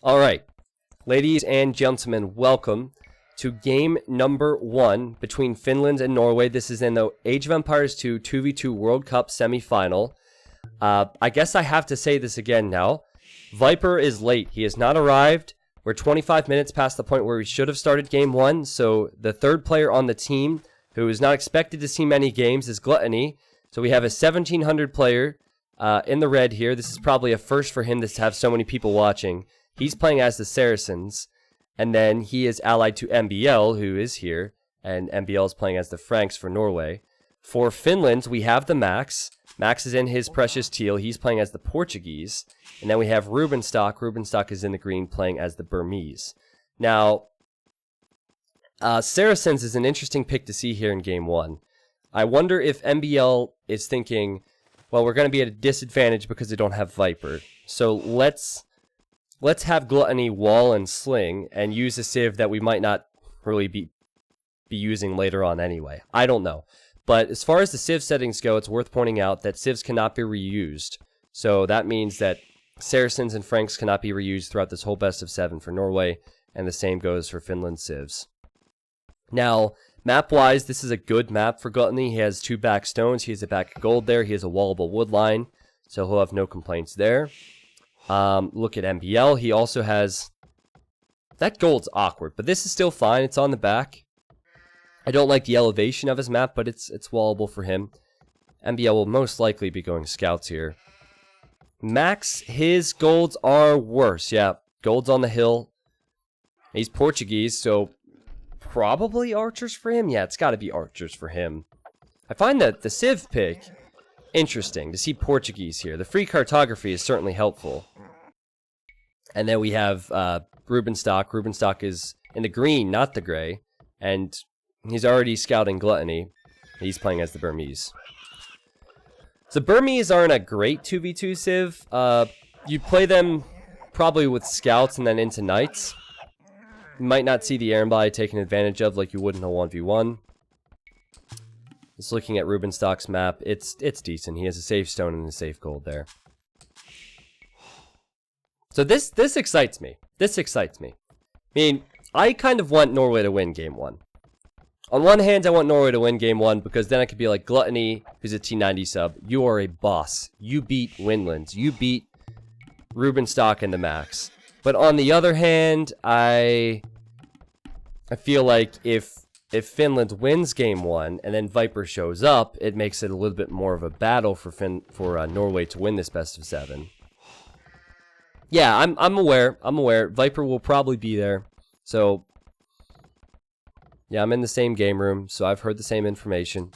Alright, ladies and gentlemen, welcome to game number 1 between Finland and Norway. This is in the Age of Empires 2 2v2 World Cup semi-final. I guess I have to say this again now. Viper is late. He has not arrived. We're 25 minutes past the point where we should have started game 1, so the third player on the team, who is not expected to see many games, is Gluttony. So we have a 1700 player in the red here. This is probably a first for him to have so many people watching. He's playing as the Saracens, and then he is allied to MBL, who is here, and MBL is playing as the Franks for Norway. For Finland, we have the Max. Max is in his precious teal. He's playing as the Portuguese. And then we have Rubenstock. Rubenstock is in the green, playing as the Burmese. Now, Saracens is an interesting pick to see here in game 1. I wonder if MBL is thinking, well, we're going to be at a disadvantage because they don't have Viper. So let's have Gluttony wall and sling and use a civ that we might not really be using later on anyway. I don't know. But as far as the civ settings go, it's worth pointing out that civs cannot be reused. So that means that Saracens and Franks cannot be reused throughout this whole best of 7 for Norway, and the same goes for Finland civs. Now, map-wise, this is a good map for Gluttony. He has 2 back stones. He has a back gold there. He has a wallable wood line, so he'll have no complaints there. Look at MBL. He also has... That gold's awkward, but this is still fine. It's on the back. I don't like the elevation of his map, but it's wallable for him. MBL will most likely be going scouts here. Max, his golds are worse. Yeah, gold's on the hill. He's Portuguese, so probably archers for him? Yeah, it's got to be archers for him. I find that the civ pick interesting to see Portuguese here. The free cartography is certainly helpful. And then we have Rubenstock. Rubenstock is in the green, not the gray. And he's already scouting Gluttony. He's playing as the Burmese. So Burmese aren't a great 2v2 civ. You play them probably with scouts and then into knights. You might not see the Ehrenbly taken advantage of like you would in a 1v1. Just looking at Rubenstock's map, it's decent. He has a safe stone and a safe gold there. So this excites me. This excites me. I mean, I kind of want Norway to win game 1. On one hand, I want Norway to win game 1 because then I could be like Gluttony, who's a T90 sub. You are a boss. You beat Winlands. You beat Rubenstock and the Max. But on the other hand, I feel like if Finland wins game 1 and then Viper shows up, it makes it a little bit more of a battle for Norway to win this best of 7. Yeah, I'm aware. I'm aware. Viper will probably be there. So yeah, I'm in the same game room, so I've heard the same information.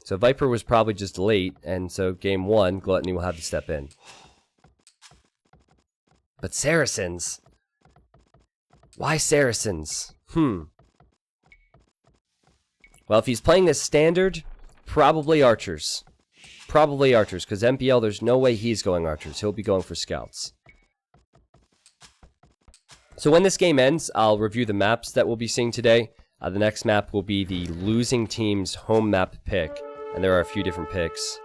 So Viper was probably just late, and so game 1, Gluttony will have to step in. But Saracens? Why Saracens? Well, if he's playing this standard, probably archers. Probably archers, because MPL, there's no way he's going archers. He'll be going for scouts. So when this game ends, I'll review the maps that we'll be seeing today. The next map will be the losing team's home map pick, and there are a few different picks.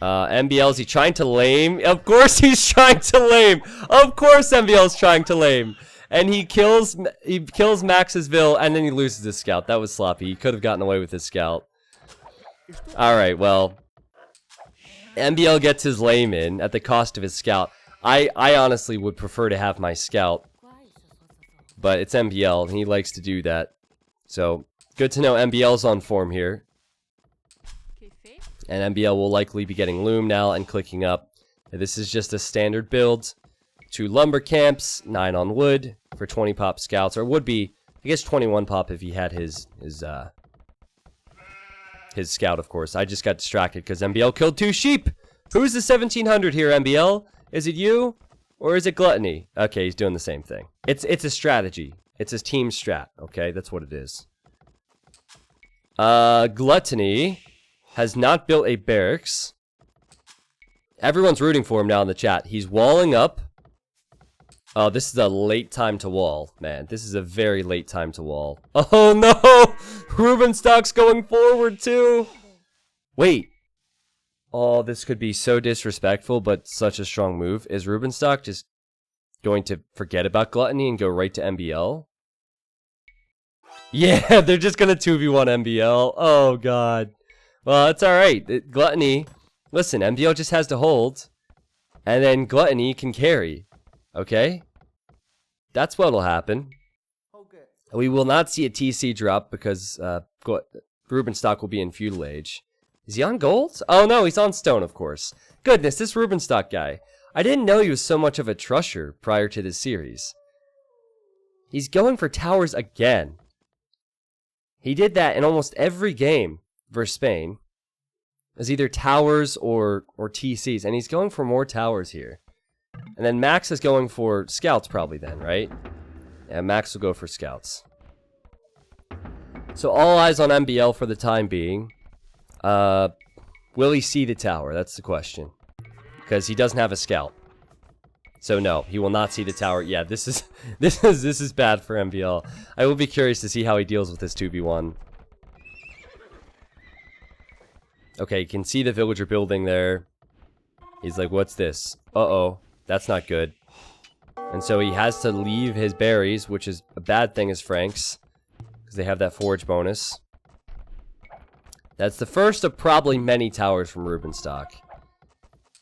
MBL, is he trying to lame? Of course he's trying to lame! Of course MBL is trying to lame! And he kills Max's Ville, and then he loses his scout. That was sloppy. He could have gotten away with his scout. Alright, well, MBL gets his lame in at the cost of his scout. I honestly would prefer to have my scout. But it's MBL, and he likes to do that. So, good to know MBL's on form here. And MBL will likely be getting loom now and clicking up. This is just a standard build. 2 lumber camps, 9 on wood for 20 pop scouts. Or would be, I guess 21 pop if he had his scout, of course. I just got distracted because MBL killed 2 sheep! Who's the 1700 here, MBL? Is it you? Or is it Gluttony? Okay, he's doing the same thing. It's a strategy. It's a team strat, okay? That's what it is. Gluttony has not built a barracks. Everyone's rooting for him now in the chat. He's walling up. Oh, this is a late time to wall, man. This is a very late time to wall. Oh no! Rubenstock's going forward too! Wait. Oh, this could be so disrespectful, but such a strong move. Is Rubenstock just going to forget about Gluttony and go right to MBL? Yeah, they're just gonna 2v1 MBL. Oh god. Well, it's alright. Gluttony, listen, MBL just has to hold, and then Gluttony can carry. Okay? That's what'll happen. Okay. We will not see a TC drop because Rubenstock will be in Feudal Age. Is he on gold? Oh no, he's on stone, of course. Goodness, this Rubenstock guy. I didn't know he was so much of a trusher prior to this series. He's going for towers again. He did that in almost every game versus Spain. It was either towers or TCs, and he's going for more towers here. And then Max is going for scouts probably then, right? Yeah, Max will go for scouts. So all eyes on MBL for the time being. Will he see the tower? That's the question. Because he doesn't have a scout. So no, he will not see the tower. Yeah, this is bad for MBL. I will be curious to see how he deals with this 2v1. Okay, you can see the villager building there. He's like, what's this? Uh-oh, that's not good. And so he has to leave his berries, which is a bad thing as Franks, because they have that forage bonus. That's the first of probably many towers from Rubenstock.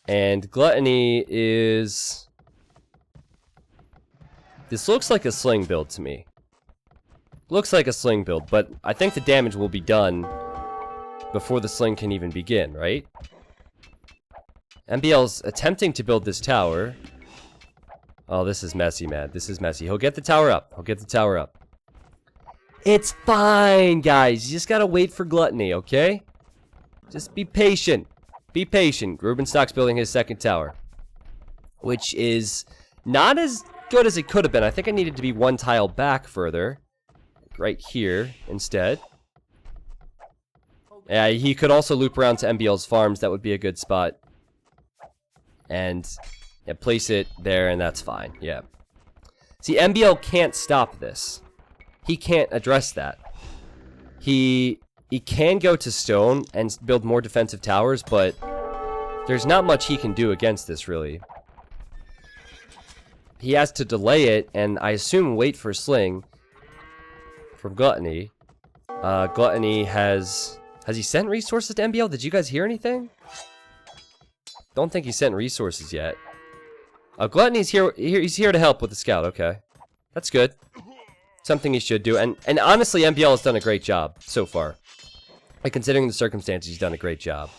And Gluttony is... This looks like a sling build to me. Looks like a sling build, but I think the damage will be done before the sling can even begin, right? MBL's attempting to build this tower. Oh, this is messy, man. This is messy. He'll get the tower up. He'll get the tower up. It's fine, guys. You just gotta wait for Gluttony, okay? Just be patient. Be patient. Rubenstock's building his second tower, which is not as good as it could have been. I think I needed to be one tile back further. Right here, instead. Yeah, he could also loop around to MBL's farms. That would be a good spot. And yeah, place it there, and that's fine. Yeah. See, MBL can't stop this. He can't address that. He can go to stone and build more defensive towers, but there's not much he can do against this, really. He has to delay it, and I assume wait for Sling from Gluttony. Gluttony has he sent resources to MBL? Did you guys hear anything? Don't think he sent resources yet. Gluttony's here. He's here to help with the scout. Okay, that's good. Something he should do. And honestly, MBL has done a great job so far. Like, considering the circumstances, he's done a great job.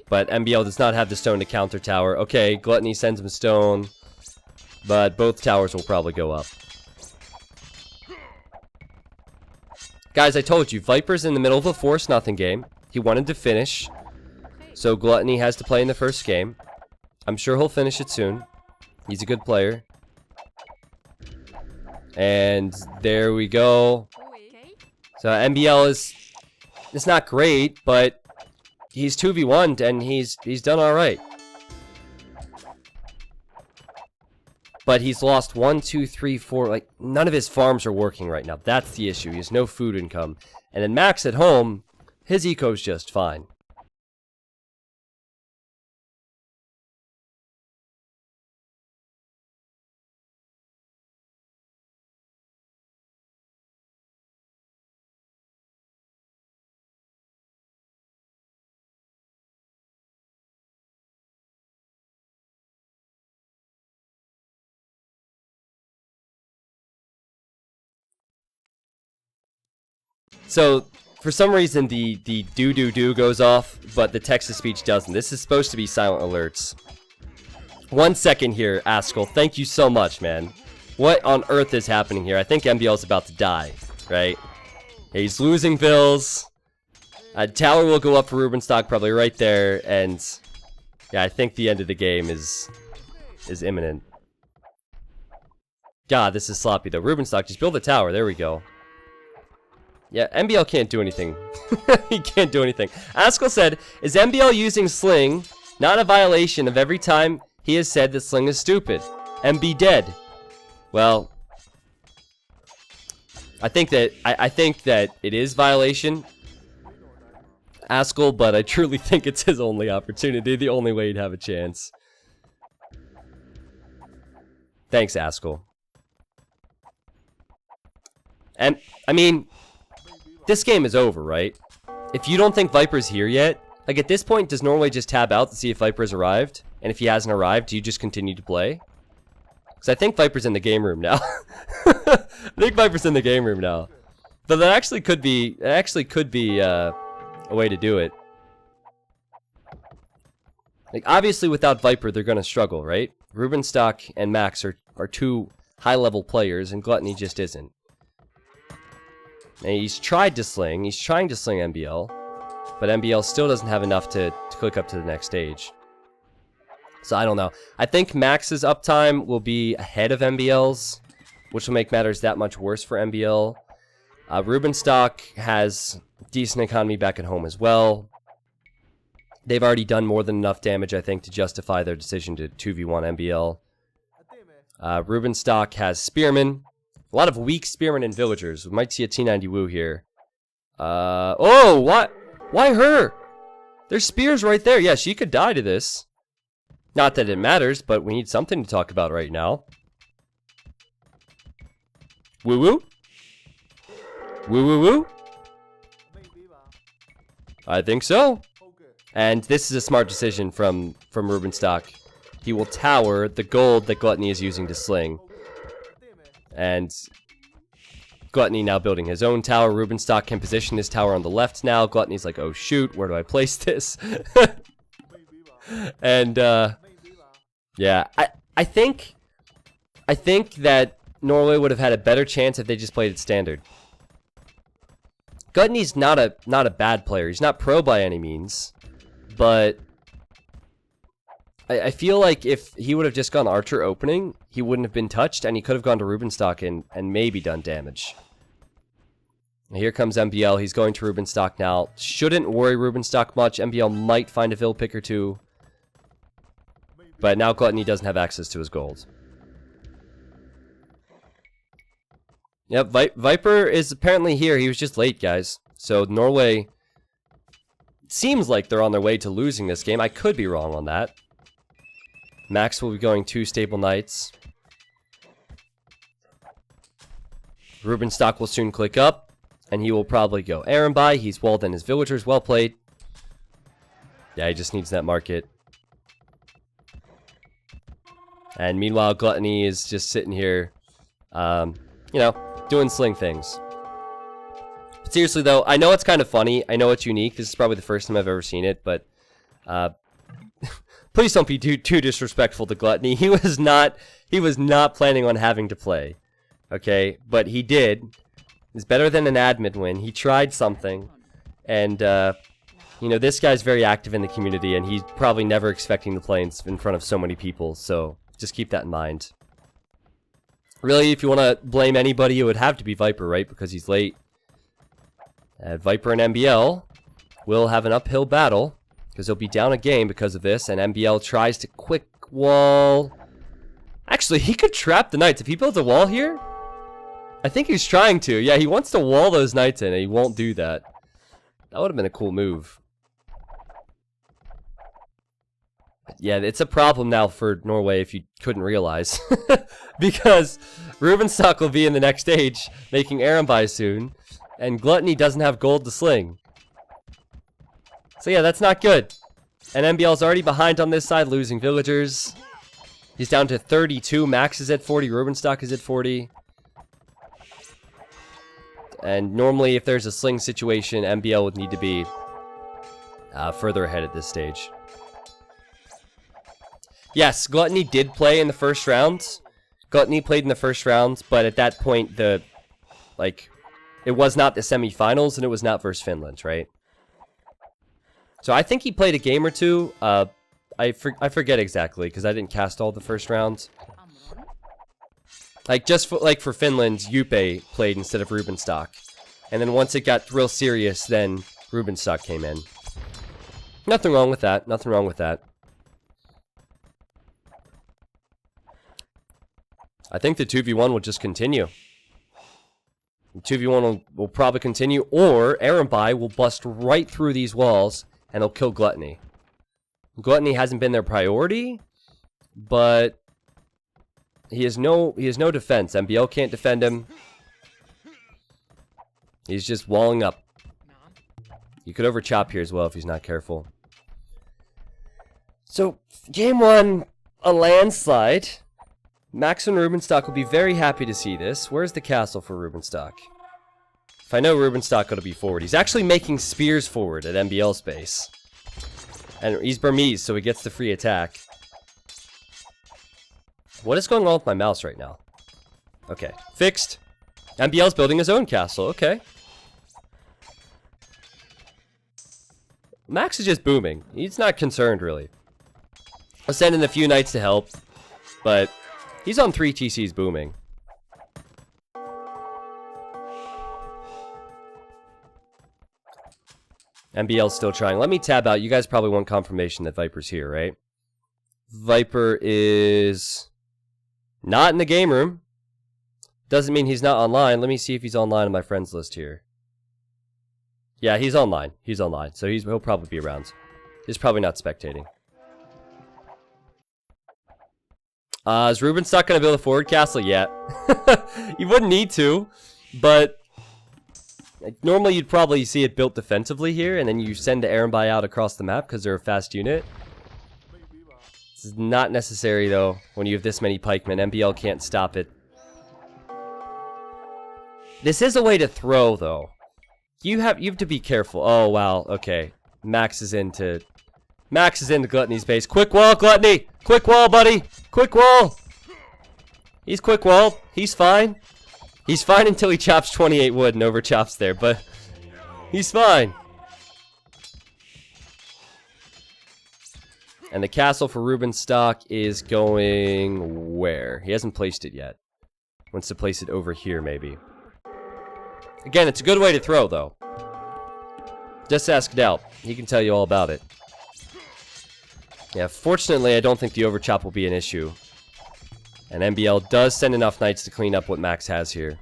But MBL does not have the stone to counter tower. Okay, Gluttony sends him stone, but both towers will probably go up. Guys, I told you, Viper's in the middle of a 4-0 game. He wanted to finish, so Gluttony has to play in the first game. I'm sure he'll finish it soon. He's a good player. And there we go. So MBL is not great, but he's 2v1'd and he's done all right. But he's lost 1, 2, 3, 4. Like, none of his farms are working right now. That's the issue. He has no food income. And then Max at home, his eco's just fine. So, for some reason, the do goes off, but the text-to-speech doesn't. This is supposed to be silent alerts. 1 second here, Askell. Thank you so much, man. What on earth is happening here? I think MBL's about to die, right? He's losing bills. A tower will go up for Rubenstock probably right there, and yeah, I think the end of the game is imminent. God, this is sloppy though. Rubenstock, just build a tower. There we go. Yeah, MBL can't do anything. He can't do anything. Askell said, is MBL using Sling not a violation of every time he has said that Sling is stupid? MB dead. Well, I think that it is violation, Askell, but I truly think it's his only opportunity, the only way he'd have a chance. Thanks, Askell. And, I mean, this game is over, right? If you don't think Viper's here yet, like at this point, does Norway just tab out to see if Viper's arrived? And if he hasn't arrived, do you just continue to play? Because I think Viper's in the game room now. I think Viper's in the game room now. But that actually could be, a way to do it. Like, obviously without Viper, they're going to struggle, right? Rubenstock and Max are two high-level players, and Gluttony just isn't. And he's tried to sling. He's trying to sling MBL. But MBL still doesn't have enough to click up to the next stage. So I don't know. I think Max's uptime will be ahead of MBL's, which will make matters that much worse for MBL. Rubenstock has decent economy back at home as well. They've already done more than enough damage, I think, to justify their decision to 2v1 MBL. Rubenstock has Spearmen. A lot of weak Spearmen and Villagers. We might see a T90 Woo here. Oh, what? Why her? There's spears right there. Yeah, she could die to this. Not that it matters, but we need something to talk about right now. Woo woo? Woo woo woo? I think so. And this is a smart decision from Rubenstock. He will tower the gold that Gluttony is using to sling. And Gluttony now building his own tower. Rubenstock can position his tower on the left now. Gluttony's like, oh shoot, where do I place this? And yeah, I think that Norway would have had a better chance if they just played it standard. Gluttony's not a bad player. He's not pro by any means, but I feel like if he would have just gone Archer opening, he wouldn't have been touched, and he could have gone to Rubenstock and maybe done damage. Here comes MBL. He's going to Rubenstock now. Shouldn't worry Rubenstock much. MBL might find a Vill pick or two. But now Gluttony doesn't have access to his gold. Yep, Viper is apparently here. He was just late, guys. So Norway seems like they're on their way to losing this game. I could be wrong on that. Max will be going 2 stable knights. Rubenstock will soon click up, and he will probably go Aaron by. He's walled in his villagers. Well played. Yeah, he just needs that market. And meanwhile, Gluttony is just sitting here, you know, doing sling things. But seriously, though, I know it's kind of funny. I know it's unique. This is probably the first time I've ever seen it, but please don't be too disrespectful to Gluttony. He was not planning on having to play. Okay, but he did. It's better than an admin win. He tried something, and you know, this guy's very active in the community, and he's probably never expecting to play in front of so many people. So just keep that in mind. Really, if you want to blame anybody, it would have to be Viper, right? Because he's late. Viper and MBL will have an uphill battle, because they'll be down a game because of this, and MBL tries to quick wall. Actually, he could trap the knights. If he builds a wall here, I think he's trying to. Yeah, he wants to wall those knights in, and he won't do that. That would have been a cool move. Yeah, it's a problem now for Norway if you couldn't realize. Because Rubenstock will be in the next stage, making Aaron by soon, and Gluttony doesn't have gold to sling. So yeah, that's not good. And MBL's already behind on this side, losing villagers. He's down to 32. Max is at 40. Rubenstock is at 40. And normally, if there's a sling situation, MBL would need to be further ahead at this stage. Yes, Gluttony did play in the first round. Gluttony played in the first round, but at that point, it was not the semifinals, and it was not versus Finland, right? So I think he played a game or two. I forget exactly, because I didn't cast all the first rounds. Like, just for Finland, Juppe played instead of Rubenstock. And then once it got real serious, then Rubenstock came in. Nothing wrong with that. Nothing wrong with that. I think the 2v1 will just continue. The 2v1 will probably continue, or Aaronby will bust right through these walls, and he'll kill Gluttony. Gluttony hasn't been their priority, but He has no defense. MBL can't defend him. He's just walling up. You could overchop here as well if he's not careful. So, game 1, a landslide. Max and Rubenstock will be very happy to see this. Where's the castle for Rubenstock? If I know Rubenstock will be forward. He's actually making spears forward at MBL's base. And he's Burmese, so he gets the free attack. What is going on with my mouse right now? Okay, fixed. MBL's building his own castle, okay. Max is just booming. He's not concerned, really. I'll send in a few knights to help, but he's on 3 TCs booming. MBL's still trying. Let me tab out. You guys probably want confirmation that Viper's here, right? Viper is not in the game room. Doesn't mean he's not online. Let me see if he's online on my friends list here. Yeah, he's online. He's online. So he'll probably be around. He's probably not spectating. Is Rubenstock going to build a forward castle yet? You wouldn't need to, but normally you'd probably see it built defensively here, and then you send the Arambai out across the map because they're a fast unit. This is not necessary, though, when you have this many pikemen. MBL can't stop it. This is a way to throw, though. You have to be careful. Oh, wow. Okay. Max is into Gluttony's base. Quick wall, Gluttony! Quick wall, buddy! Quick wall! He's quick walled. He's fine. He's fine until he chops 28 wood and overchops there, but he's fine. And the castle for Rubenstock is going where? He hasn't placed it yet. Wants to place it over here, maybe. Again, it's a good way to throw, though. Just ask Delp. He can tell you all about it. Yeah, fortunately, I don't think the overchop will be an issue. And MBL does send enough knights to clean up what Max has here.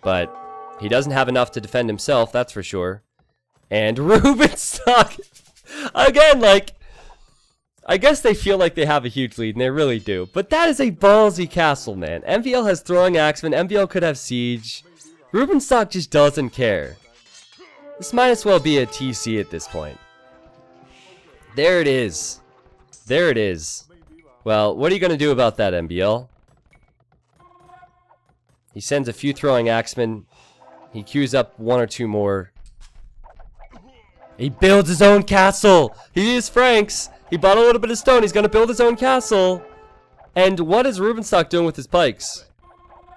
But he doesn't have enough to defend himself, that's for sure. And Rubenstock! Again, like, I guess they feel like they have a huge lead, and they really do. But that is a ballsy castle, man. MBL has throwing axemen, MBL could have siege. Rubenstock just doesn't care. This might as well be a TC at this point. There it is. There it is. Well, what are you going to do about that, MBL? He sends a few throwing axemen. He queues up 1 or 2 more. He builds his own castle. He is Franks. He bought a little bit of stone. He's going to build his own castle. And what is Rubenstock doing with his pikes?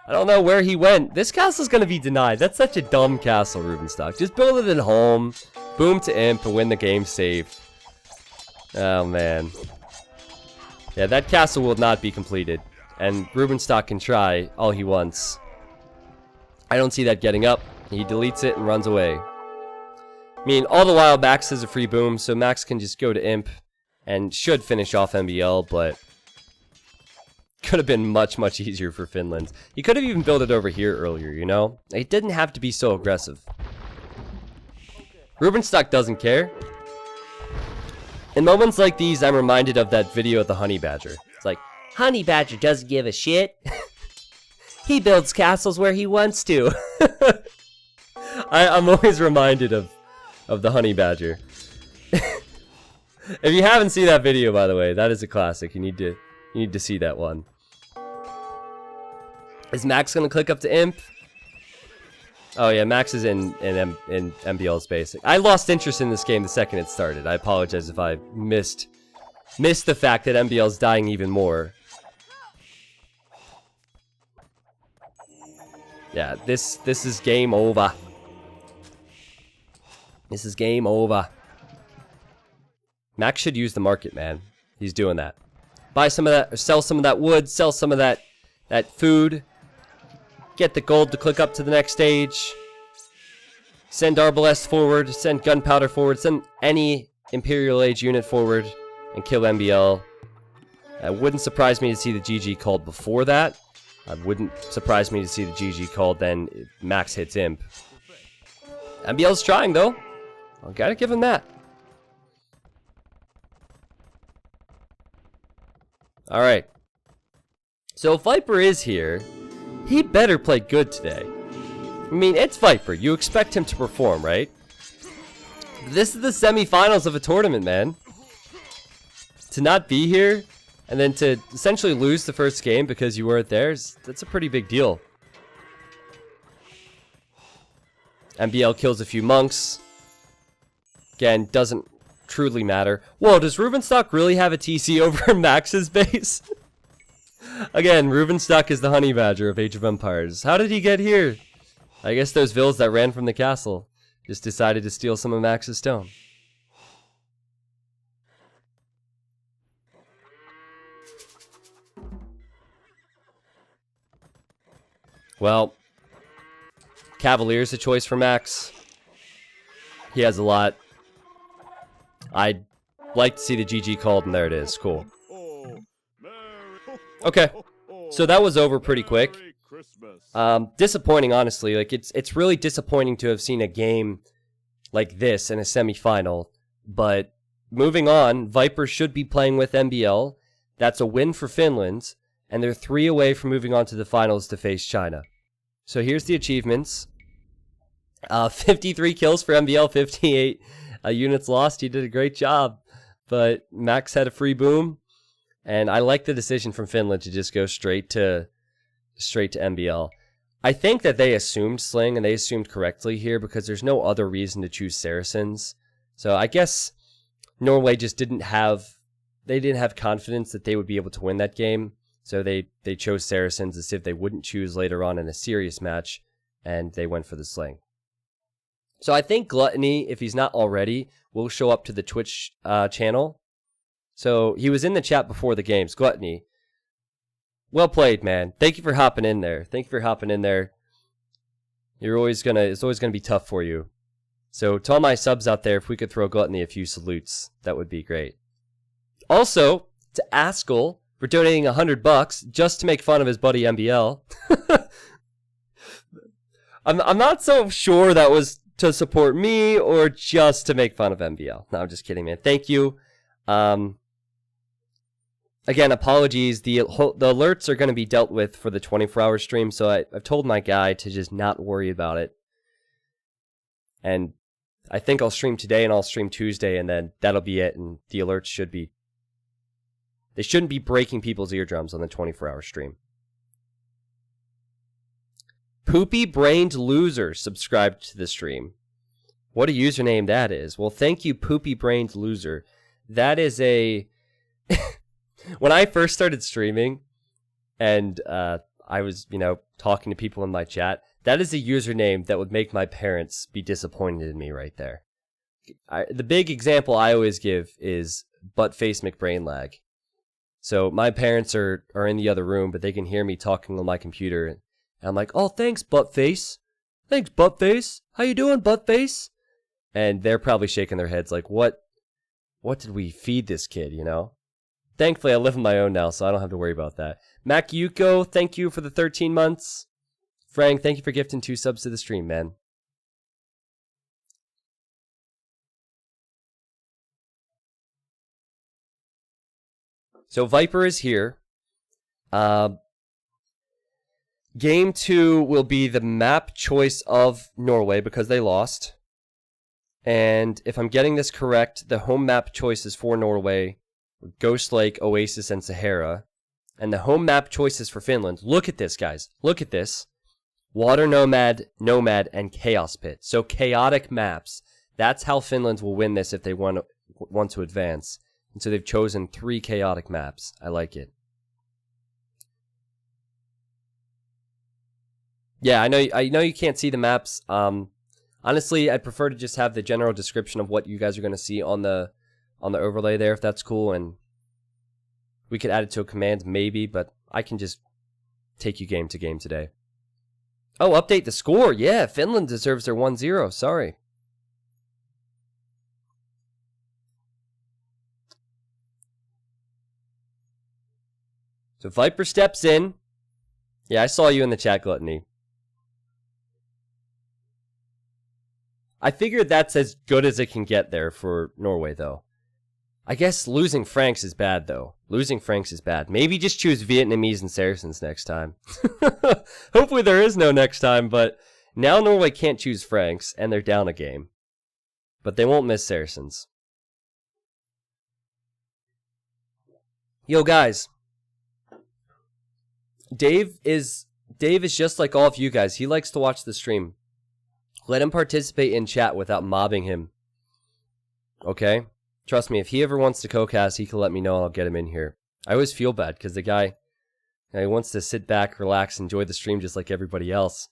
I don't know where he went. This castle's going to be denied. That's such a dumb castle, Rubenstock. Just build it at home. Boom to imp and win the game safe. Oh, man. Yeah, that castle will not be completed. And Rubenstock can try all he wants. I don't see that getting up. He deletes it and runs away. I mean, all the while Max has a free boom, so Max can just go to imp and should finish off MBL, but could have been much, much easier for Finland. He could have even built it over here earlier, you know? It didn't have to be so aggressive. Rubenstock doesn't care. In moments like these, I'm reminded of that video of the honey badger. It's like, honey badger doesn't give a shit. He builds castles where he wants to. I'm always reminded of the honey badger. If you haven't seen that video, by the way, that is a classic. You need to see that one. Is Max gonna click up to imp? Oh yeah, Max is in MBL's base. I lost interest in this game the second it started. I apologize if I missed the fact that MBL's dying even more. Yeah, this is game over. This is game over. Max should use the market, man. He's doing that. Buy some of that, or sell some of that wood, sell some of that food. Get the gold to click up to the next stage. Send Arbalest forward, send Gunpowder forward, send any Imperial Age unit forward, and kill MBL. It wouldn't surprise me to see the GG called before that. It wouldn't surprise me to see the GG called then Max hits imp. MBL's trying, though. I gotta give him that. Alright. So if Viper is here, he better play good today. I mean, it's Viper. You expect him to perform, right? This is the semifinals of a tournament, man. To not be here, and then to essentially lose the first game because you weren't there, that's a pretty big deal. MBL kills a few monks. Again, doesn't truly matter. Whoa, does Rubenstock really have a TC over Max's base? Again, Rubenstock is the honey badger of Age of Empires. How did he get here? I guess those vills that ran from the castle just decided to steal some of Max's stone. Well, Cavalier's a choice for Max. He has a lot. I'd like to see the GG called, and there it is. Cool. Okay, so that was over pretty quick. Disappointing, honestly. Like, it's really disappointing to have seen a game like this in a semifinal. But moving on, Viper should be playing with MBL. That's a win for Finland, and they're 3 away from moving on to the finals to face China. So here's the achievements. 53 kills for MBL, 58 units lost. He did a great job, but Max had a free boom, and I like the decision from Finland to just go straight to MBL. I think that they assumed Sling, and they assumed correctly here because there's no other reason to choose Saracens. So I guess Norway just didn't have confidence that they would be able to win that game. So they chose Saracens as if they wouldn't choose later on in a serious match, and they went for the Sling. So I think Gluttony, if he's not already, will show up to the Twitch channel. So he was in the chat before the games. Gluttony, well played, man. Thank you for hopping in there. It's always gonna be tough for you. So to all my subs out there, if we could throw Gluttony a few salutes, that would be great. Also, to Askell for donating $100 just to make fun of his buddy MBL. I'm not so sure that was to support me or just to make fun of MBL. No, I'm just kidding, man. Thank you. Again, apologies. The alerts are going to be dealt with for the 24-hour stream, so I've told my guy to just not worry about it. And I think I'll stream today and I'll stream Tuesday, and then that'll be it, and the alerts should be... They shouldn't be breaking people's eardrums on the 24-hour stream. Poopy-brained loser subscribed to the stream. What a username that is. Well, thank you, poopy-brained loser. That is a... When I first started streaming, and I was, talking to people in my chat, that is a username that would make my parents be disappointed in me right there. The big example I always give is Buttface McBrainlag. So my parents are in the other room, but they can hear me talking on my computer. And I'm like, oh, thanks, Buttface. Thanks, Buttface. How you doing, Buttface? And they're probably shaking their heads like, what did we feed this kid, Thankfully, I live on my own now, so I don't have to worry about that. Mac Yuko, thank you for the 13 months. Frank, thank you for gifting 2 subs to the stream, man. So Viper is here. Game 2 will be the map choice of Norway because they lost. And if I'm getting this correct, the home map choices for Norway were Ghost Lake, Oasis, and Sahara. And the home map choices for Finland, look at this, guys. Look at this. Water Nomad, Nomad, and Chaos Pit. So chaotic maps. That's how Finland will win this if they want to advance. And so they've chosen 3 chaotic maps. I like it. Yeah, I know you can't see the maps. Honestly, I'd prefer to just have the general description of what you guys are going to see on the overlay there, if that's cool. And we could add it to a command, maybe, but I can just take you game to game today. Oh, update the score. Yeah, Finland deserves their 1-0. Sorry. So Viper steps in. Yeah, I saw you in the chat, Gluttony. I figured that's as good as it can get there for Norway, though. I guess losing Franks is bad, though. Losing Franks is bad. Maybe just choose Vietnamese and Saracens next time. Hopefully there is no next time, but now Norway can't choose Franks, and they're down a game. But they won't miss Saracens. Yo, guys. Dave is just like all of you guys. He likes to watch the stream. Let him participate in chat without mobbing him. Okay? Trust me, if he ever wants to co-cast, he can let me know and I'll get him in here. I always feel bad because the guy, he wants to sit back, relax, enjoy the stream just like everybody else.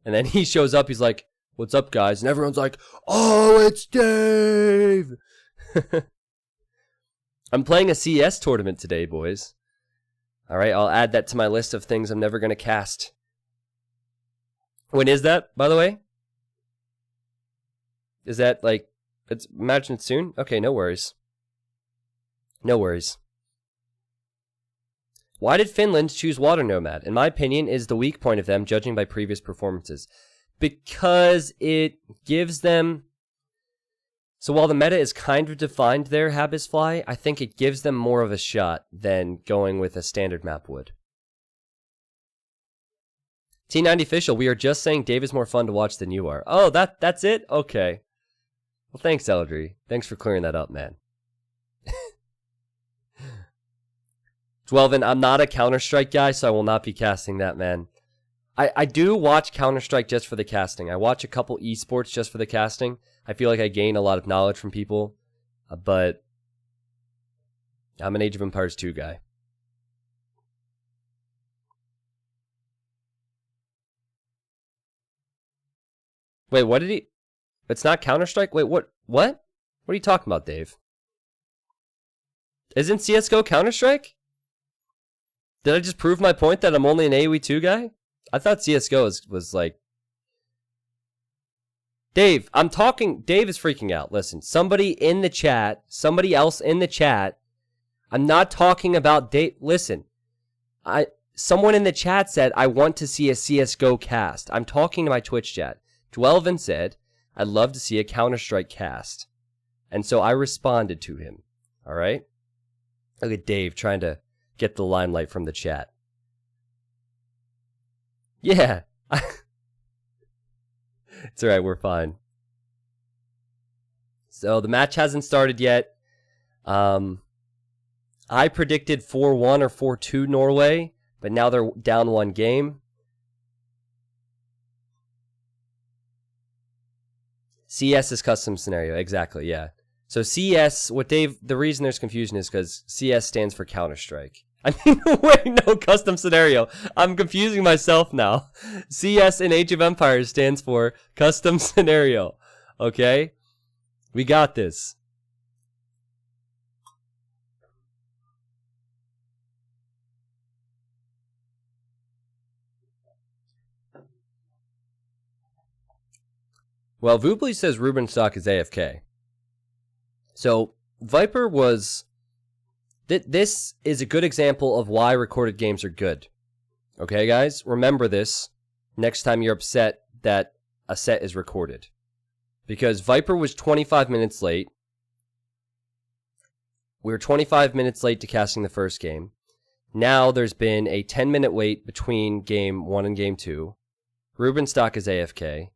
And then he shows up, he's like, "What's up, guys?" And everyone's like, "Oh, it's Dave!" I'm playing a CS tournament today, boys. Alright, I'll add that to my list of things I'm never going to cast. When is that, by the way? Is that, like, imagine it's soon? Okay, no worries. No worries. Why did Finland choose Water Nomad? In my opinion, is the weak point of them, judging by previous performances. Because it gives them... So while the meta is kind of defined there, Habisfly, I think it gives them more of a shot than going with a standard map would. T90 official, we are just saying Dave is more fun to watch than you are. Oh, that's it? Okay. Well, thanks, Eldry. Thanks for clearing that up, man. Dwelvin, I'm not a Counter-Strike guy, so I will not be casting that, man. I do watch Counter-Strike just for the casting. I watch a couple esports just for the casting. I feel like I gain a lot of knowledge from people, but I'm an Age of Empires 2 guy. Wait, what did he... It's not Counter-Strike? Wait, what? What? What are you talking about, Dave? Isn't CSGO Counter-Strike? Did I just prove my point that I'm only an AoE2 guy? I thought CSGO was like... Dave, I'm talking... Dave is freaking out. Listen, somebody in the chat, somebody else in the chat, I'm not talking about Dave... Listen, someone in the chat said, I want to see a CSGO cast. I'm talking to my Twitch chat. Dwelvin said, I'd love to see a Counter-Strike cast. And so I responded to him. Alright? Look at Dave trying to get the limelight from the chat. Yeah. It's alright, we're fine. So the match hasn't started yet. I predicted 4-1 or 4-2 Norway, but now they're down one game. CS is custom scenario, exactly, yeah. So CS, the reason there's confusion is because CS stands for Counter-Strike. I mean, wait, no, custom scenario. I'm confusing myself now. CS in Age of Empires stands for custom scenario, okay? We got this. Well, Voobly says Rubenstock is AFK. So, Viper was... This is a good example of why recorded games are good. Okay, guys? Remember this next time you're upset that a set is recorded. Because Viper was 25 minutes late. We were 25 minutes late to casting the first game. Now there's been a 10-minute wait between game 1 and game 2. Rubenstock is AFK.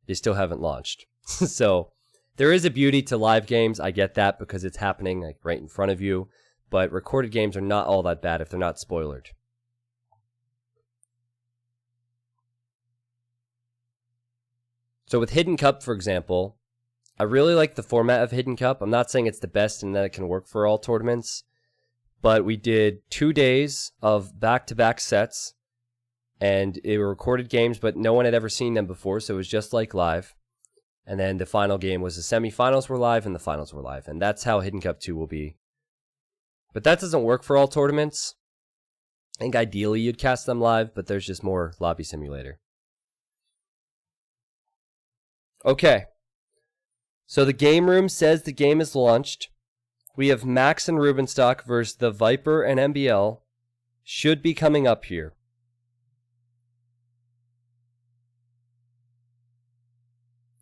They still haven't launched. So, there is a beauty to live games. I get that because it's happening like right in front of you. But recorded games are not all that bad if they're not spoilered. So with Hidden Cup, for example, I really like the format of Hidden Cup. I'm not saying it's the best and that it can work for all tournaments. But we did 2 days of back-to-back sets. And it were recorded games, but no one had ever seen them before, so it was just like live. And then the final game was the semifinals were live and the finals were live. And that's how Hidden Cup 2 will be. But that doesn't work for all tournaments. I think ideally you'd cast them live, but there's just more Lobby Simulator. Okay. So the game room says the game is launched. We have Max and Rubenstock versus the Viper and MBL. Should be coming up here.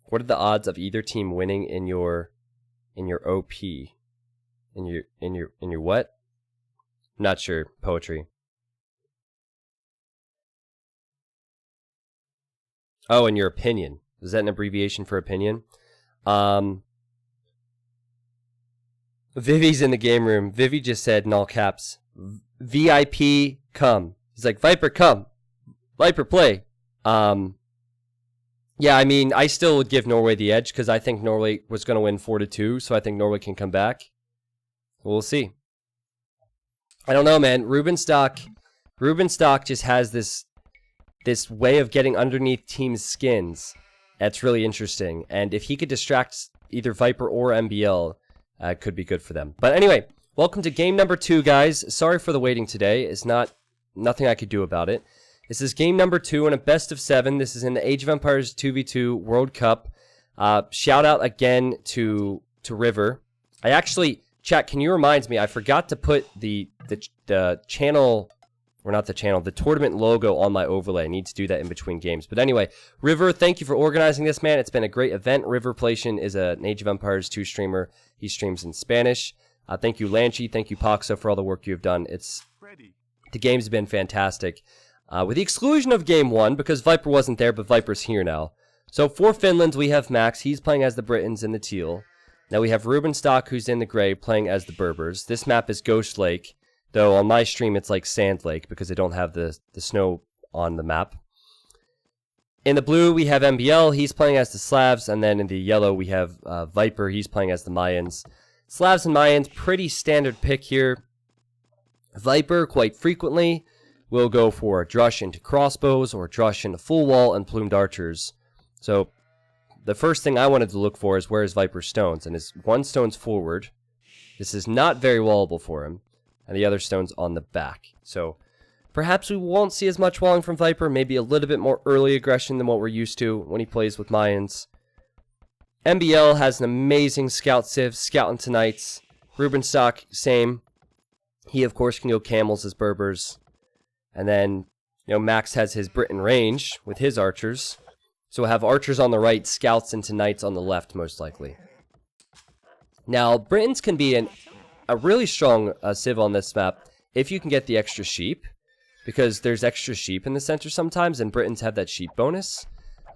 What are the odds of either team winning in your OP? In your what? Not sure. Poetry. Oh, in your opinion. Is that an abbreviation for opinion? Vivi's in the game room. Vivi just said in all caps, VIP come. He's like, Viper come. Viper play. Yeah, I mean, I still would give Norway the edge because I think Norway was going to win 4-2, so I think Norway can come back. We'll see. I don't know, man. Ruben Stock just has this way of getting underneath teams' skins. That's really interesting. And if he could distract either Viper or MBL, it could be good for them. But anyway, welcome to game number 2, guys. Sorry for the waiting today. It's nothing I could do about it. This is game number 2 in a best of 7. This is in the Age of Empires 2v2 World Cup. Shout out again to River. I actually, chat, can you remind me? I forgot to put the channel, or not the channel, the tournament logo on my overlay. I need to do that in between games. But anyway, River, thank you for organizing this, man. It's been a great event. River Plation is an Age of Empires 2 streamer. He streams in Spanish. Thank you, Lanchi. Thank you, Poxo, for all the work you've done. The game's been fantastic. With the exclusion of game 1, because Viper wasn't there, but Viper's here now. So for Finland, we have Max. He's playing as the Britons in the teal. Now we have Ruben Stock, who's in the gray, playing as the Berbers. This map is Ghost Lake, though on my stream it's like Sand Lake, because I don't have the snow on the map. In the blue, we have MBL. He's playing as the Slavs. And then in the yellow, we have Viper. He's playing as the Mayans. Slavs and Mayans, pretty standard pick here. Viper, quite frequently, will go for a drush into crossbows or a drush into full wall and plumed archers. So the first thing I wanted to look for is where is Viper's stones, and his one stone's forward. This is not very wallable for him, and the other stone's on the back. So perhaps we won't see as much walling from Viper, maybe a little bit more early aggression than what we're used to when he plays with Mayans. MBL has an amazing scout civ, scouting tonights. Ruben Stock, same. He of course can go camels as Berbers. And then, you know, Max has his Briton range with his archers. So we'll have archers on the right, scouts into knights on the left, most likely. Now, Britons can be a really strong civ on this map if you can get the extra sheep. Because there's extra sheep in the center sometimes, and Britons have that sheep bonus.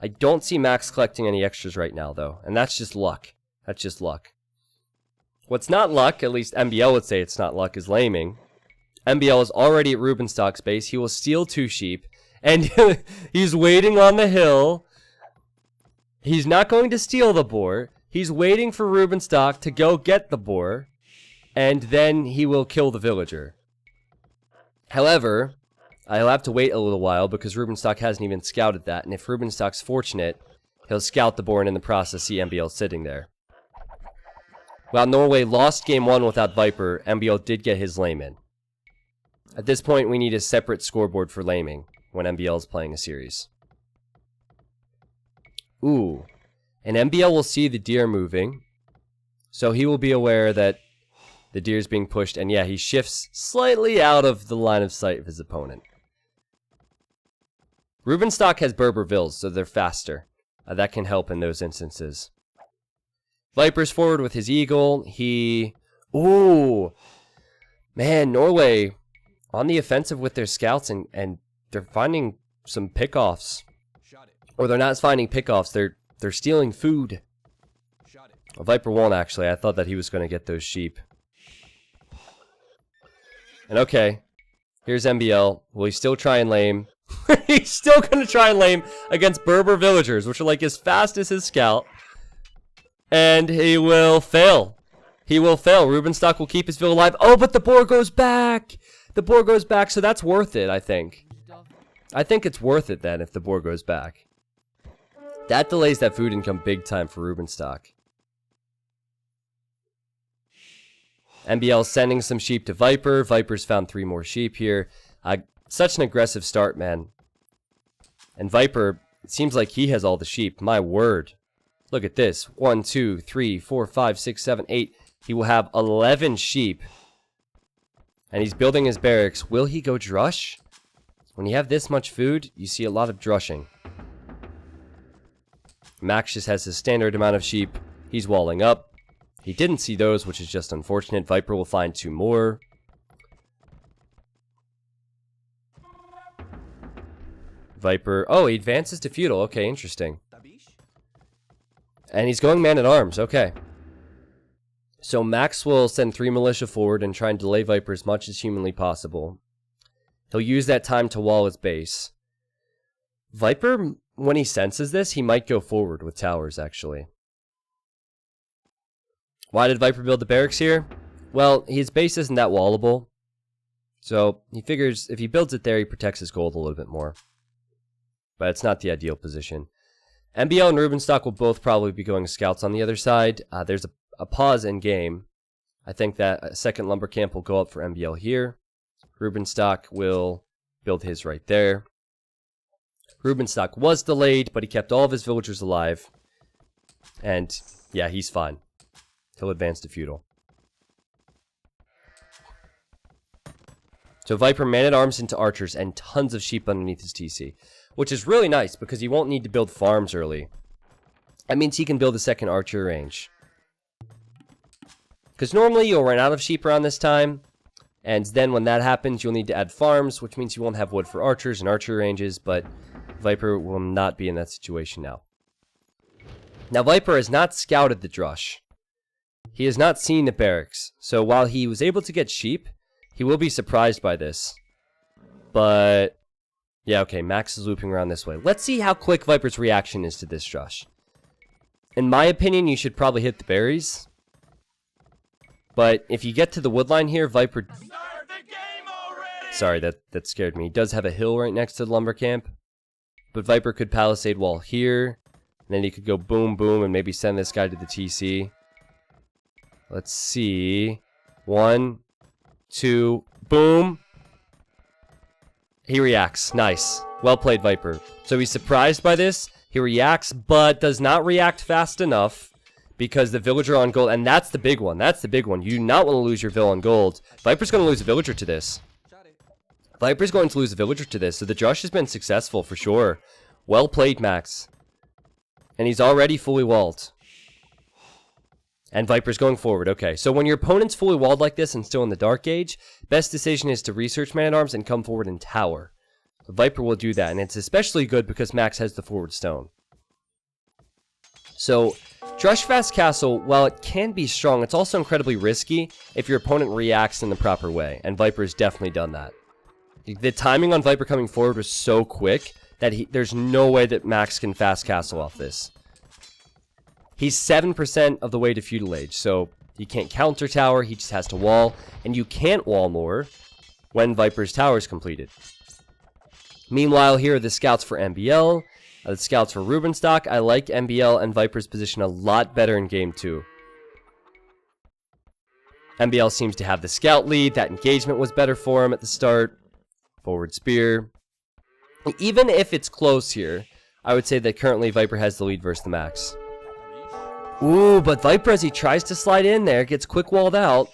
I don't see Max collecting any extras right now, though. And that's just luck. That's just luck. What's not luck, at least MBL would say it's not luck, is laming. MBL is already at Ruben Stock's base. He will steal 2 sheep. And he's waiting on the hill. He's not going to steal the boar. He's waiting for Ruben Stock to go get the boar. And then he will kill the villager. However, I'll have to wait a little while because Ruben Stock hasn't even scouted that. And if Ruben Stock's fortunate, he'll scout the boar and in the process see MBL sitting there. While Norway lost game 1 without Viper, MBL did get his lame in. At this point, we need a separate scoreboard for laming when MBL is playing a series. Ooh. And MBL will see the deer moving. So he will be aware that the deer is being pushed. And yeah, he shifts slightly out of the line of sight of his opponent. Ruben Stock has Berber Vills, so they're faster. That can help in those instances. Viper's forward with his eagle. Ooh. Man, Norway on the offensive with their scouts, and they're finding some pickoffs. Or they're not finding pickoffs, they're stealing food. Well, Viper won't actually. I thought that he was going to get those sheep. And okay, here's MBL. Will he still try and lame? He's still going to try and lame against Berber villagers, which are like as fast as his scout. And he will fail. He will fail. Ruben Stock will keep his vill alive. Oh, but the boar goes back. The boar goes back, so that's worth it, I think. I think it's worth it then if the boar goes back. That delays that food income big time for Ruben Stock. MBL sending some sheep to Viper. Viper's found 3 more sheep here. Such an aggressive start, man. And Viper, it seems like he has all the sheep. My word. Look at this. 1, 2, 3, 4, 5, 6, 7, 8. He will have 11 sheep. And he's building his barracks. Will he go drush? When you have this much food, you see a lot of drushing. Max just has his standard amount of sheep. He's walling up. He didn't see those, which is just unfortunate. Viper will find 2 more. Viper. Oh, he advances to feudal. Okay, interesting. And he's going man-at-arms. Okay. So Max will send 3 militia forward and try and delay Viper as much as humanly possible. He'll use that time to wall his base. Viper, when he senses this, he might go forward with towers, actually. Why did Viper build the barracks here? Well, his base isn't that wallable. So he figures if he builds it there, he protects his gold a little bit more. But it's not the ideal position. MBL and Rubenstock will both probably be going scouts on the other side. There's a pause in game. I think that a second lumber camp will go up for MBL here. Rubenstock will build his right there. Rubenstock was delayed, but he kept all of his villagers alive. And yeah, he's fine. He'll advance to feudal. So Viper man-at-arms into archers and tons of sheep underneath his TC. Which is really nice because he won't need to build farms early. That means he can build a second archer range. Because normally you'll run out of sheep around this time. And then when that happens, you'll need to add farms, which means you won't have wood for archers and archer ranges. But Viper will not be in that situation now. Now Viper has not scouted the Drush. He has not seen the barracks. So while he was able to get sheep, he will be surprised by this. But yeah, okay, Max is looping around this way. Let's see how quick Viper's reaction is to this Drush. In my opinion, you should probably hit the berries. But if you get to the woodline here, Viper... Sorry, that scared me. He does have a hill right next to the lumber camp. But Viper could palisade wall here. And then he could go boom, boom, and maybe send this guy to the TC. Let's see. 1, 2, boom. He reacts. Nice. Well played, Viper. So he's surprised by this. He reacts, but does not react fast enough because the villager on gold, and that's the big one. That's the big one. You do not want to lose your vill on gold. Viper's going to lose a villager to this. Viper's going to lose a villager to this, so the Drush has been successful for sure. Well played, Max. And he's already fully walled. And Viper's going forward. Okay, so when your opponent's fully walled like this and still in the Dark Age, best decision is to research man-at-arms and come forward and tower. So Viper will do that, and it's especially good because Max has the forward stone. So, Drush Fast Castle, while it can be strong, it's also incredibly risky if your opponent reacts in the proper way, and Viper has definitely done that. The timing on Viper coming forward was so quick that there's no way that Max can Fast Castle off this. He's 7% of the way to feudal age, so he can't counter tower, he just has to wall, and you can't wall more when Viper's tower is completed. Meanwhile, here are the scouts for MBL, the scouts for Rubenstock. I like MBL and Viper's position a lot better in game 2. MBL seems to have the scout lead, that engagement was better for him at the start. Forward spear. Even if it's close here, I would say that currently Viper has the lead versus the Max. Ooh, but Viper, as he tries to slide in there, gets quick walled out.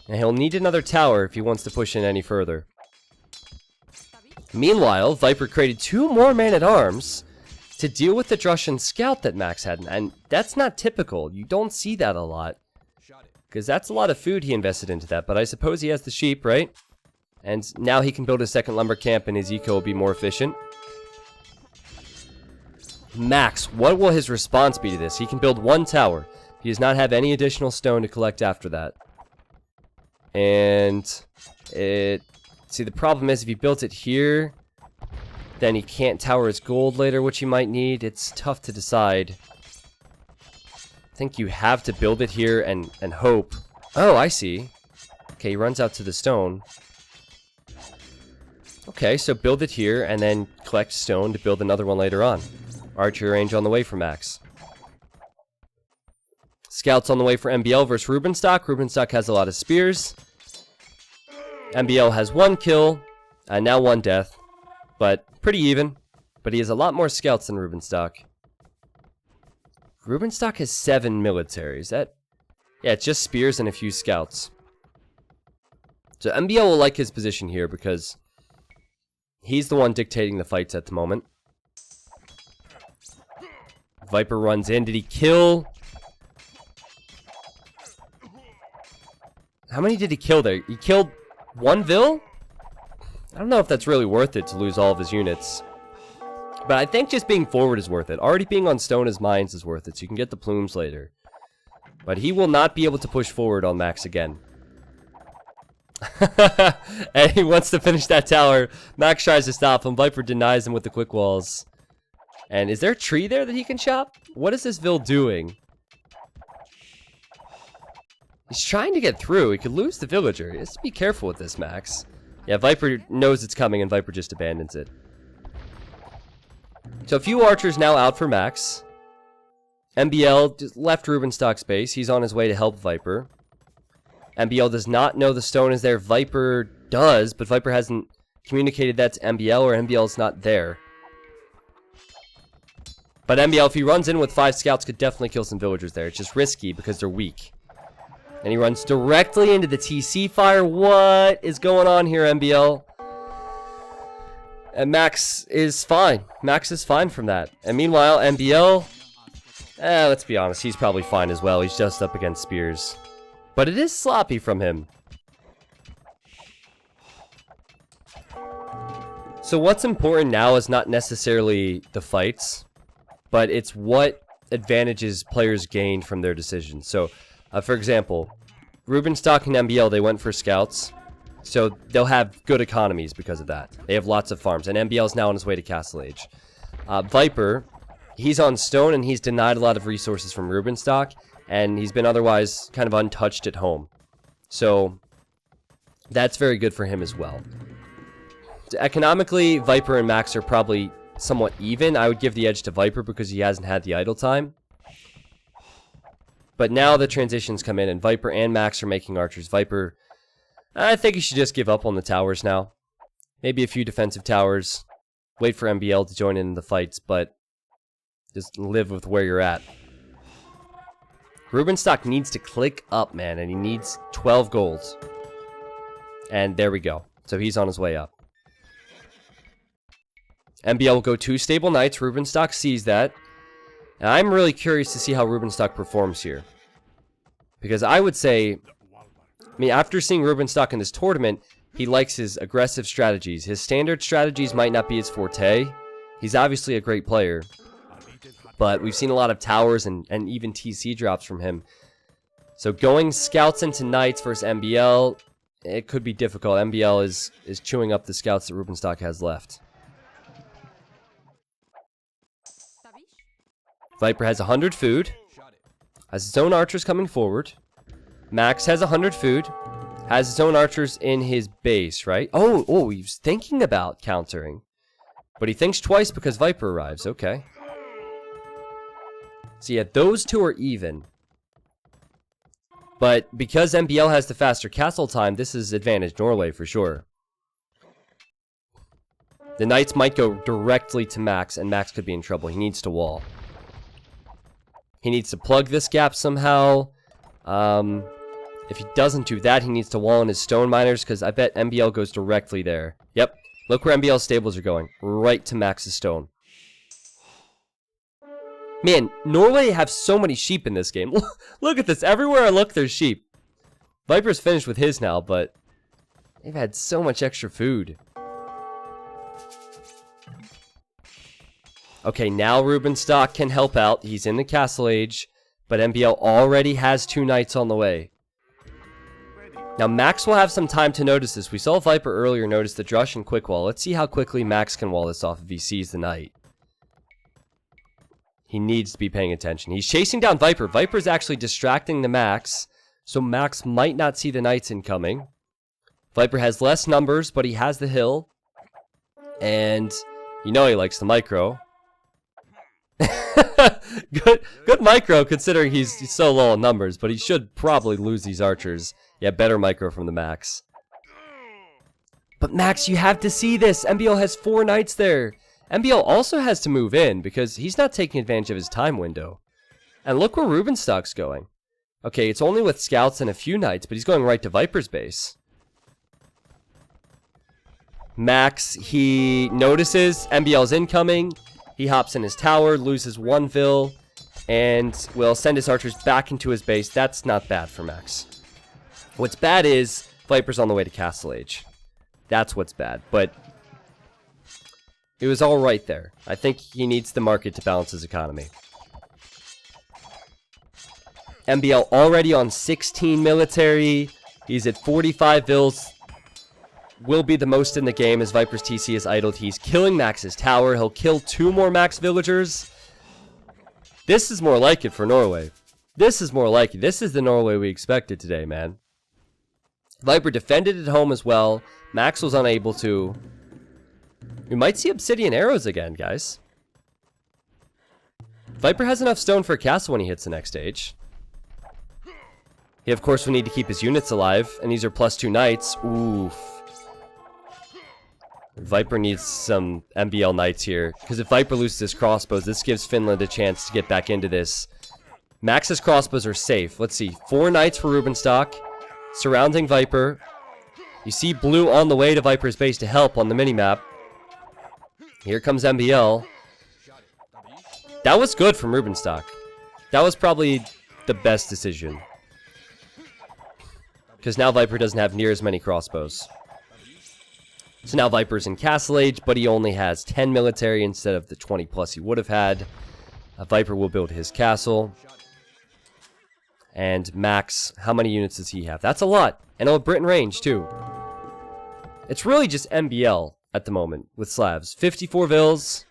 And he'll need another tower if he wants to push in any further. Meanwhile, Viper created 2 more man-at-arms to deal with the Drush and scout that Max had. And that's not typical. You don't see that a lot. Because that's a lot of food he invested into that. But I suppose he has the sheep, right? And now he can build a second lumber camp and his eco will be more efficient. Max, what will his response be to this? He can build 1 tower. He does not have any additional stone to collect after that. And see, the problem is if he built it here, then he can't tower his gold later, which he might need. It's tough to decide. I think you have to build it here and hope. Oh, I see. Okay, he runs out to the stone. Okay, so build it here and then collect stone to build another one later on. Archer range on the way for Max. Scouts on the way for MBL versus Rubenstock. Rubenstock has a lot of spears. MBL has 1 kill, and now 1 death. But pretty even. But he has a lot more scouts than Rubenstock. Rubenstock has 7 militaries. Yeah, it's just spears and a few scouts. So MBL will like his position here because he's the one dictating the fights at the moment. Viper runs in. Did he kill? How many did he kill there? He killed 1 Vil? I don't know if that's really worth it to lose all of his units. But I think just being forward is worth it. Already being on stone as mines is worth it, so you can get the plumes later. But he will not be able to push forward on Max again. And he wants to finish that tower. Max tries to stop him. Viper denies him with the quick walls. And is there a tree there that he can chop? What is this Vil doing? He's trying to get through. He could lose the villager. He has to be careful with this, Max. Yeah, Viper knows it's coming, and Viper just abandons it. So a few archers now out for Max. MBL just left Rubenstock's base. He's on his way to help Viper. MBL does not know the stone is there. Viper does, but Viper hasn't communicated that to MBL, or MBL's not there. But MBL, if he runs in with 5 scouts, could definitely kill some villagers there. It's just risky because they're weak. And he runs directly into the TC fire. What is going on here, MBL? And Max is fine. Max is fine from that. And meanwhile, MBL, let's be honest, he's probably fine as well. He's just up against spears. But it is sloppy from him. So what's important now is not necessarily the fights, but it's what advantages players gain from their decisions. So, for example, Rubenstock and MBL, they went for scouts. So they'll have good economies because of that. They have lots of farms. And MBL is now on his way to Castle Age. Viper, he's on stone and he's denied a lot of resources from Rubenstock. And he's been otherwise kind of untouched at home. So that's very good for him as well. Economically, Viper and Max are probably somewhat even. I would give the edge to Viper because he hasn't had the idle time. But now the transitions come in and Viper and Max are making archers. Viper, I think he should just give up on the towers now. Maybe a few defensive towers. Wait for MBL to join in the fights, but just live with where you're at. Rubenstock needs to click up, man, and he needs 12 golds. And there we go. So he's on his way up. MBL will go 2 stable knights. Rubenstock sees that. And I'm really curious to see how Rubenstock performs here. Because I would say, after seeing Rubenstock in this tournament, he likes his aggressive strategies. His standard strategies might not be his forte. He's obviously a great player. But we've seen a lot of towers and even TC drops from him. So going scouts into knights versus MBL, it could be difficult. MBL is chewing up the scouts that Rubenstock has left. Viper has 100 food. Has his own archers coming forward. Max has 100 food. Has his own archers in his base, right? Oh, he's thinking about countering. But he thinks twice because Viper arrives. Okay. So yeah, those two are even. But because MBL has the faster castle time, this is advantage Norway for sure. The knights might go directly to Max, and Max could be in trouble. He needs to wall. He needs to plug this gap somehow. If he doesn't do that, he needs to wall in his stone miners, because I bet MBL goes directly there. Yep, look where MBL's stables are going. Right to Max's stone. Man, Norway have so many sheep in this game. Look at this. Everywhere I look, there's sheep. Viper's finished with his now, but they've had so much extra food. Okay, now Rubenstock can help out. He's in the Castle Age, but MBL already has 2 knights on the way. Now, Max will have some time to notice this. We saw Viper earlier notice the Drush and Quick Wall. Let's see how quickly Max can wall this off if he sees the knight. He needs to be paying attention. He's chasing down Viper. Viper's actually distracting the Max, so Max might not see the knights incoming. Viper has less numbers, but he has the hill. And you know he likes the micro. Good micro considering he's so low on numbers, but he should probably lose these archers. Yeah, better micro from the Max. But Max, you have to see this. MBL has 4 knights there. MBL also has to move in because he's not taking advantage of his time window. And look where Rubenstock's going. Okay, it's only with scouts and a few knights, but he's going right to Viper's base. Max, he notices MBL's incoming. He hops in his tower, loses 1 Vil, and will send his archers back into his base. That's not bad for Max. What's bad is Viper's on the way to Castle Age. That's what's bad, but it was all right there. I think he needs the market to balance his economy. MBL already on 16 military. He's at 45 vills. Will be the most in the game as Viper's TC is idled. He's killing Max's tower. He'll kill 2 more Max villagers. This is more like it for Norway. This is more like it. This is the Norway we expected today, man. Viper defended at home as well. Max was unable to. We might see obsidian arrows again, guys. Viper has enough stone for a castle when he hits the next stage. He, of course, will need to keep his units alive, and these are +2 knights. Oof. Viper needs some MBL knights here, because if Viper loses his crossbows, this gives Finland a chance to get back into this. Max's crossbows are safe. Let's see. 4 knights for Rubenstock, surrounding Viper. You see blue on the way to Viper's base to help on the minimap. Here comes MBL. That was good from Rubenstock. That was probably the best decision. Because now Viper doesn't have near as many crossbows. So now Viper's in Castle Age, but he only has 10 military instead of the 20 plus he would have had. Viper will build his castle. And Max, how many units does he have? That's a lot. And a Britain range, too. It's really just MBL at the moment with Slavs. 54 vills,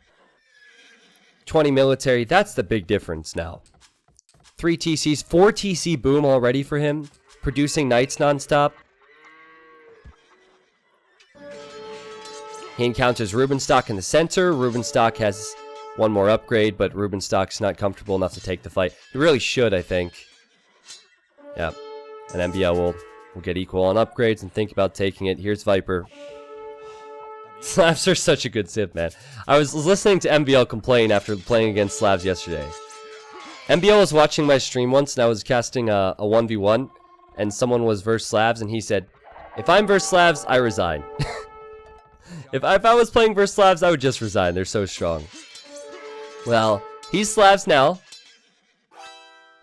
20 military. That's the big difference now. 3 TCs, 4 TC boom already for him. Producing knights nonstop. He encounters Rubenstock in the center. Rubenstock has 1 more upgrade, but Rubenstock's not comfortable enough to take the fight. He really should, I think. Yeah. And MBL will get equal on upgrades and think about taking it. Here's Viper. Slavs are such a good civ, man. I was listening to MBL complain after playing against Slavs yesterday. MBL was watching my stream once, and I was casting a 1v1. And someone was versus Slavs, and he said, if I'm versus Slavs, I resign. If I was playing versus Slavs, I would just resign. They're so strong. Well, he's Slavs now.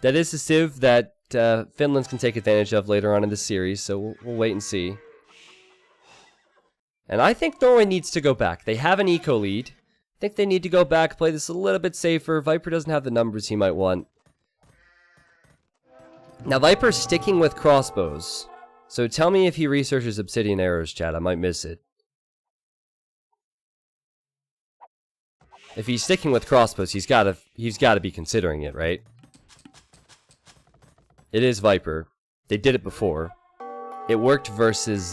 That is a civ that Finland can take advantage of later on in the series, so we'll wait and see. And I think Norway needs to go back. They have an eco lead. I think they need to go back, play this a little bit safer. Viper doesn't have the numbers he might want. Now, Viper's sticking with crossbows. So tell me if he researches obsidian arrows, chat. I might miss it. If he's sticking with crossbows, he's gotta be considering it, right? It is Viper. They did it before. It worked versus,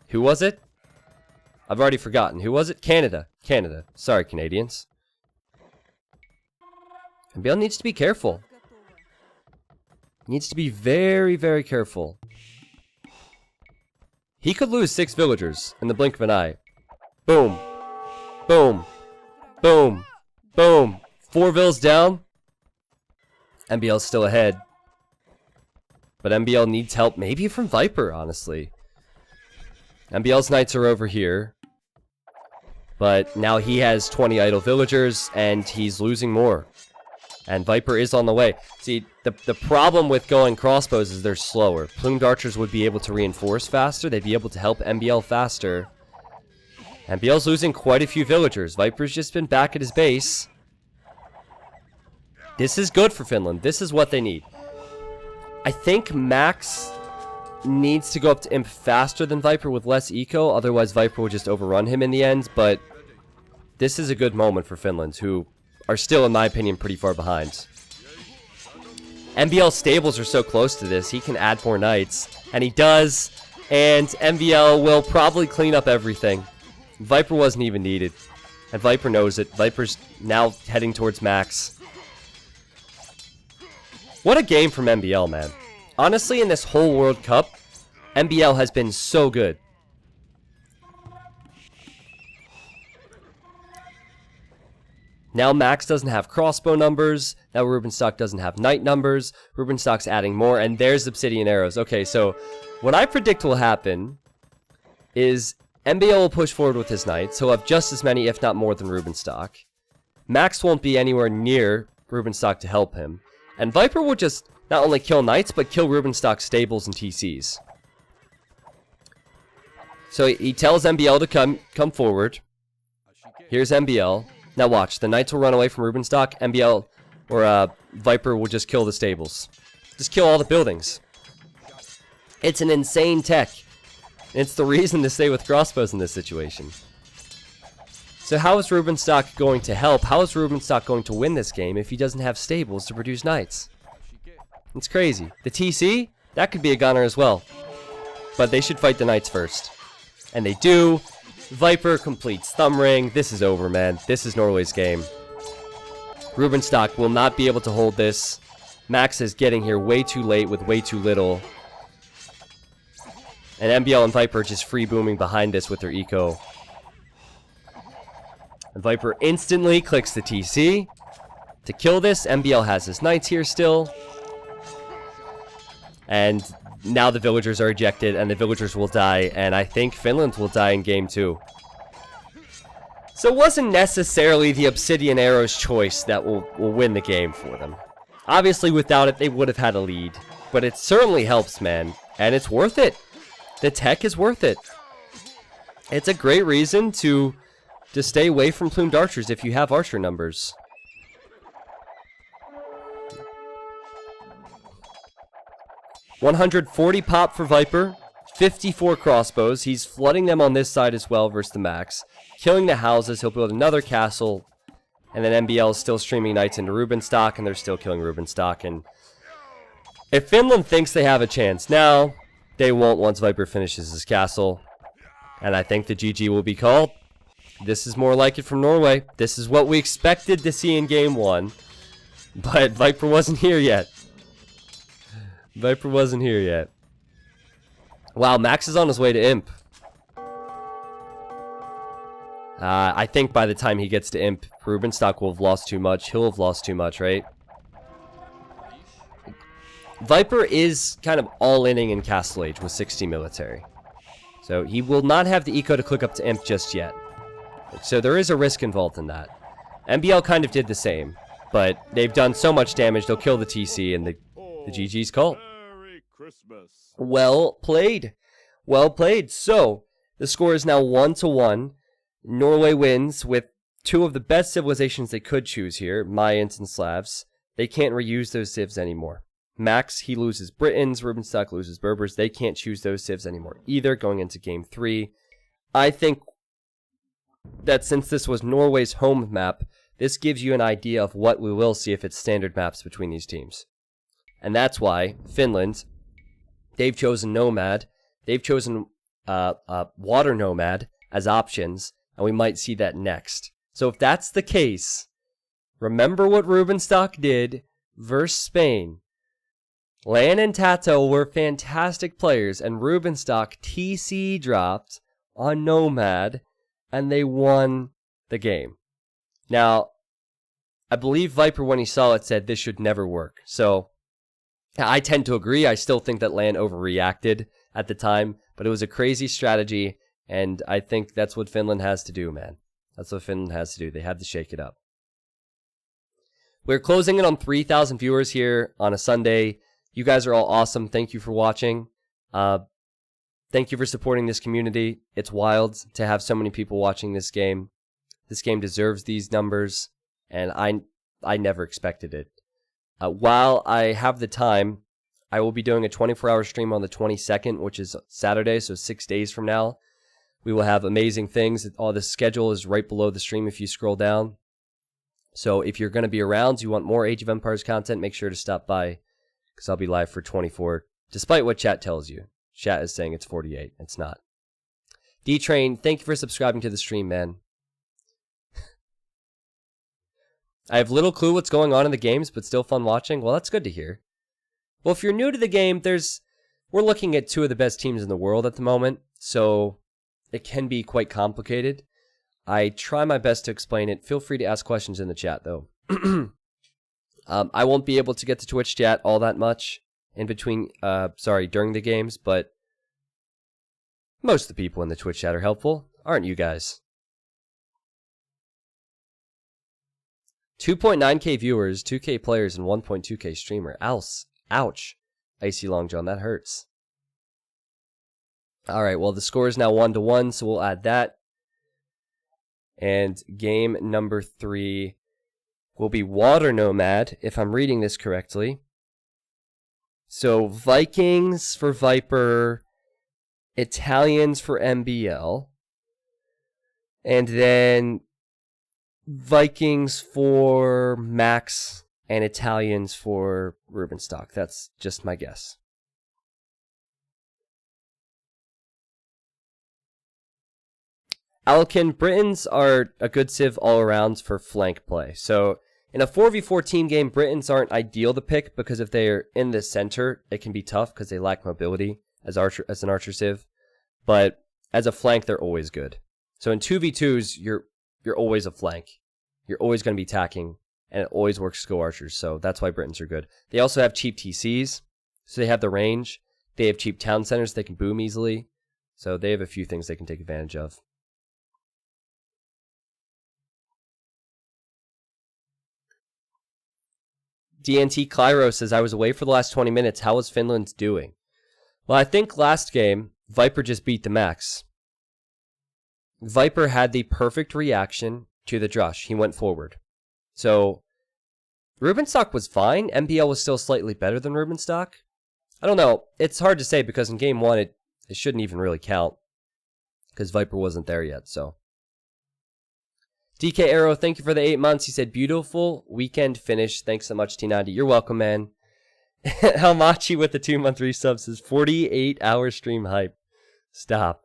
who was it? I've already forgotten. Who was it? Canada. Canada. Sorry, Canadians. MBL needs to be careful. Needs to be very, very careful. He could lose 6 villagers in the blink of an eye. Boom. Boom. Boom. Boom. 4 vills down. MBL's still ahead. But MBL needs help, maybe from Viper, honestly. MBL's knights are over here. But now he has 20 idle villagers, and he's losing more. And Viper is on the way. See, the problem with going crossbows is they're slower. Plumed archers would be able to reinforce faster. They'd be able to help MBL faster. MBL's losing quite a few villagers. Viper's just been back at his base. This is good for Finland. This is what they need. I think Max needs to go up to Imp faster than Viper with less eco. Otherwise, Viper will just overrun him in the end. But this is a good moment for Finland, who are still, in my opinion, pretty far behind. MBL stables are so close to this. He can add more knights. And he does. And MBL will probably clean up everything. Viper wasn't even needed. And Viper knows it. Viper's now heading towards Max. What a game from MBL, man. Honestly, in this whole World Cup, MBL has been so good. Now Max doesn't have crossbow numbers. Now Rubenstock doesn't have knight numbers. Rubenstock's adding more, and there's obsidian arrows. Okay, so what I predict will happen is MBL will push forward with his knights. He'll have just as many, if not more, than Rubenstock. Max won't be anywhere near Rubenstock to help him. And Viper will just not only kill Knights, but kill Rubenstock stables and TCs. So he tells MBL to come forward. Here's MBL. Now watch, the Knights will run away from Rubenstock. MBL or Viper will just kill the stables. Just kill all the buildings. It's an insane tech. It's the reason to stay with crossbows in this situation. So how is Rubenstock going to help? How is Rubenstock going to win this game if he doesn't have stables to produce Knights? It's crazy. The TC, that could be a gunner as well. But they should fight the Knights first. And they do. Viper completes thumb ring. This is over, man. This is Norway's game. Rubenstock will not be able to hold this. Max is getting here way too late with way too little. And MBL and Viper just free booming behind this with their eco. And Viper instantly clicks the TC to kill this. MBL has his Knights here still. And now the villagers are ejected and the villagers will die. And I think Finland will die in game 2. So it wasn't necessarily the Obsidian Arrow's choice that will win the game for them. Obviously without it they would have had a lead. But it certainly helps, man. And it's worth it. The tech is worth it. It's a great reason to stay away from plumed archers if you have archer numbers. $140 pop for Viper, 54 crossbows. He's flooding them on this side as well versus the Max. Killing the houses, he'll build another castle. And then MBL is still streaming Knights into Rubenstock, and they're still killing Rubenstock. And if Finland thinks they have a chance now, they won't once Viper finishes his castle. And I think the GG will be called. This is more like it from Norway. This is what we expected to see in game 1. But Viper wasn't here yet. Viper wasn't here yet. Wow, Max is on his way to Imp. I think by the time he gets to Imp, Rubenstock will have lost too much. He'll have lost too much, right? Viper is kind of all-inning in Castle Age with 60 military. So he will not have the eco to click up to Imp just yet. So there is a risk involved in that. MBL kind of did the same, but they've done so much damage, they'll kill the TC and the GG's called. Merry Christmas. Well played. Well played. So, the score is now 1-1. Norway wins with two of the best civilizations they could choose here, Mayans and Slavs. They can't reuse those civs anymore. Max, he loses Britons. Rubenstock loses Berbers. They can't choose those civs anymore either going into game 3. I think that since this was Norway's home map, this gives you an idea of what we will see if it's standard maps between these teams. And that's why Finland, they've chosen Nomad, they've chosen Water Nomad as options, and we might see that next. So if that's the case, remember what Rubenstock did versus Spain. Lan and Tato were fantastic players, and Rubenstock TC dropped on Nomad, and they won the game. Now, I believe Viper, when he saw it, said this should never work. So, I tend to agree. I still think that Lan overreacted at the time, but it was a crazy strategy, and I think that's what Finland has to do, man. That's what Finland has to do. They have to shake it up. We're closing in on 3,000 viewers here on a Sunday. You guys are all awesome. Thank you for watching. Thank you for supporting this community. It's wild to have so many people watching this game. This game deserves these numbers, and I never expected it. While I have the time, I will be doing a 24-hour stream on the 22nd, which is Saturday, so 6 days from now. We will have amazing things. All the schedule is right below the stream if you scroll down. So if you're going to be around, you want more Age of Empires content, make sure to stop by, because I'll be live for 24, despite what chat tells you. Chat is saying it's 48. It's not. D-Train, thank you for subscribing to the stream, man. I have little clue what's going on in the games, but still fun watching. Well, that's good to hear. Well, if you're new to the game, we're looking at two of the best teams in the world at the moment, so it can be quite complicated. I try my best to explain it. Feel free to ask questions in the chat, though. I won't be able to get to Twitch chat all that much in between, during the games, but most of the people in the Twitch chat are helpful, aren't you guys? 2.9k viewers, 2k players, and 1.2k streamer. Ouch. Icy Long John, that hurts. All right, well, the score is now 1-1, so we'll add that. And game number 3 will be Water Nomad, if I'm reading this correctly. So Vikings for Viper, Italians for MBL, and then Vikings for Max and Italians for Rubenstock. That's just my guess. Alkin, Britons are a good civ all around for flank play. So in a 4v4 team game, Britons aren't ideal to pick because if they're in the center, it can be tough because they lack mobility as an archer civ. But as a flank, they're always good. So in 2v2s, you're always a flank. You're always going to be attacking, and it always works to go archers. So that's why Britons are good. They also have cheap TCs, so they have the range. They have cheap town centers, they can boom easily. So they have a few things they can take advantage of. DNT Clyro says, I was away for the last 20 minutes. How was Finland doing? Well, I think last game, Viper just beat the Max. Viper had the perfect reaction to the Drush. He went forward. So, Rubenstock was fine. MBL was still slightly better than Rubenstock. I don't know. It's hard to say because in game 1, it shouldn't even really count. Because Viper wasn't there yet, so. DK Arrow, thank you for the 8 months. He said, beautiful weekend finish. Thanks so much, T90. You're welcome, man. Halmachi with the 2-month resub says 48-hour stream hype. Stop.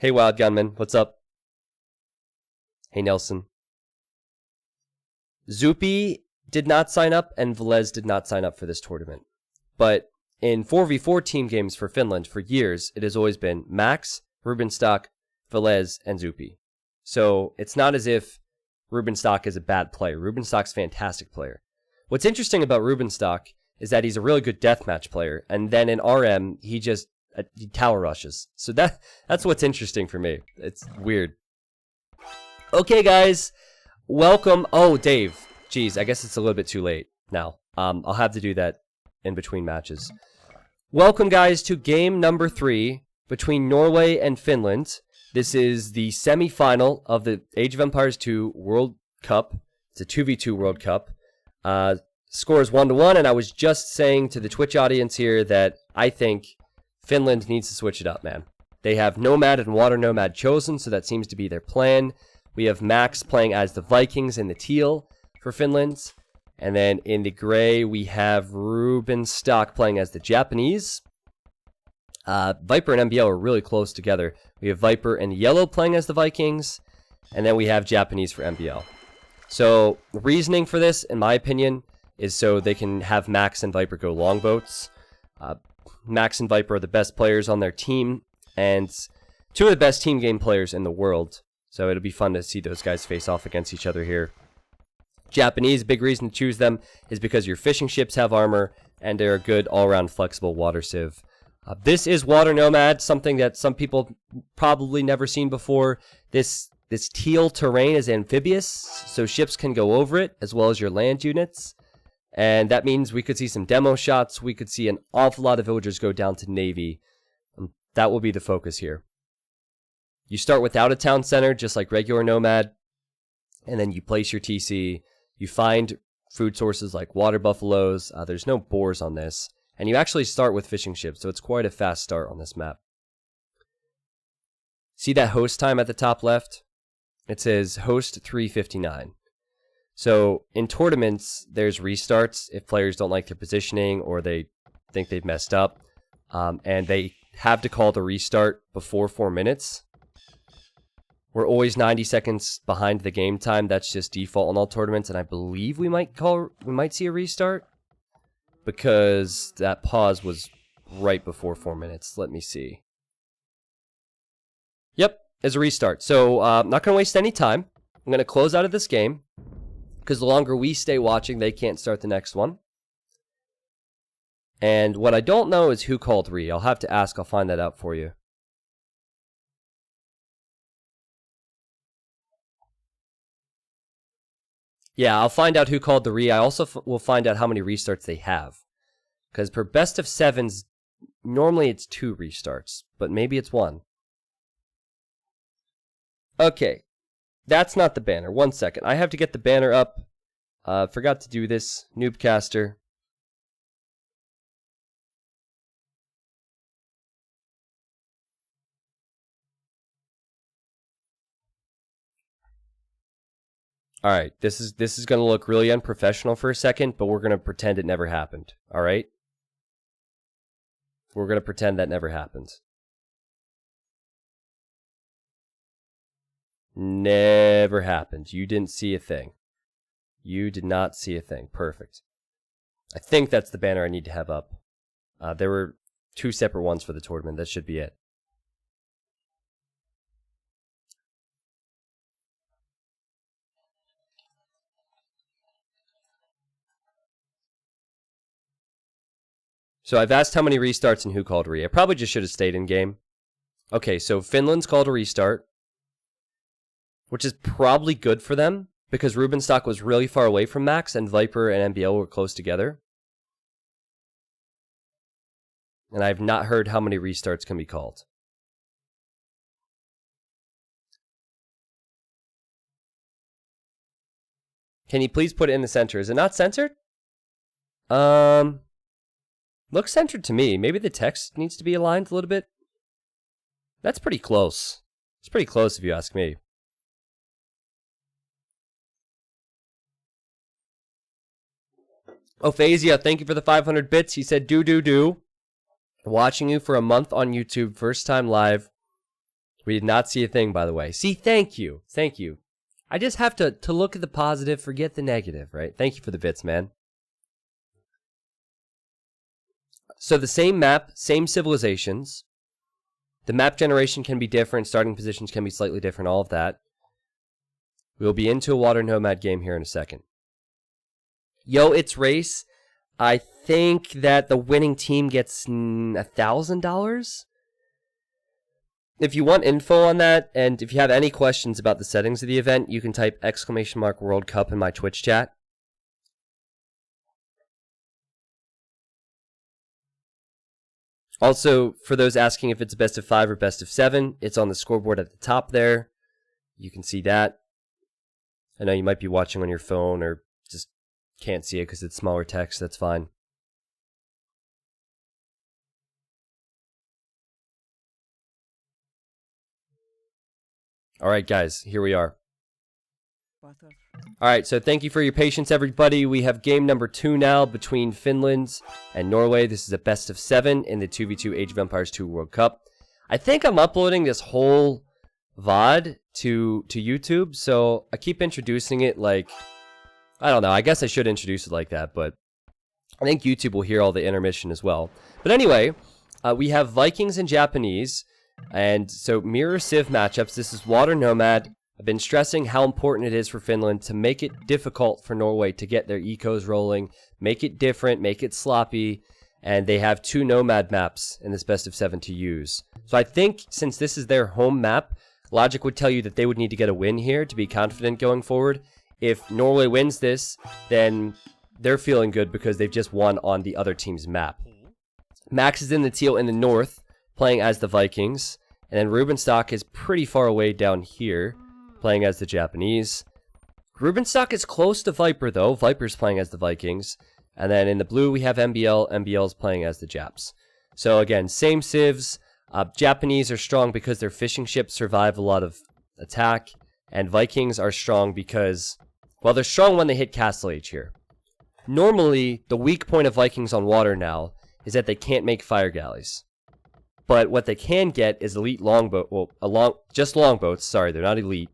Hey, Wild Gunman. What's up? Hey, Nelson. Zupi did not sign up, and Velez did not sign up for this tournament. But in 4v4 team games for Finland, for years, it has always been Max, Rubenstock, Velez, and Zupi. So it's not as if Rubenstock is a bad player. Rubenstock's a fantastic player. What's interesting about Rubenstock is that he's a really good deathmatch player, and then in RM, he tower rushes. So that's what's interesting for me. It's weird. Okay, guys. Welcome. Oh, Dave. Jeez, I guess it's a little bit too late now. I'll have to do that in between matches. Welcome, guys, to game number 3 between Norway and Finland. This is the semi-final of the Age of Empires 2 World Cup. It's a 2v2 World Cup. Score is 1-1, and I was just saying to the Twitch audience here that I think Finland needs to switch it up, man. They have Nomad and Water Nomad chosen, so that seems to be their plan. We have Max playing as the Vikings in the teal for Finland. And then in the gray, we have Rubenstock playing as the Japanese. Viper and MBL are really close together. We have Viper and yellow playing as the Vikings, and then we have Japanese for MBL. So the reasoning for this, in my opinion, is so they can have Max and Viper go longboats. Max and Viper are the best players on their team, and 2 of the best team game players in the world. So it'll be fun to see those guys face off against each other here. Japanese, big reason to choose them is because your fishing ships have armor, and they're a good all-around flexible water civ. This is Water Nomad, something that some people probably never seen before. This teal terrain is amphibious, so ships can go over it, as well as your land units. And that means we could see some demo shots. We could see an awful lot of villagers go down to Navy. That will be the focus here. You start without a town center, just like regular Nomad, and then you place your TC. You find food sources like water buffaloes. There's no boars on this. And you actually start with fishing ships, so it's quite a fast start on this map. See that host time at the top left? It says host 359. So in tournaments, there's restarts if players don't like their positioning or they think they've messed up. And they have to call the restart before 4 minutes. We're always 90 seconds behind the game time. That's just default in all tournaments, and I believe we might see a restart. Because that pause was right before 4 minutes. Let me see. Yep, it's a restart. So I'm not going to waste any time. I'm going to close out of this game. Because the longer we stay watching, they can't start the next one. And what I don't know is who called re. I'll have to ask. I'll find that out for you. Yeah, I'll find out who called the re. I also will find out how many restarts they have. Because per best of 7s, normally it's 2 restarts, but maybe it's 1. Okay, that's not the banner. 1 second. I have to get the banner up. Forgot to do this. Noobcaster. Alright, this is going to look really unprofessional for a second, but we're going to pretend it never happened. Alright? We're going to pretend that never happened. Never happened. You didn't see a thing. You did not see a thing. Perfect. I think that's the banner I need to have up. There were 2 separate ones for the tournament. That should be it. So I've asked how many restarts and who called re. I probably just should have stayed in game. Okay, so Finland's called a restart, which is probably good for them because Rubenstock was really far away from Max and Viper and MBL were close together. And I've not heard how many restarts can be called. Can you please put it in the center? Is it not centered? Looks centered to me. Maybe the text needs to be aligned a little bit. That's pretty close. It's pretty close if you ask me. Ophasia, thank you for the 500 bits. He said, do. Watching you for a month on YouTube, first time live. We did not see a thing, by the way. See, thank you. Thank you. I just have to look at the positive, forget the negative, right? Thank you for the bits, man. So the same map, same civilizations. The map generation can be different. Starting positions can be slightly different. All of that. We'll be into a Water Nomad game here in a second. Yo, it's race. I think that the winning team gets $1,000. If you want info on that, and if you have any questions about the settings of the event, you can type !World Cup in my Twitch chat. Also, for those asking if it's best of 5 or best of 7, it's on the scoreboard at the top there. You can see that. I know you might be watching on your phone or just can't see it because it's smaller text. That's fine. Alright guys, here we are. Alright, so thank you for your patience everybody. We have game number 2 now between Finland and Norway. This is a best of 7 in the 2v2 Age of Empires 2 World Cup. I think I'm uploading this whole VOD to YouTube, so I keep introducing it like... I don't know, I guess I should introduce it like that, but I think YouTube will hear all the intermission as well. But anyway, we have Vikings and Japanese, and so mirror Civ matchups. This is Water Nomad. I've been stressing how important it is for Finland to make it difficult for Norway to get their ecos rolling, make it different, make it sloppy, and they have 2 Nomad maps in this best of 7 to use. So I think since this is their home map, logic would tell you that they would need to get a win here to be confident going forward. If Norway wins this, then they're feeling good because they've just won on the other team's map. Max is in the teal in the north, playing as the Vikings, and then Rubenstock is pretty far away down here, playing as the Japanese. Rubenstock is close to Viper though. Viper's playing as the Vikings. And then in the blue we have MBL. MBL's playing as the Japs. So again, same civs. Japanese are strong because their fishing ships survive a lot of attack. And Vikings are strong because, well, they're strong when they hit Castle Age here. Normally, the weak point of Vikings on water now is that they can't make fire galleys. But what they can get is elite longboat, well, just longboats, sorry, they're not elite,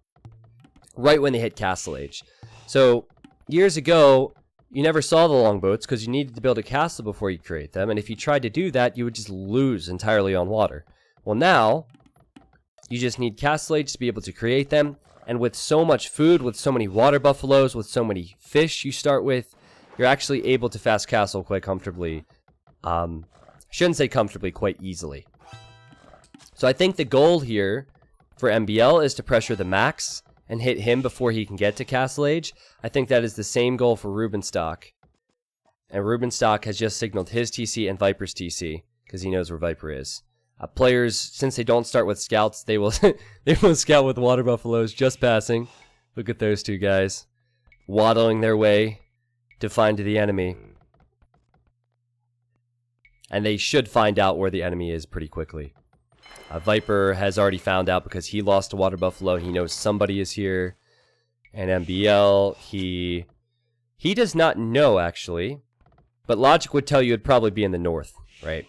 right when they hit Castle Age. So, years ago, you never saw the longboats because you needed to build a castle before you create them, and if you tried to do that, you would just lose entirely on water. Well, now, you just need Castle Age to be able to create them, and with so much food, with so many water buffaloes, with so many fish you start with, you're actually able to fast castle quite comfortably. Shouldn't say comfortably, quite easily. So I think the goal here for MBL is to pressure the Max and hit him before he can get to Castle Age. I think that is the same goal for Rubenstock. And Rubenstock has just signaled his TC and Viper's TC, because he knows where Viper is. Players, since they don't start with scouts, they will they will scout with water buffaloes just passing. Look at those two guys, waddling their way to find the enemy. And they should find out where the enemy is pretty quickly. Viper has already found out because he lost a water buffalo. He knows somebody is here. And MBL, he does not know, actually. But logic would tell you it'd probably be in the north, right?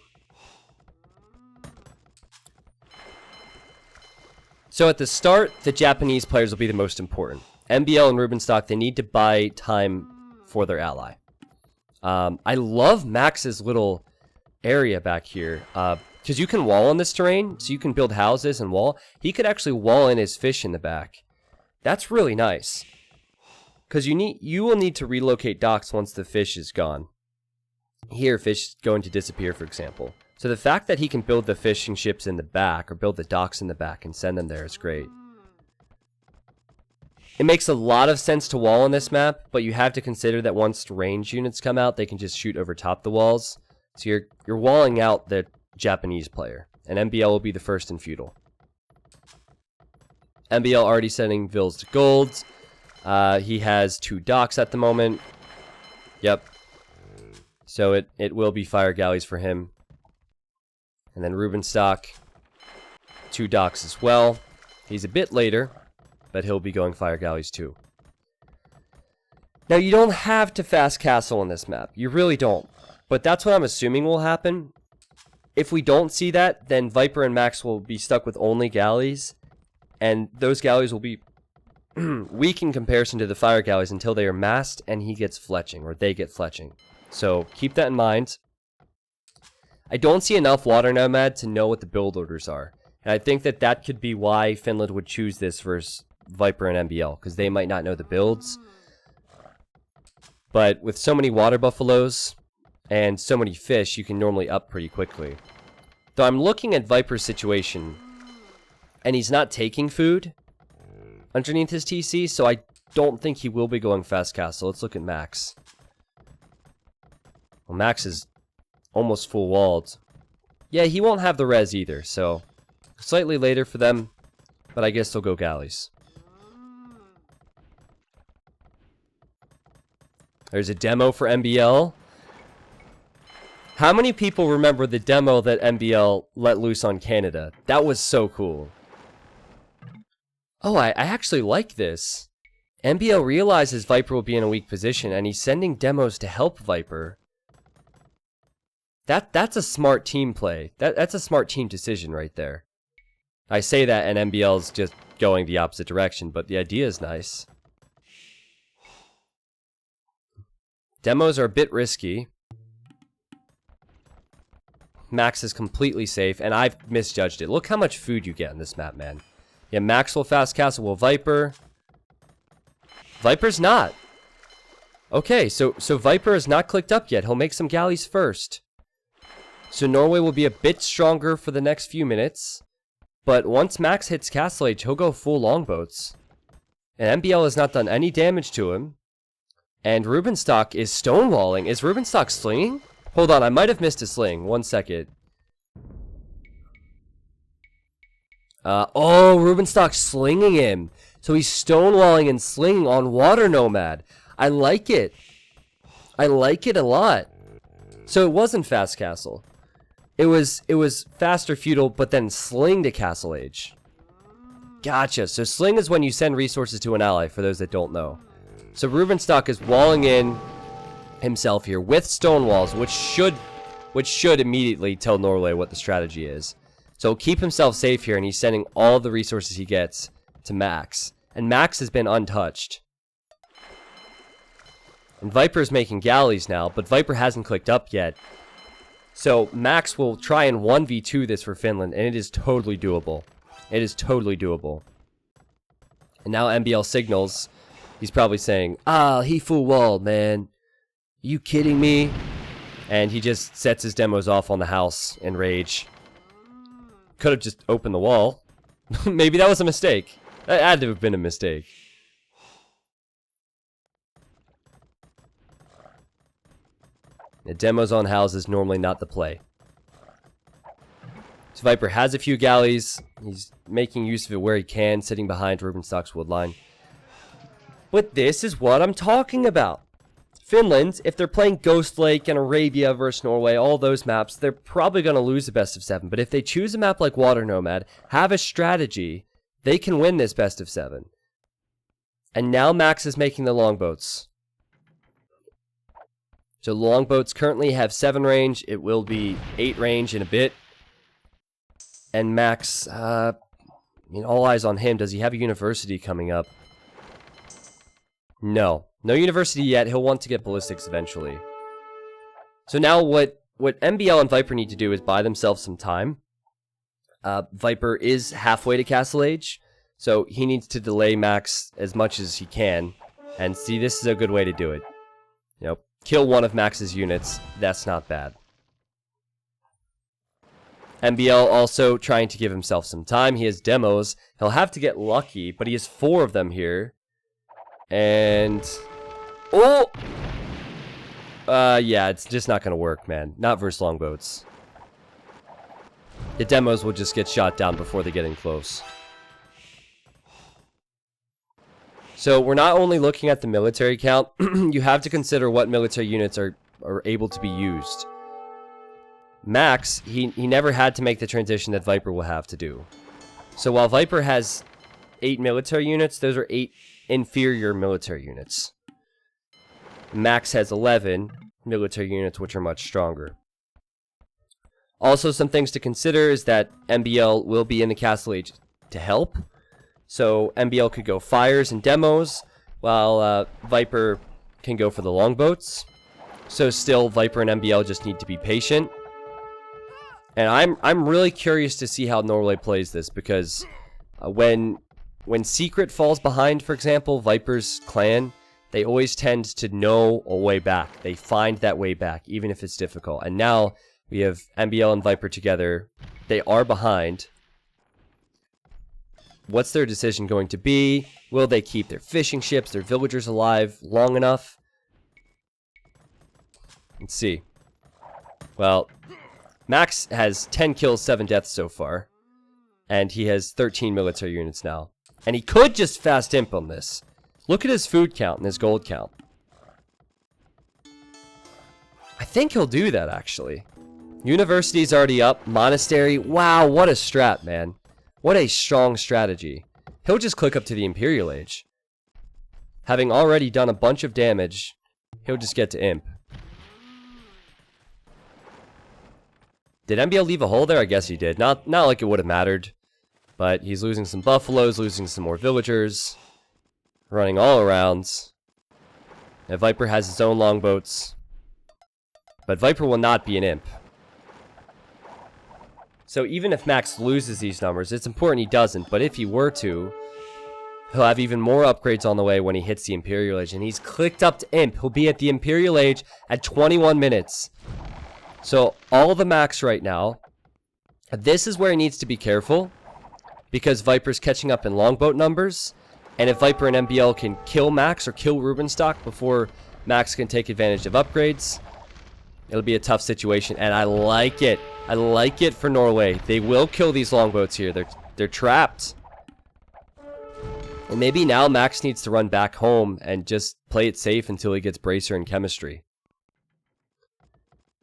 So at the start, the Japanese players will be the most important. MBL and Rubenstock, they need to buy time for their ally. I love Max's little area back here. Because you can wall on this terrain, so you can build houses and wall. He could actually wall in his fish in the back. That's really nice. Because you will need to relocate docks once the fish is gone. Here, fish is going to disappear, for example. So the fact that he can build the fishing ships in the back, or build the docks in the back and send them there is great. It makes a lot of sense to wall on this map, but you have to consider that once range units come out, they can just shoot over top the walls. So you're walling out the Japanese player, and MBL will be the first in feudal. MBL already sending vills to golds. He has 2 docks at the moment. Yep. So it will be fire galleys for him. And then Rubenstock, 2 docks as well. He's a bit later, but he'll be going fire galleys too. Now you don't have to fast castle on this map. You really don't. But that's what I'm assuming will happen. If we don't see that, then Viper and Max will be stuck with only galleys. And those galleys will be weak in comparison to the fire galleys until they are massed and he gets fletching, or they get fletching. So keep that in mind. I don't see enough Water Nomad to know what the build orders are. And I think that could be why Finland would choose this versus Viper and MBL, because they might not know the builds. But with so many water buffaloes and so many fish, you can normally up pretty quickly. Though I'm looking at Viper's situation, and he's not taking food underneath his TC, so I don't think he will be going fast castle. Let's look at Max. Well, Max is almost full walled. Yeah, he won't have the res either, so slightly later for them, but I guess they'll go galleys. There's a demo for MBL. How many people remember the demo that MBL let loose on Canada? That was so cool. Oh, I actually like this. MBL realizes Viper will be in a weak position, and he's sending demos to help Viper. That's a smart team play. That's a smart team decision right there. I say that, and MBL's just going the opposite direction, but the idea is nice. Demos are a bit risky. Max is completely safe, and I've misjudged it. Look how much food you get on this map, man. Yeah, Max will fast castle, will Viper. Viper's not. Okay, so Viper is not clicked up yet. He'll make some galleys first. So Norway will be a bit stronger for the next few minutes. But once Max hits Castle Age, he'll go full longboats. And MBL has not done any damage to him. And Rubenstock is stonewalling. Is Rubenstock slinging? Hold on, I might have missed a sling. 1 second. Oh, Rubenstock's slinging him. So he's stonewalling and slinging on Water Nomad. I like it. I like it a lot. So it wasn't fast castle. It was faster feudal, but then sling to Castle Age. Gotcha. So sling is when you send resources to an ally, for those that don't know. So Rubenstock is walling in himself here with stone walls, which should immediately tell Norway what the strategy is. So he'll keep himself safe here, and he's sending all the resources he gets to Max. And Max has been untouched. And Viper's making galleys now, but Viper hasn't clicked up yet. So Max will try and 1v2 this for Finland, and it is totally doable. It is totally doable. And now MBL signals. He's probably saying, he full walled, man. You kidding me? And he just sets his demos off on the house in rage. Could have just opened the wall. Maybe that was a mistake. That had to have been a mistake. The demos on houses normally not the play. So Viper has a few galleys. He's making use of it where he can, sitting behind Rubenstock's woodline. But this is what I'm talking about. Finland, if they're playing Ghost Lake and Arabia versus Norway, all those maps, they're probably going to lose the best of 7. But if they choose a map like Water Nomad, have a strategy, they can win this best of 7. And now Max is making the longboats. So longboats currently have 7 range. It will be 8 range in a bit. And Max, I mean, all eyes on him. Does he have a university coming up? No. No university yet. He'll want to get ballistics eventually. So now what MBL and Viper need to do is buy themselves some time. Viper is halfway to Castle Age. So he needs to delay Max as much as he can. And see, this is a good way to do it. You know, kill one of Max's units. That's not bad. MBL also trying to give himself some time. He has demos. He'll have to get lucky, but he has 4 of them here. And... oh! Yeah, it's just not gonna work, man. Not versus longboats. The demos will just get shot down before they get in close. So we're not only looking at the military count, you have to consider what military units are able to be used. Max, he never had to make the transition that Viper will have to do. So while Viper has 8 military units, those are 8 inferior military units. Max has 11 military units, which are much stronger. Also, some things to consider is that MBL will be in the Castle Age to help. So MBL could go fires and demos, while Viper can go for the longboats. So still, Viper and MBL just need to be patient. And I'm really curious to see how Norway plays this, because when Secret falls behind, for example, Viper's clan, they always tend to know a way back. They find that way back, even if it's difficult. And now we have MBL and Viper together. They are behind. What's their decision going to be? Will they keep their fishing ships, their villagers alive long enough? Let's see. Well, Max has 10 kills, 7 deaths so far. And he has 13 military units now. And he could just fast imp on this. Look at his food count and his gold count. I think he'll do that, actually. University's already up. Monastery. Wow, what a strat, man. What a strong strategy. He'll just click up to the Imperial Age. Having already done a bunch of damage, he'll just get to imp. Did MBL leave a hole there? I guess he did. Not like it would have mattered. But he's losing some buffaloes, losing some more villagers. Running all around. And Viper has his own longboats. But Viper will not be an imp. So even if Max loses these numbers, it's important he doesn't. But if he were to, he'll have even more upgrades on the way when he hits the Imperial Age. And he's clicked up to imp. He'll be at the Imperial Age at 21 minutes. So all the Max right now, this is where he needs to be careful. Because Viper's catching up in longboat numbers. And if Viper and MBL can kill Max or kill Rubenstock before Max can take advantage of upgrades, it'll be a tough situation. And I like it. I like it for Norway. They will kill these longboats here. They're trapped. And maybe now Max needs to run back home and just play it safe until he gets Bracer and Chemistry.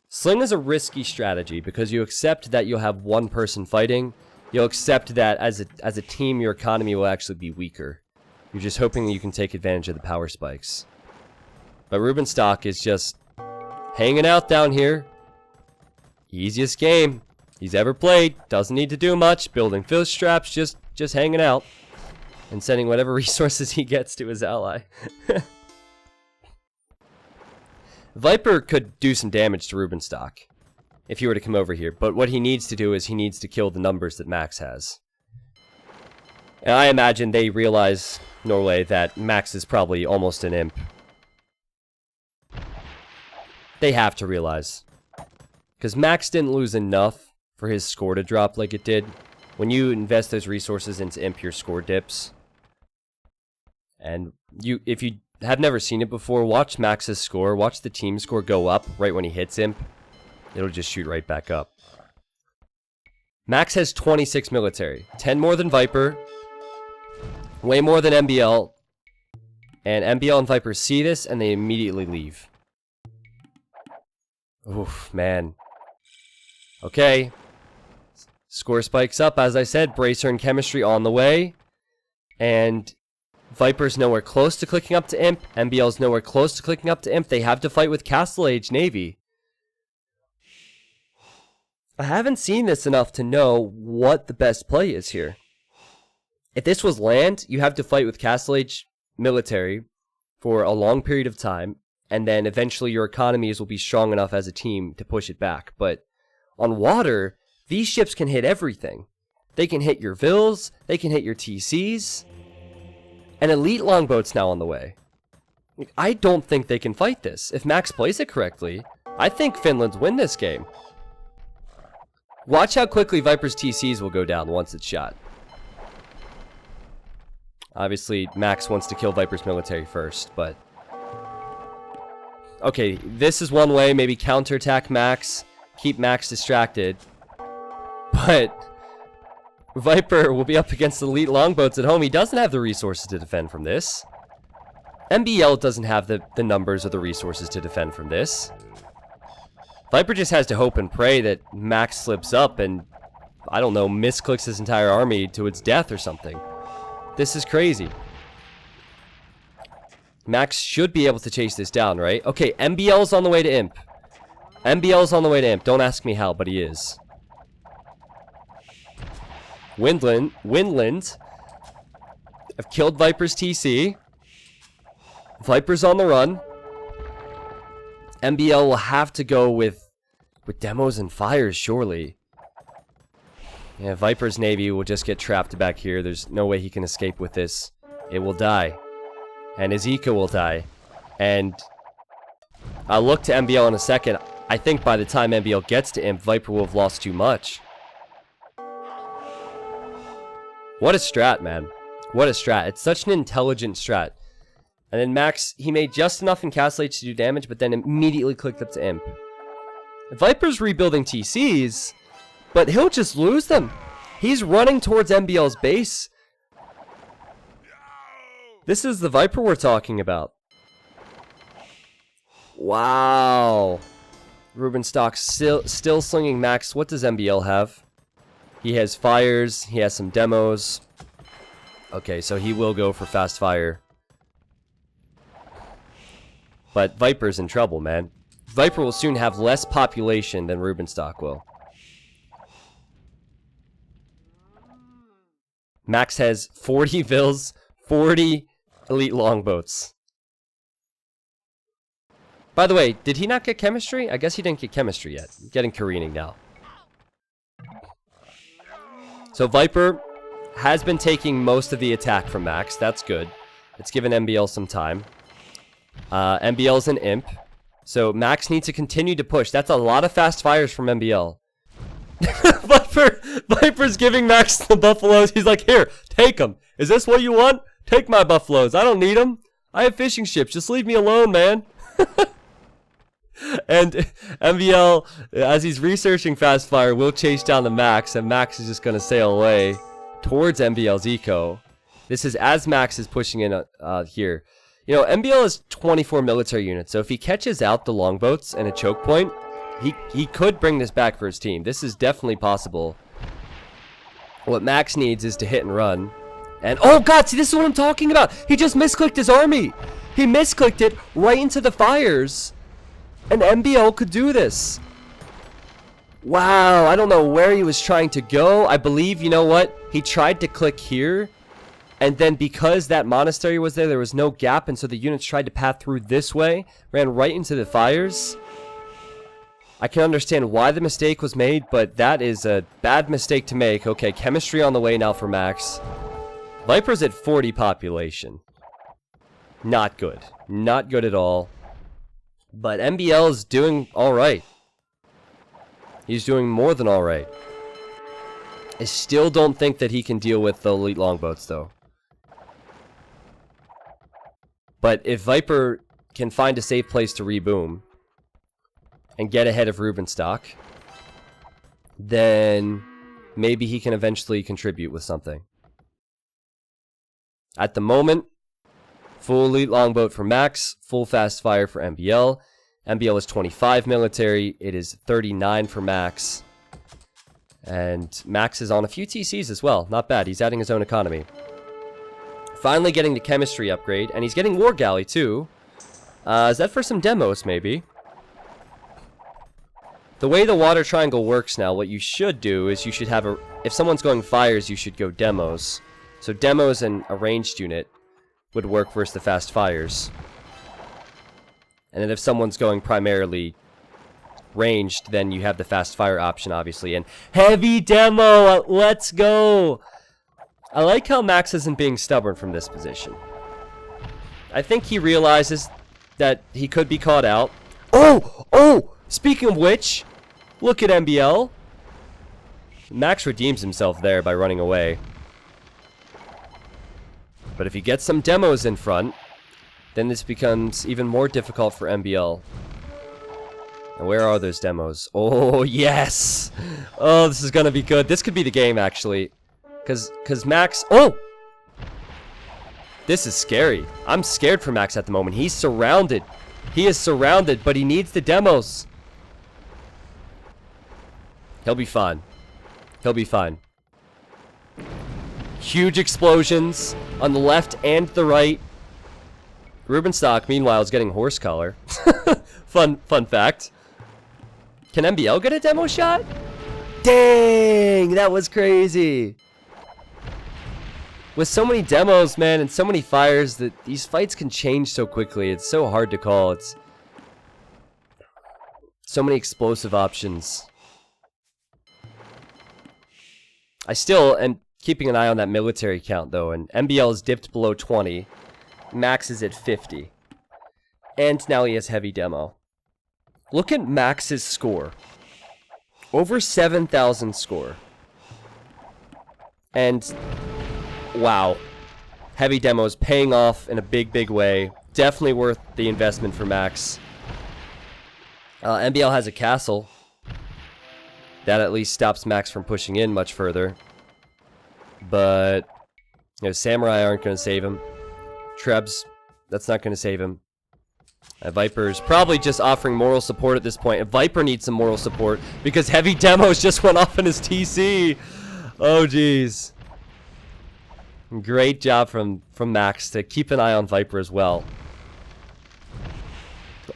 Sling is a risky strategy because you accept that you'll have one person fighting. You'll accept that as a team your economy will actually be weaker. You're just hoping that you can take advantage of the power spikes. But Rubenstock is just hanging out down here. Easiest game he's ever played. Doesn't need to do much. Building fish traps, just hanging out. And sending whatever resources he gets to his ally. Viper could do some damage to Rubenstock if he were to come over here. But what he needs to do is he needs to kill the numbers that Max has. And I imagine they realize, Norway, that Max is probably almost an imp. They have to realize. Because Max didn't lose enough for his score to drop like it did. When you invest those resources into imp, your score dips. And if you have never seen it before, watch Max's score. Watch the team score go up right when he hits Imp. It'll just shoot right back up. Max has 26 military. 10 more than Viper. Way more than MBL. And MBL and Viper see this, and they immediately leave. Oof, man. Okay. Score spikes up, as I said. Bracer and Chemistry on the way. And Viper's nowhere close to clicking up to Imp. MBL's nowhere close to clicking up to Imp. They have to fight with Castle Age Navy. I haven't seen this enough to know what the best play is here. If this was land, you have to fight with Castle Age military for a long period of time, and then eventually your economies will be strong enough as a team to push it back. But on water, these ships can hit everything. They can hit your Vils, they can hit your TCs, and elite longboats now on the way. I don't think they can fight this. If Max plays it correctly, I think Finland's win this game. Watch how quickly Viper's TCs will go down once it's shot. Obviously, Max wants to kill Viper's military first, but... Okay, this is one way. Maybe counterattack Max. Keep Max distracted. But... Viper will be up against elite longboats at home. He doesn't have the resources to defend from this. MBL doesn't have the numbers or the resources to defend from this. Viper just has to hope and pray that Max slips up and, I don't know, misclicks his entire army to its death or something. This is crazy. Max should be able to chase this down, right? Okay, MBL's on the way to Imp. MBL's on the way to Imp. Don't ask me how, but he is. Windland have killed Viper's TC. Viper's on the run. MBL will have to go with demos and fires, surely. Yeah, Viper's Navy will just get trapped back here. There's no way he can escape with this. It will die. And his eco will die. And I'll look to MBL in a second. I think by the time MBL gets to Imp, Viper will have lost too much. What a strat, man. What a strat. It's such an intelligent strat. And then Max, he made just enough in Castle Age to do damage, but then immediately clicked up to Imp. Viper's rebuilding TCs, but he'll just lose them. He's running towards MBL's base. This is the Viper we're talking about. Wow. Ruben Stock still slinging Max. What does MBL have? He has fires. He has some demos. Okay, so he will go for fast fire. But Viper's in trouble, man. Viper will soon have less population than Rubenstock will. Max has 40 Vils, 40 elite longboats. By the way, did he not get chemistry? I guess he didn't get chemistry yet. Getting careening now. So Viper has been taking most of the attack from Max. That's good. It's given MBL some time. MBL's an Imp. So Max needs to continue to push. That's a lot of fast fires from MBL. Viper's giving Max the buffaloes. He's like, here, take them. Is this what you want? Take my buffaloes. I don't need them. I have fishing ships. Just leave me alone, man. And MBL, as he's researching fast fire, will chase down the Max, and Max is just going to sail away towards MBL's eco. This is as Max is pushing in here. You know, MBL has 24 military units, so if he catches out the longboats and a choke point, he could bring this back for his team. This is definitely possible. What Max needs is to hit and run. And, oh god, see, this is what I'm talking about! He just misclicked his army! He misclicked it right into the fires! And MBL could do this! Wow, I don't know where he was trying to go. I believe, you know what? He tried to click here. And then because that monastery was there, there was no gap, and so the units tried to path through this way, ran right into the fires. I can understand why the mistake was made, but that is a bad mistake to make. Okay, chemistry on the way now for Max. Viper's at 40 population. Not good. Not good at all. But MBL is doing alright. He's doing more than alright. I still don't think that he can deal with the elite longboats, though. But if Viper can find a safe place to reboom and get ahead of Rubenstock, then maybe he can eventually contribute with something. At the moment, full elite longboat for Max, full fast fire for MBL. MBL is 25 military, it is 39 for Max. And Max is on a few TCs as well, not bad, he's adding his own economy. Finally getting the chemistry upgrade, and he's getting War Galley too. Is that for some demos maybe? The way the water triangle works now, what you should do is you should have a... If someone's going fires, you should go demos. So demos and a ranged unit would work versus the fast fires. And then if someone's going primarily ranged, then you have the fast fire option, obviously. And heavy demo! Let's go! I like how Max isn't being stubborn from this position. I think he realizes that he could be caught out. Oh! Oh! Speaking of which, look at MBL. Max redeems himself there by running away. But if he gets some demos in front, then this becomes even more difficult for MBL. And where are those demos? Oh, yes! Oh, this is gonna be good. This could be the game, actually. Because Max... Oh! This is scary. I'm scared for Max at the moment. He's surrounded. He is surrounded, but he needs the demos. He'll be fine. He'll be fine. Huge explosions on the left and the right. Rubenstock, meanwhile, is getting horse collar. Fun fact. Can MBL get a demo shot? Dang, that was crazy. With so many demos, man, and so many fires, that these fights can change so quickly. It's so hard to call. It's so many explosive options. I still am keeping an eye on that military count, though, and MBL is dipped below 20. Max is at 50. And now he has heavy demo. Look at Max's score. Over 7,000 score. And, wow. Heavy demo is paying off in a big way. Definitely worth the investment for Max. MBL has a castle. That at least stops Max from pushing in much further. But, you know, Samurai aren't going to save him. Trebs, that's not going to save him. Viper's probably just offering moral support at this point. Viper needs some moral support because heavy demos just went off in his TC. Oh, jeez. Great job from Max to keep an eye on Viper as well.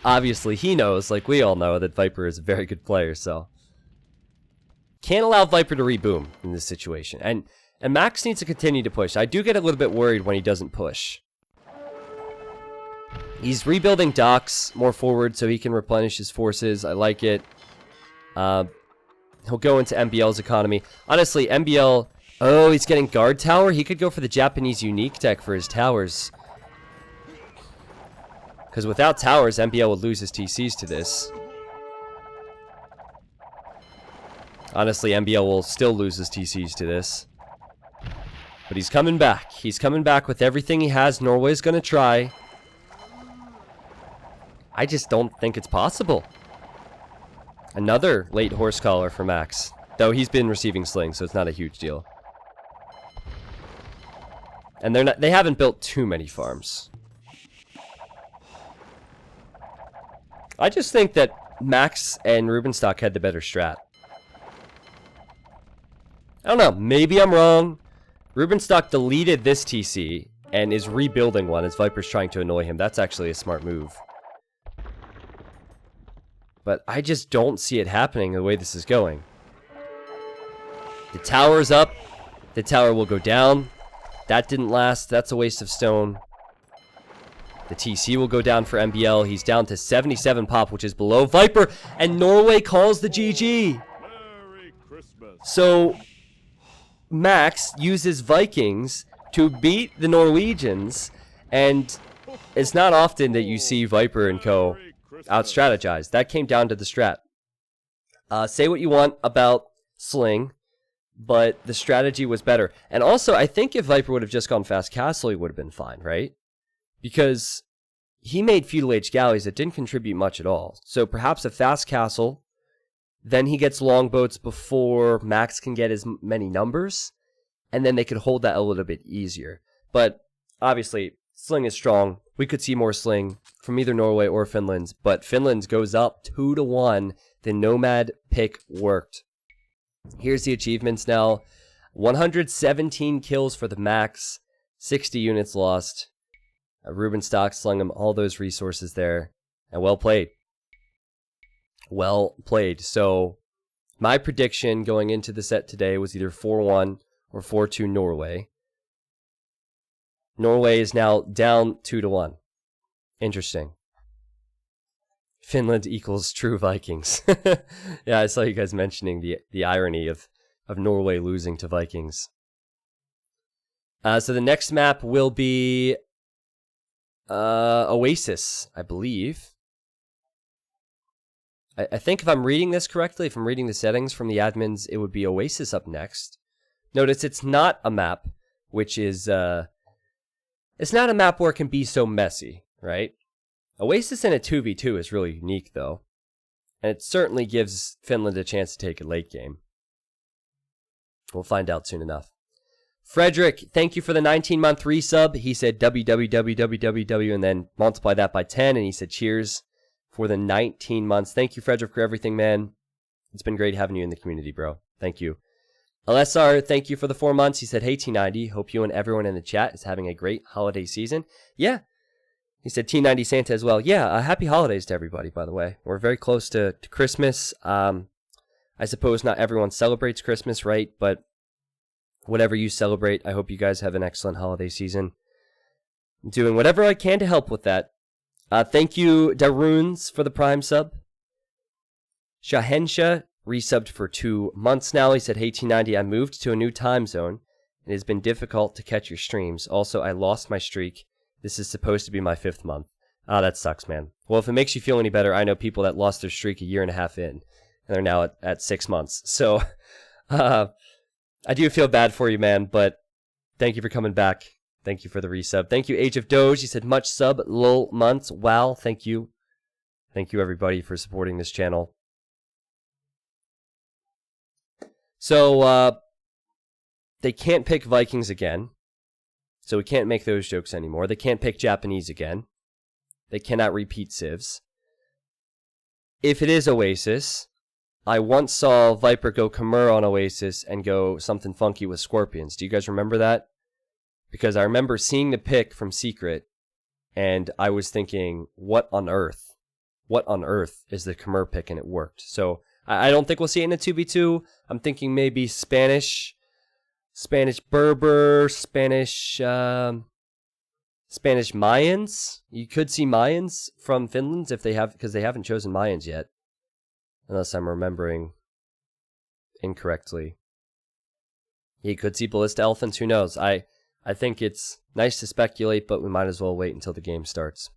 Obviously, he knows, like we all know, that Viper is a very good player, so... Can't allow Viper to reboom in this situation. And Max needs to continue to push. I do get a little bit worried when he doesn't push. He's rebuilding docks more forward so he can replenish his forces. I like it. He'll go into MBL's economy. Honestly, MBL... Oh, he's getting guard tower? He could go for the Japanese unique deck for his towers. Because without towers, MBL would lose his TCs to this. Honestly, MBL will still lose his TCs to this. But he's coming back. He's coming back with everything he has. Norway's going to try. I just don't think it's possible. Another late horse collar for Max. Though he's been receiving slings, so it's not a huge deal. And they haven't built too many farms. I just think that Max and Rubenstock had the better strat. I don't know, maybe I'm wrong. Rubenstock deleted this TC and is rebuilding one as Viper's trying to annoy him. That's actually a smart move. But I just don't see it happening the way this is going. The tower's up. The tower will go down. That didn't last. That's a waste of stone. The TC will go down for MBL. He's down to 77 pop, which is below Viper. And Norway calls the GG. Merry Christmas. So, Max uses Vikings to beat the Norwegians. And it's not often that you see Viper and co. out-strategize. That came down to the strat. Say what you want about Sling, but the strategy was better. And also, I think if Viper would have just gone fast castle, he would have been fine, right? Because he made feudal age galleys that didn't contribute much at all. So perhaps a fast castle, then he gets longboats before Max can get as many numbers, and then they could hold that a little bit easier. But obviously, sling is strong. We could see more sling from either Norway or Finland, but Finland's goes up 2-1. The Nomad pick worked. Here's the achievements now. 117 kills for the Max, 60 units lost. Ruben Stock slung him all those resources there, and well played. Well played. So my prediction going into the set today was either 4-1 or 4-2 Norway. Norway is now down 2-1. Interesting. Finland equals true Vikings. Yeah, I saw you guys mentioning the irony of Norway losing to Vikings. So the next map will be Oasis, I believe. I think if I'm reading this correctly, if I'm reading the settings from the admins, it would be Oasis up next. Notice it's not a map, which is, it's not a map where it can be so messy, right? Oasis in a 2v2 is really unique, though. And it certainly gives Finland a chance to take a late game. We'll find out soon enough. Frederick, thank you for the 19-month resub. He said www and then multiply that by 10, and he said cheers for the 19 months. Thank you, Frederick, for everything, man. It's been great having you in the community, bro. Thank you. LSR, thank you for the 4 months. He said, hey, T90, hope you and everyone in the chat is having a great holiday season. Yeah. He said, T90 Santa as well. Yeah, happy holidays to everybody, by the way. We're very close to Christmas. I suppose not everyone celebrates Christmas, right? But whatever you celebrate, I hope you guys have an excellent holiday season. I'm doing whatever I can to help with that. Thank you, Daruns, for the Prime sub. Shahensha resubbed for 2 months now. He said, hey, T90, I moved to a new time zone. It has been difficult to catch your streams. Also, I lost my streak. This is supposed to be my 5th month. Ah, that sucks, man. Well, if it makes you feel any better, I know people that lost their streak a year and a half in, and they're now at 6 months. So, I do feel bad for you, man, but thank you for coming back. Thank you for the resub. Thank you, Age of Doge. He said, much sub, lol months. Wow, thank you. Thank you, everybody, for supporting this channel. So, they can't pick Vikings again. So we can't make those jokes anymore. They can't pick Japanese again. They cannot repeat civs. If it is Oasis, I once saw Viper go Khmer on Oasis and go something funky with Scorpions. Do you guys remember that? Because I remember seeing the pick from Secret, and I was thinking, what on earth? What on earth is the Khmer pick? And it worked. So I don't think we'll see it in a 2v2. I'm thinking maybe Spanish Berber, Spanish Mayans. You could see Mayans from Finland if they have, because they haven't chosen Mayans yet, unless I'm remembering incorrectly. You could see Ballista Elephants. Who knows? I think it's nice to speculate, but we might as well wait until the game starts.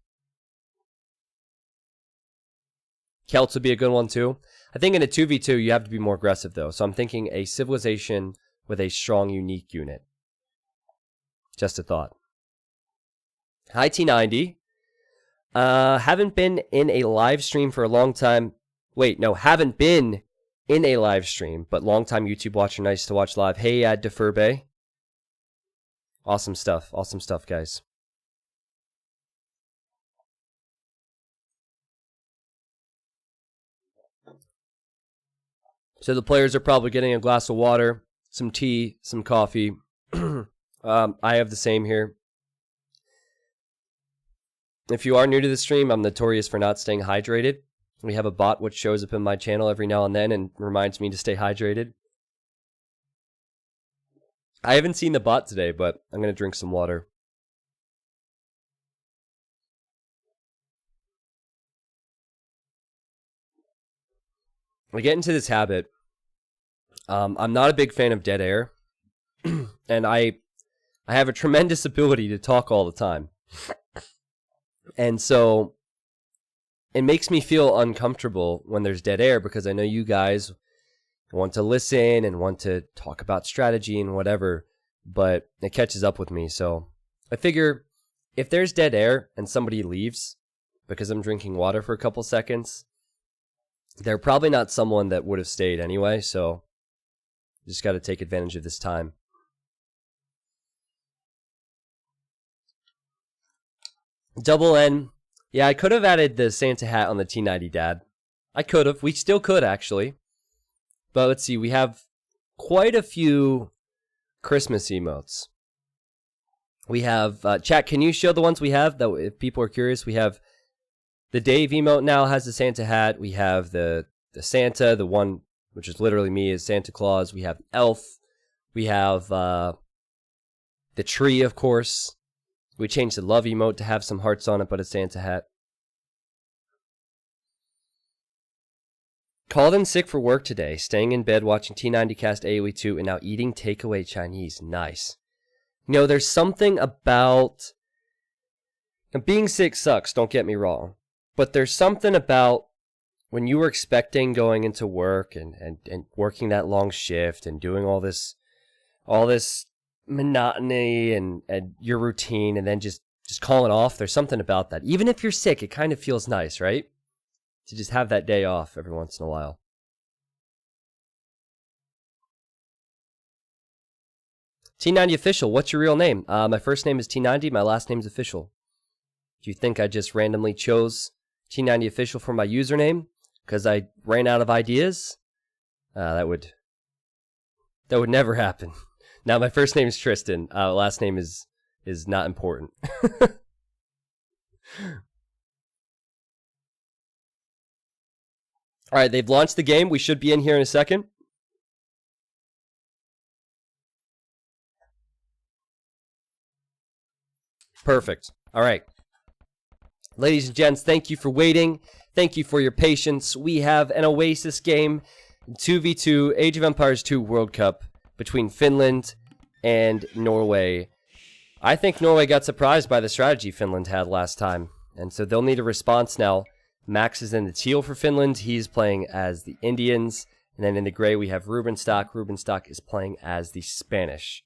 Celts would be a good one too. I think in a 2v2 you have to be more aggressive though. So I'm thinking a civilization with a strong, unique unit. Just a thought. Hi, T90. Haven't been in a live stream for a long time. Wait, no, haven't been in a live stream, but long time YouTube watcher, nice to watch live. Hey, Deferbe. Awesome stuff, guys. So the players are probably getting a glass of water, some tea, some coffee. I have the same here. If you are new to the stream, I'm notorious for not staying hydrated. We have a bot which shows up in my channel every now and then and reminds me to stay hydrated. I haven't seen the bot today, but I'm going to drink some water. I get into this habit. I'm not a big fan of dead air. And I have a tremendous ability to talk all the time. And so it makes me feel uncomfortable when there's dead air because I know you guys want to listen and want to talk about strategy and whatever, but it catches up with me. So I figure if there's dead air and somebody leaves because I'm drinking water for a couple seconds, they're probably not someone that would have stayed anyway, so just got to take advantage of this time. Double N. Yeah, I could have added the Santa hat on the T90 dad. I could have. We still could, actually. But let's see. We have quite a few Christmas emotes. We have... chat, can you show the ones we have? That if people are curious, we have... The Dave emote now has the Santa hat. We have the Santa, the one which is literally me, is Santa Claus. We have Elf. We have the tree, of course. We changed the love emote to have some hearts on it, but a Santa hat. Called in sick for work today, staying in bed watching T90 cast AoE2 and now eating takeaway Chinese. Nice. You know, there's something about... Now, being sick sucks, don't get me wrong. But there's something about when you were expecting going into work and working that long shift and doing all this monotony and your routine and then just calling off. There's something about that. Even if you're sick, it kind of feels nice, right? To just have that day off every once in a while. T90 Official, what's your real name? My first name is T90, my last name is Official. Do you think I just randomly chose T90 Official for my username because I ran out of ideas? That would never happen. Now, my first name is Tristan. Last name is not important. All right, they've launched the game. We should be in here in a second. Perfect. All right. Ladies and gents, thank you for waiting. Thank you for your patience. We have an Oasis game, 2v2 Age of Empires 2 World Cup between Finland and Norway. I think Norway got surprised by the strategy Finland had last time, and so they'll need a response now. Max is in the teal for Finland. He's playing as the Indians. And then in the gray, we have Rubenstock. Rubenstock is playing as the Spanish.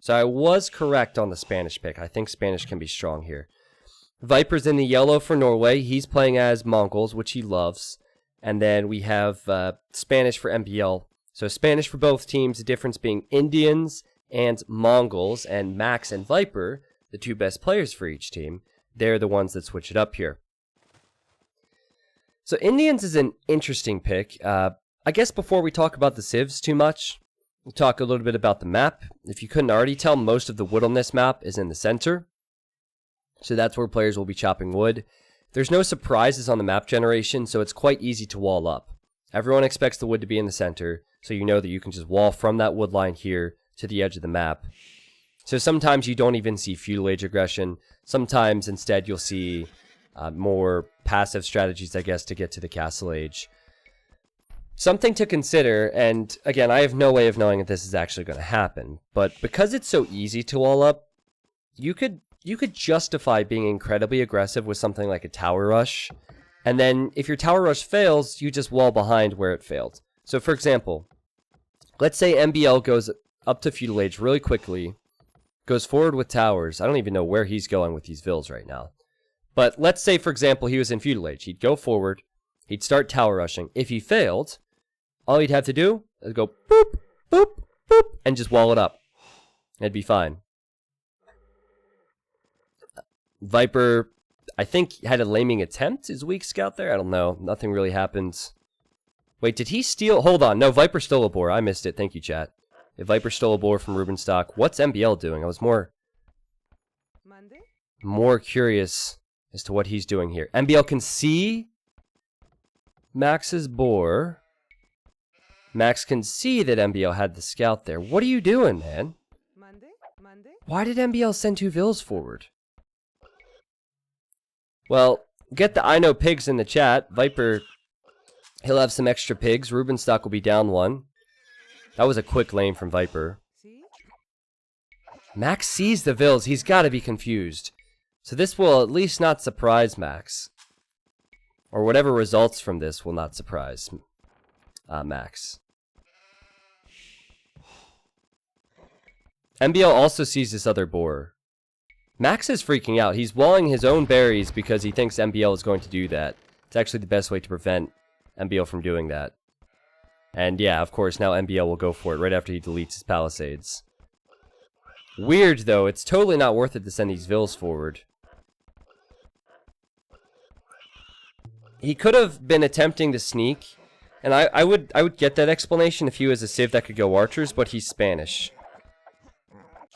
So I was correct on the Spanish pick. I think Spanish can be strong here. Viper's in the yellow for Norway. He's playing as Mongols, which he loves. And then we have Spanish for MBL. So Spanish for both teams, the difference being Indians and Mongols. And Max and Viper, the two best players for each team, they're the ones that switch it up here. So Indians is an interesting pick. I guess before we talk about the civs too much, we'll talk a little bit about the map. If you couldn't already tell, most of the wood on this map is in the center. So that's where players will be chopping wood. There's no surprises on the map generation, so it's quite easy to wall up. Everyone expects the wood to be in the center, so you know that you can just wall from that wood line here to the edge of the map. So sometimes you don't even see feudal age aggression. Sometimes instead you'll see more passive strategies, I guess, to get to the castle age. Something to consider, and again, I have no way of knowing if this is actually going to happen, but because it's so easy to wall up, you could justify being incredibly aggressive with something like a tower rush, and then if your tower rush fails, you just wall behind where it failed. So for example, let's say MBL goes up to feudal age really quickly, goes forward with towers. I don't even know where he's going with these vills right now. But let's say, for example, he was in feudal age. He'd go forward, he'd start tower rushing. If he failed, all he'd have to do is go boop, boop, boop, and just wall it up. It'd be fine. Viper, I think, had a laming attempt his weak scout there. I don't know. Nothing really happened. Wait, did he steal? Hold on. No, Viper stole a boar. I missed it. Thank you, chat. If Viper stole a boar from Rubenstock, what's MBL doing? I was more curious as to what he's doing here. MBL can see Max's boar. Max can see that MBL had the scout there. What are you doing, man? Why did MBL send two vills forward? Well, get the I know pigs in the chat. Viper, he'll have some extra pigs. Rubenstock will be down one. That was a quick lane from Viper. Max sees the vills. He's got to be confused. So this will at least not surprise Max. Or whatever results from this will not surprise Max. MBL also sees this other boar. Max is freaking out. He's walling his own berries because he thinks MBL is going to do that. It's actually the best way to prevent MBL from doing that. And yeah, of course, now MBL will go for it right after he deletes his palisades. Weird, though. It's totally not worth it to send these vills forward. He could have been attempting to sneak, and I would get that explanation if he was a civ that could go archers, but he's Spanish.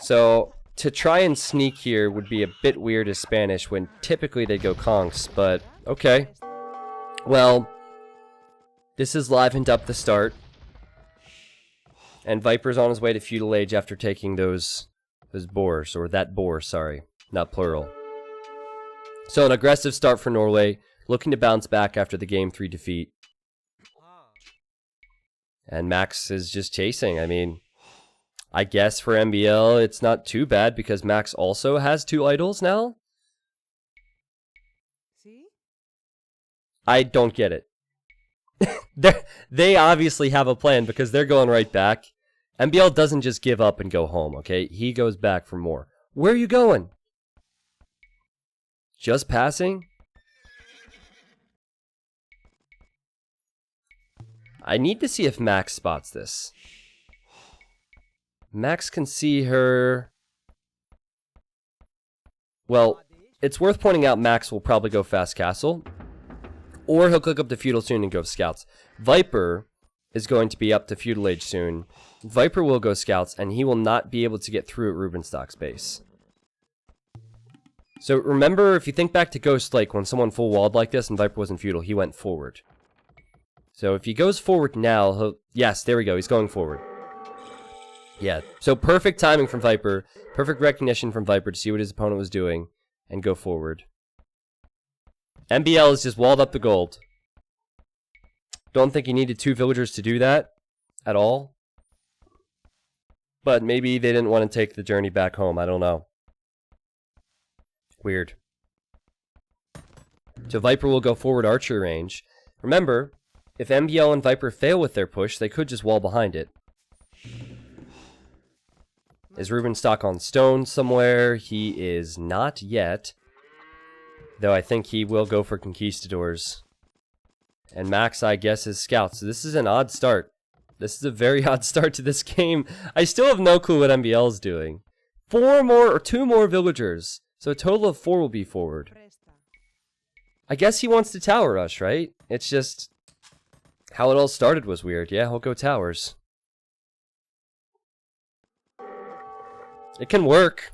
So to try and sneak here would be a bit weird as Spanish when typically they go conks, but okay. Well, this has livened up the start. And Viper's on his way to feudal age after taking those boars, or that boar, sorry, not plural. So an aggressive start for Norway, looking to bounce back after the Game 3 defeat. And Max is just chasing. I mean, I guess for MBL it's not too bad because Max also has 2 idols now? I don't get it. They obviously have a plan because they're going right back. MBL doesn't just give up and go home, okay? He goes back for more. Where are you going? Just passing? I need to see if Max spots this. Max can see her. Well, it's worth pointing out Max will probably go fast castle. Or he'll click up to feudal soon and go scouts. Viper is going to be up to feudal age soon. Viper will go scouts, and he will not be able to get through at Rubenstock's base. So remember, if you think back to Ghost Lake, when someone full walled like this and Viper wasn't feudal, he went forward. So if he goes forward now, he'll... Yes, there we go, he's going forward. Yeah, so perfect timing from Viper, perfect recognition from Viper to see what his opponent was doing, and go forward. MBL has just walled up the gold. Don't think he needed 2 villagers to do that at all. But maybe they didn't want to take the journey back home, I don't know. Weird. So Viper will go forward archer range. Remember, if MBL and Viper fail with their push, they could just wall behind it. Is Rubenstock on stone somewhere? He is not yet. Though I think he will go for conquistadors. And Max, I guess, is scouts. So this is an odd start. This is a very odd start to this game. I still have no clue what MBL is doing. 4 more or 2 more villagers. So a total of 4 will be forward. I guess he wants to tower rush, right? It's just how it all started was weird. Yeah, he'll go towers. It can work.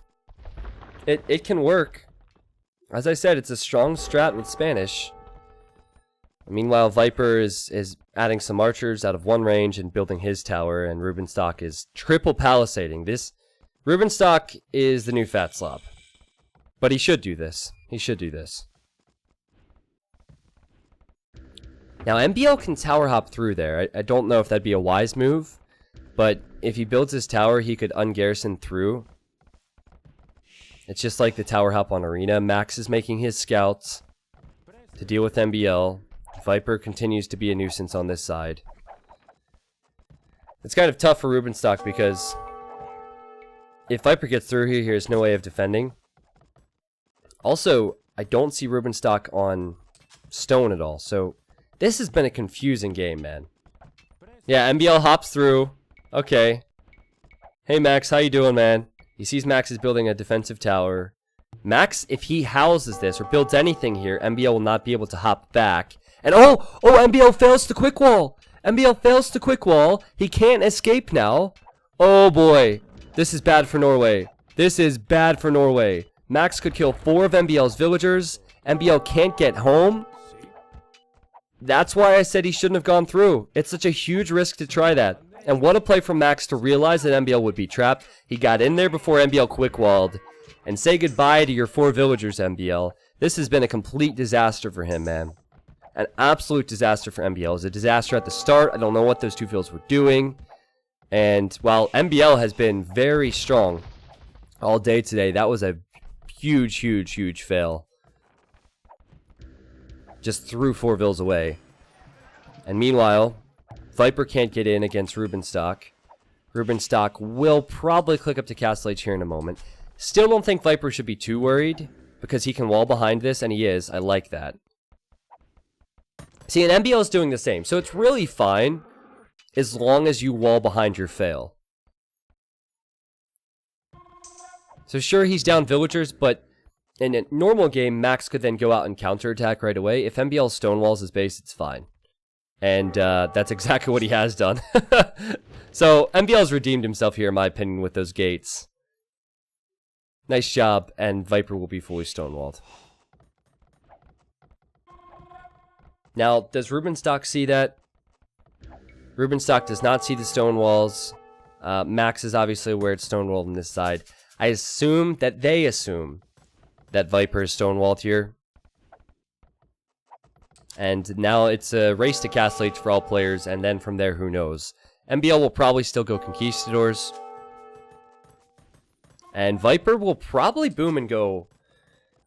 It can work. As I said, it's a strong strat with Spanish. Meanwhile, Viper is adding some archers out of 1 range and building his tower, and Rubenstock is triple palisading. Rubenstock is the new fat slob. But he should do this. He should do this. Now, MBL can tower hop through there. I don't know if that'd be a wise move, but if he builds his tower, he could ungarrison through. It's just like the tower hop on Arena. Max is making his scouts to deal with MBL. Viper continues to be a nuisance on this side. It's kind of tough for Rubenstock because if Viper gets through here, there's no way of defending. Also, I don't see Rubenstock on stone at all, so this has been a confusing game, man. Yeah, MBL hops through. Okay. Hey, Max, how you doing, man? He sees Max is building a defensive tower. Max, if he houses this or builds anything here, MBL will not be able to hop back. And MBL fails to quick wall. MBL fails to quick wall. He can't escape now. Oh boy, this is bad for Norway. This is bad for Norway. Max could kill 4 of MBL's villagers. MBL can't get home. That's why I said he shouldn't have gone through. It's such a huge risk to try that. And what a play from Max to realize that MBL would be trapped. He got in there before MBL quick-walled. And say goodbye to your 4 villagers, MBL. This has been a complete disaster for him, man. An absolute disaster for MBL. It was a disaster at the start. I don't know what those 2 fields were doing. And while MBL has been very strong all day today, that was a huge, huge, huge fail. Just threw 4 vills away. And meanwhile, Viper can't get in against Rubenstock. Rubenstock will probably click up to Castle H here in a moment. Still don't think Viper should be too worried, because he can wall behind this, and he is. I like that. See, and MBL is doing the same, so it's really fine as long as you wall behind your fail. So sure, he's down villagers, but in a normal game, Max could then go out and counterattack right away. If MBL stonewalls his base, it's fine. And that's exactly what he has done. So MBL's redeemed himself here, in my opinion, with those gates. Nice job, and Viper will be fully stonewalled. Now, does Rubenstock see that? Rubenstock does not see the stone walls. Max is obviously aware it's stonewalled on this side. I assume that they assume that Viper is stonewalled here. And now it's a race to Castle H for all players, and then from there, who knows. MBL will probably still go Conquistadors. And Viper will probably boom and go...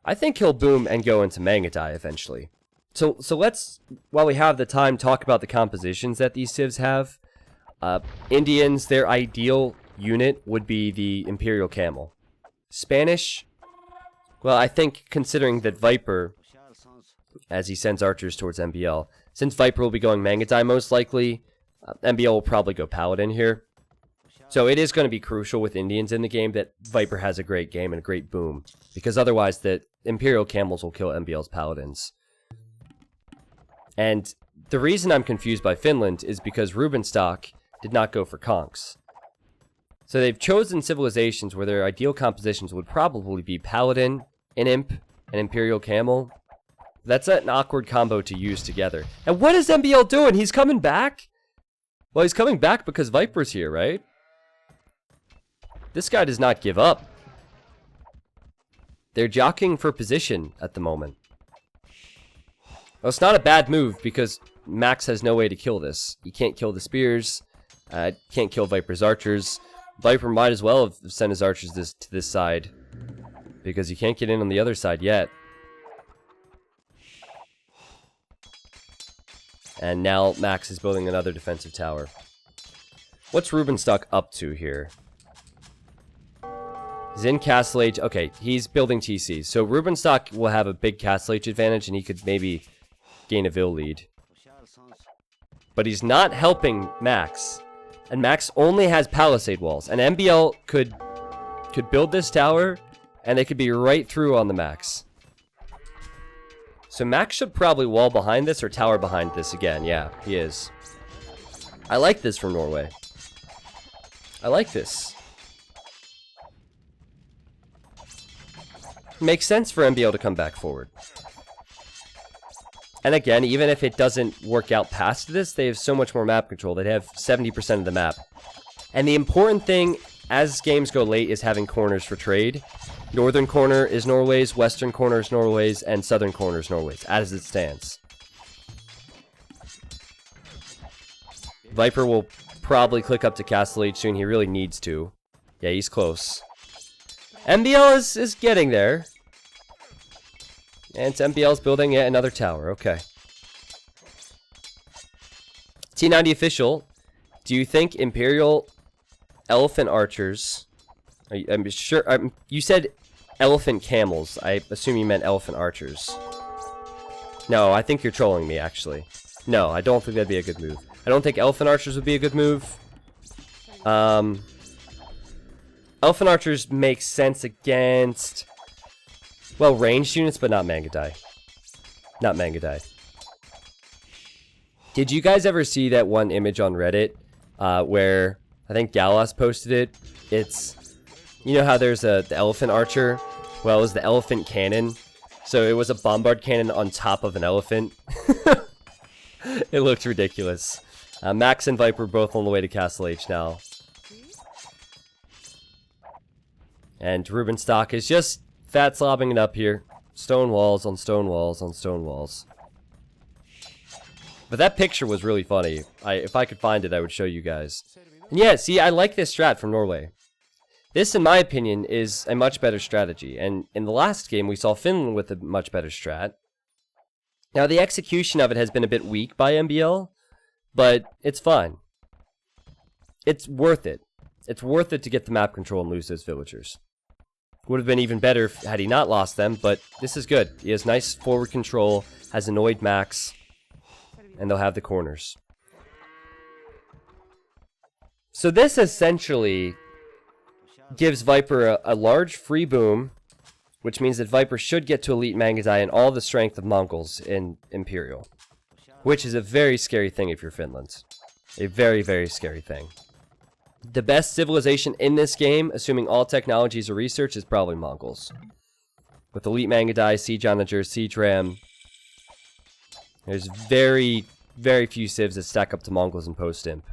I think he'll boom and go into Mangadai eventually. So let's, while we have the time, talk about the compositions that these civs have. Indians, their ideal unit would be the Imperial Camel. Spanish, well, I think considering that Viper, as he sends archers towards MBL, since Viper will be going Mangadai most likely, MBL will probably go Paladin here. So it is going to be crucial with Indians in the game that Viper has a great game and a great boom, because otherwise the Imperial Camels will kill MBL's Paladins. And the reason I'm confused by Finland is because Rubenstock did not go for conks. So they've chosen civilizations where their ideal compositions would probably be Paladin, an Imp, an Imperial Camel. That's an awkward combo to use together. And what is MBL doing? He's coming back? Well, he's coming back because Viper's here, right? This guy does not give up. They're jockeying for position at the moment. Well, it's not a bad move because Max has no way to kill this. He can't kill the spears. Can't kill Viper's archers. Viper might as well have sent his archers to this side because he can't get in on the other side yet. And now Max is building another defensive tower. What's Rubenstock up to here? He's in Castle Age. Okay, he's building TCs. So Rubenstock will have a big Castle Age advantage and he could maybe gain a Vil lead. But he's not helping Max. And Max only has palisade walls. And MBL could build this tower and they could be right through on the Max. So Max should probably wall behind this or tower behind this again. Yeah, he is. I like this from Norway. I like this. Makes sense for MBL to come back forward. And again, even if it doesn't work out past this, they have so much more map control. They have 70% of the map. And the important thing, as games go late, is having corners for trade. Northern corner is Norway's, western corner is Norway's, and southern corner is Norway's, as it stands. Viper will probably click up to Castle Age soon. He really needs to. Yeah, he's close. MBL is getting there. And MBL's building yet another tower. Okay. T90 official, do you think Imperial Elephant Archers... I'm sure... you said Elephant Camels. I assume you meant Elephant Archers. No, I think you're trolling me, actually. No, I don't think that'd be a good move. I don't think Elephant Archers would be a good move. Elephant Archers make sense against... well, ranged units, but not Mangadai. Not Mangadai. Did you guys ever see that one image on Reddit where I think Galas posted it? It's, you know how there's the elephant archer? Well, it was the elephant cannon. So it was a bombard cannon on top of an elephant. It looked ridiculous. Max and Viper both on the way to Castle H now. And Rubenstock is just fat slobbing it up here. Stone walls on stone walls on stone walls. But that picture was really funny. If I could find it, I would show you guys. And yeah, see, I like this strat from Norway. This, in my opinion, is a much better strategy. And in the last game, we saw Finland with a much better strat. Now, the execution of it has been a bit weak by MBL, but it's fine. It's worth it. It's worth it to get the map control and lose those villagers. Would have been even better had he not lost them, but this is good. He has nice forward control, has annoyed Max, and they'll have the corners. So this essentially gives Viper a large free boom, which means that Viper should get to Elite Mangadai and all the strength of Mongols in Imperial. Which is a very scary thing if you're Finland. A very, very scary thing. The best civilization in this game, assuming all technologies are research, is probably Mongols. With Elite Mangadai, Siege Onager, Siege Ram. There's very, very few civs that stack up to Mongols in post-imp.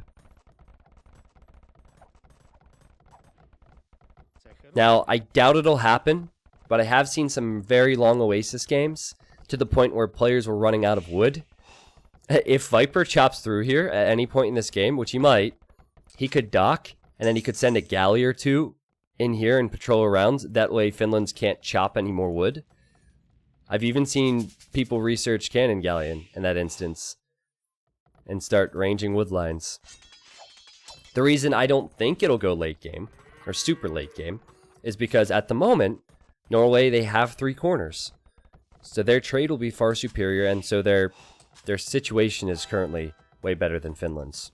Now, I doubt it'll happen, but I have seen some very long Oasis games to the point where players were running out of wood. If Viper chops through here at any point in this game, which he might, he could dock, and then he could send a galley or two in here and patrol around. That way Finland's can't chop any more wood. I've even seen people research cannon galleon in that instance and start ranging wood lines. The reason I don't think it'll go late game, or super late game, is because at the moment, Norway, they have 3 corners. So their trade will be far superior, and so their situation is currently way better than Finland's.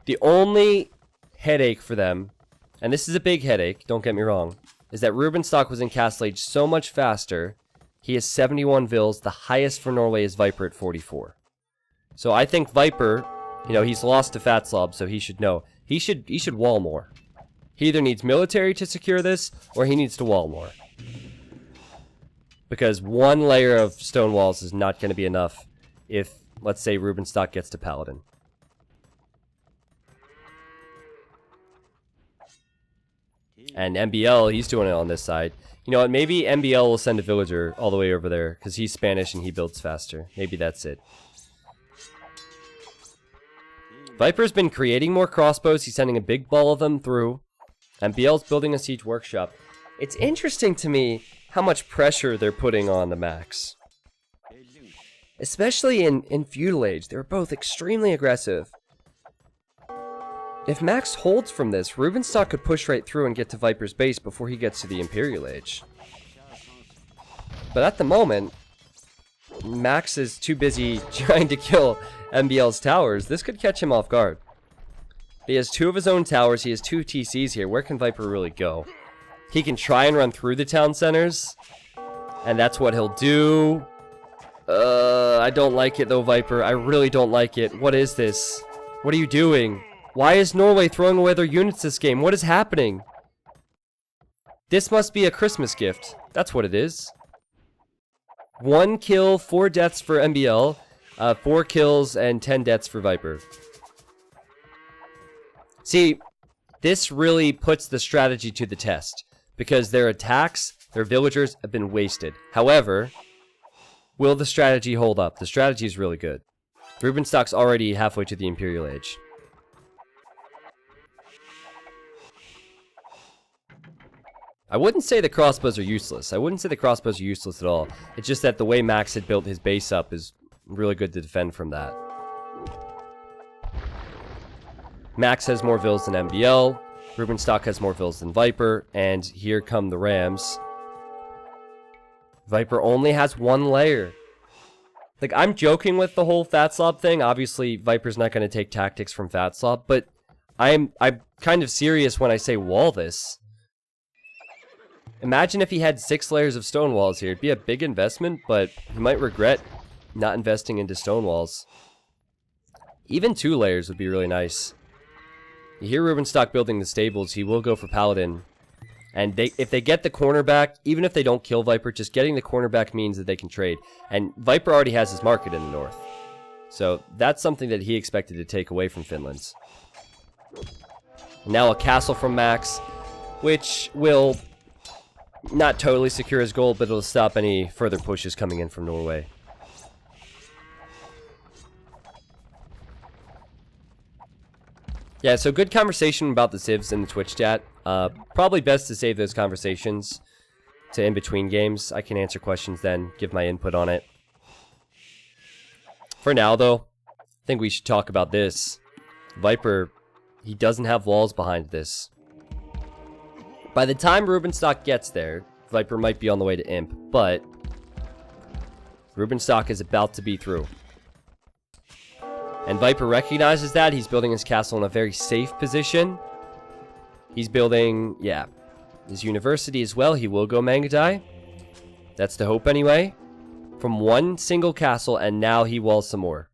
The only headache for them, and this is a big headache, don't get me wrong, is that Rubenstock was in Castle Age so much faster. He has 71 vills, the highest for Norway is Viper at 44. So I think Viper, you know, he's lost to Fatslob, so he should know. He should wall more. He either needs military to secure this, or he needs to wall more. Because one layer of stone walls is not going to be enough if, let's say, Rubenstock gets to Paladin. And MBL, he's doing it on this side. You know what, maybe MBL will send a villager all the way over there, because he's Spanish and he builds faster. Maybe that's it. Viper's been creating more crossbows. He's sending a big ball of them through. MBL's building a siege workshop. It's interesting to me how much pressure they're putting on the Max. Especially in Feudal Age, they were both extremely aggressive. If Max holds from this, Rubenstock could push right through and get to Viper's base before he gets to the Imperial Age. But at the moment, Max is too busy trying to kill MBL's towers. This could catch him off guard. He has 2 of his own towers. He has 2 TCs here. Where can Viper really go? He can try and run through the town centers, and that's what he'll do. I don't like it though, Viper. I really don't like it. What is this? What are you doing? Why is Norway throwing away their units this game? What is happening? This must be a Christmas gift. That's what it is. 1 kill, 4 deaths for MBL, 4 kills, and 10 deaths for Viper. See, this really puts the strategy to the test, because their attacks, their villagers, have been wasted. However, will the strategy hold up? The strategy is really good. Rubenstock's already halfway to the Imperial Age. I wouldn't say the crossbows are useless. I wouldn't say the crossbows are useless at all. It's just that the way Max had built his base up is really good to defend from that. Max has more vills than MBL. Rubenstock has more vills than Viper. And here come the Rams. Viper only has 1 layer. Like, I'm joking with the whole Fatslob thing. Obviously, Viper's not going to take tactics from Fatslob. But I'm kind of serious when I say wall this. Imagine if he had 6 layers of stone walls here. It'd be a big investment, but he might regret not investing into stone walls. Even 2 layers would be really nice. You hear Rubenstock building the stables, he will go for Paladin. And if they get the corner back, even if they don't kill Viper, just getting the corner back means that they can trade. And Viper already has his market in the north. So that's something that he expected to take away from Finland's. Now a castle from Max, which will not totally secure his goal, but it'll stop any further pushes coming in from Norway. Yeah, so good conversation about the civs in the Twitch chat. Probably best to save those conversations to in-between games. I can answer questions then, give my input on it. For now, though, I think we should talk about this. Viper, he doesn't have walls behind this. By the time Rubenstock gets there, Viper might be on the way to Imp, but Rubenstock is about to be through. And Viper recognizes that. He's building his castle in a very safe position. He's building, yeah, his university as well. He will go Mangadai. That's the hope anyway. From one single castle, and now he walls some more.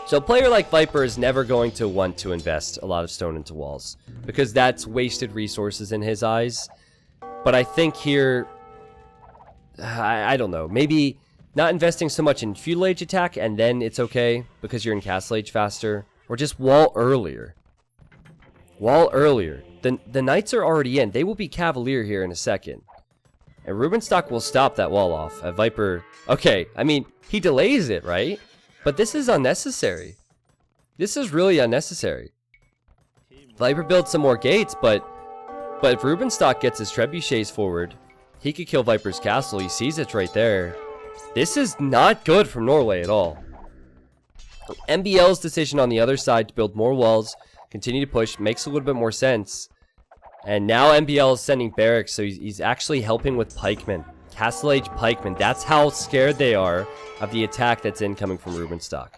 So a player like Viper is never going to want to invest a lot of stone into walls, because that's wasted resources in his eyes. But I think here, I don't know, maybe not investing so much in feudal age attack, and then it's okay because you're in castle age faster, or just wall earlier. Wall earlier. The knights are already in. They will be cavalier here in a second. And Rubenstock will stop that wall off. Viper, okay, I mean, he delays it, right? But this is unnecessary. This is really unnecessary. Viper builds some more gates, but if Rubenstock gets his trebuchets forward, he could kill Viper's castle. He sees it right there. This is not good from Norway at all. MBL's decision on the other side to build more walls, continue to push, makes a little bit more sense. And now MBL is sending barracks, so he's actually helping with pikemen. Castle Age pikemen. That's how scared they are of the attack that's incoming from Rubenstock.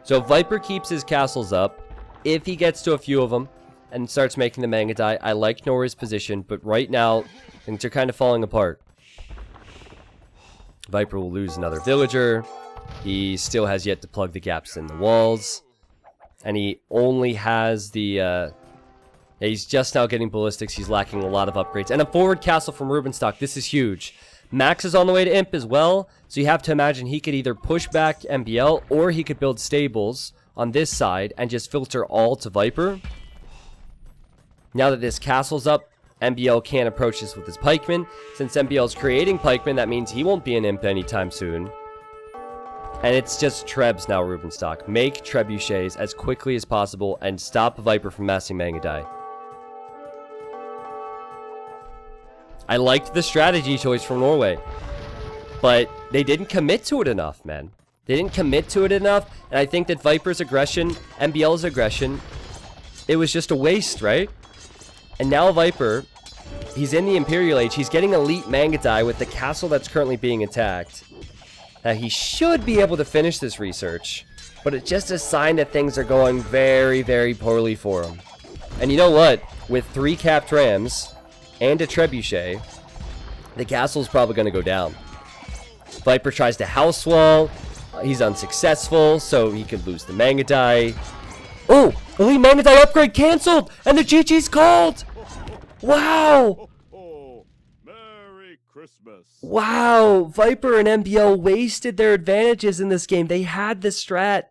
So Viper keeps his castles up. If he gets to a few of them and starts making the Mangadai, I like Norway's position, but right now, things are kind of falling apart. Viper will lose another villager. He still has yet to plug the gaps in the walls. And he only has the... he's just now getting ballistics. He's lacking a lot of upgrades. And a forward castle from Rubenstock. This is huge. Max is on the way to Imp as well. So you have to imagine he could either push back MBL or he could build stables on this side and just filter all to Viper. Now that this castle's up, MBL can't approach this with his pikemen. Since MBL is creating pikemen, that means he won't be an Imp anytime soon. And it's just Trebs now, Rubenstock. Make trebuchets as quickly as possible and stop Viper from massing Mangadai. I liked the strategy choice from Norway, but they didn't commit to it enough, man. They didn't commit to it enough, and I think that Viper's aggression, MBL's aggression, it was just a waste, right? And now Viper, he's in the Imperial Age, he's getting elite Mangadai with the castle that's currently being attacked. Now he should be able to finish this research, but it's just a sign that things are going very, very poorly for him. And you know what? With 3 capped rams and a trebuchet, the castle's probably going to go down. Viper tries to house wall. He's unsuccessful, so he could lose the Mangadai. Oh! Elite Mangadai upgrade cancelled! And the GG's called! Wow! Merry Christmas. Wow! Viper and MBL wasted their advantages in this game. They had the strat.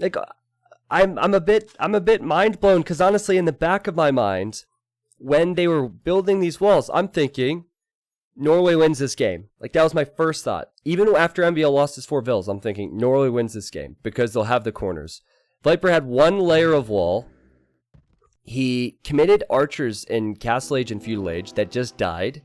Like, I'm a bit mind blown, because honestly, in the back of my mind, when they were building these walls, I'm thinking Norway wins this game. Like, that was my first thought. Even after MBL lost his 4 vills, I'm thinking Norway wins this game because they'll have the corners. Viper had 1 layer of wall. He committed archers in Castle Age and Feudal Age that just died.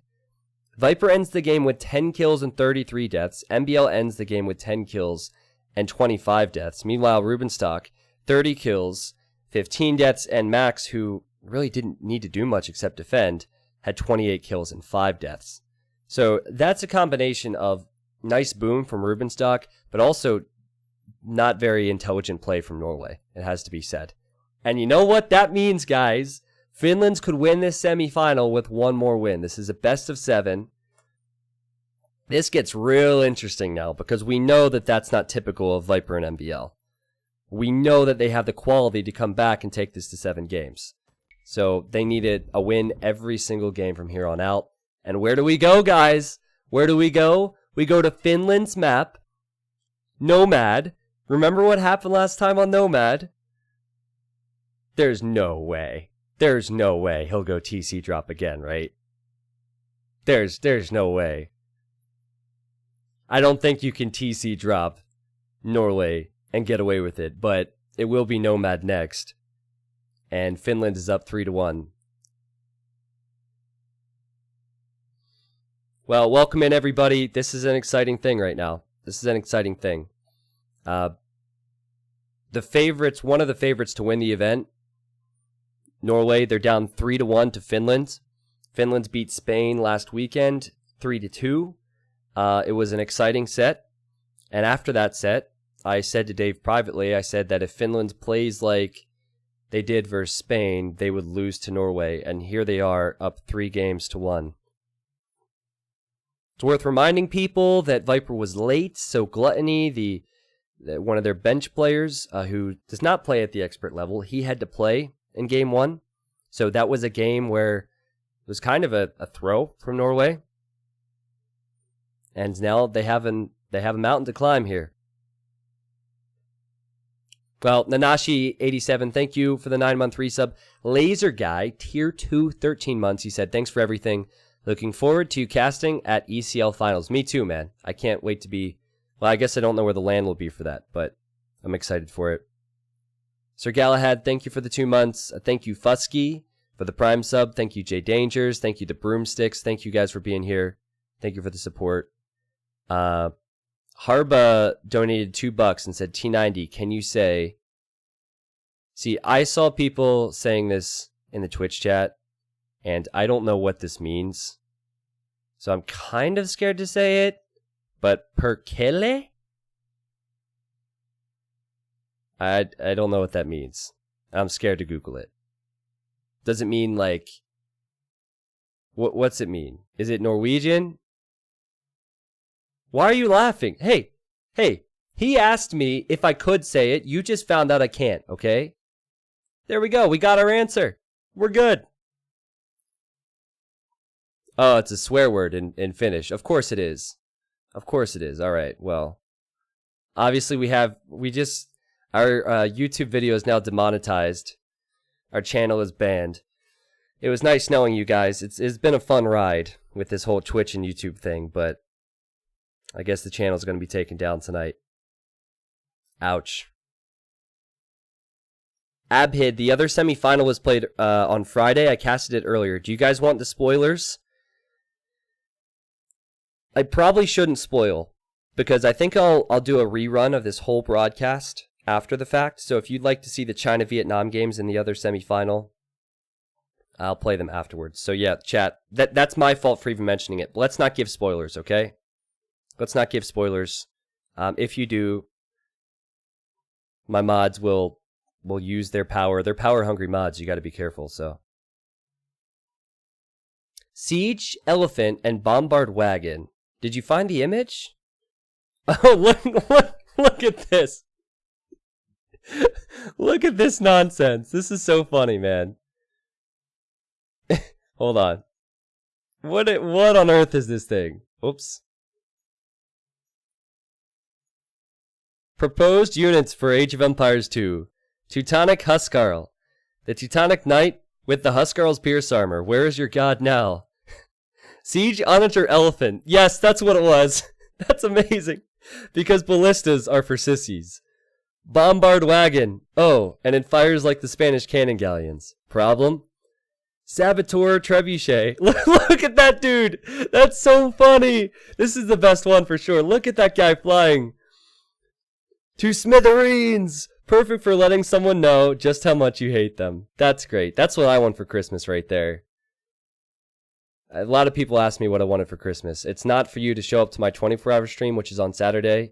Viper ends the game with 10 kills and 33 deaths. MBL ends the game with 10 kills and 25 deaths. Meanwhile, Rubenstock, 30 kills, 15 deaths, and Max, who really didn't need to do much except defend, had 28 kills and 5 deaths. So that's a combination of nice boom from Rubenstock, but also not very intelligent play from Norway, it has to be said. And you know what that means, guys? Finland could win this semifinal with 1 more win. This is a best of 7. This gets real interesting now because we know that that's not typical of Viper and MBL. We know that they have the quality to come back and take this to 7 games. So they needed a win every single game from here on out. And where do we go, guys? Where do we go? We go to Finland's map, Nomad. Remember what happened last time on Nomad? There's no way. There's no way he'll go TC drop again, right? There's no way. I don't think you can TC drop Norway and get away with it, but it will be Nomad next. And Finland is up 3-1. Well, welcome in, everybody. This is an exciting thing right now. This is an exciting thing. The favorites, one of the favorites to win the event, Norway, they're down 3-1 to Finland. Finland beat Spain last weekend 3-2. It was an exciting set. And after that set, I said to Dave privately, I said that if Finland plays like they did versus Spain, they would lose to Norway. And here they are, up 3-1. It's worth reminding people that Viper was late, so Gluttony, one of their bench players who does not play at the expert level, he had to play in game 1. So that was a game where it was kind of a throw from Norway. And now they have a mountain to climb here. Well, Nanashi87, thank you for the 9-month resub. Laser Guy, tier 2, 13 months. He said, thanks for everything. Looking forward to you casting at ECL Finals. Me too, man. I can't wait to be... Well, I guess I don't know where the land will be for that, but I'm excited for it. Sir Galahad, thank you for the 2 months. Thank you, Fusky, for the Prime sub. Thank you, Jay Dangers. Thank you to Broomsticks. Thank you guys for being here. Thank you for the support. Harba donated $2 and said, T90, can you say... See, I saw people saying this in the Twitch chat, and I don't know what this means. So I'm kind of scared to say it, but perkele? I don't know what that means. I'm scared to Google it. Does it mean like... What's it mean? Is it Norwegian? Why are you laughing? Hey, he asked me if I could say it. You just found out I can't, okay? There we go. We got our answer. We're good. Oh, it's a swear word in Finnish. Of course it is. Of course it is. All right. Well, obviously our YouTube video is now demonetized. Our channel is banned. It was nice knowing you guys. It's been a fun ride with this whole Twitch and YouTube thing, but I guess the channel's going to be taken down tonight. Ouch. Abhid, the other semifinal was played on Friday. I casted it earlier. Do you guys want the spoilers? I probably shouldn't spoil, because I think I'll do a rerun of this whole broadcast after the fact. So if you'd like to see the China-Vietnam games in the other semifinal, I'll play them afterwards. So yeah, chat, that's my fault for even mentioning it. Let's not give spoilers, okay? Let's not give spoilers. If you do, my mods will use their power. They're power-hungry mods. You got to be careful, so. Siege, Elephant, and Bombard Wagon. Did you find the image? Oh, look at this. Look at this nonsense. This is so funny, man. Hold on. What on earth is this thing? Oops. Proposed units for Age of Empires 2. Teutonic Huskarl. The Teutonic Knight with the Huskarl's Pierce Armor. Where is your god now? Siege Onager Elephant. Yes, that's what it was. That's amazing. Because ballistas are for sissies. Bombard Wagon. Oh, and it fires like the Spanish cannon galleons. Problem? Saboteur Trebuchet. Look at that dude. That's so funny. This is the best one for sure. Look at that guy flying. To smithereens. Perfect for letting someone know just how much you hate them. That's great. That's what I want for Christmas right there. A lot of people ask me what I wanted for Christmas. It's not for you to show up to my 24-hour stream, which is on Saturday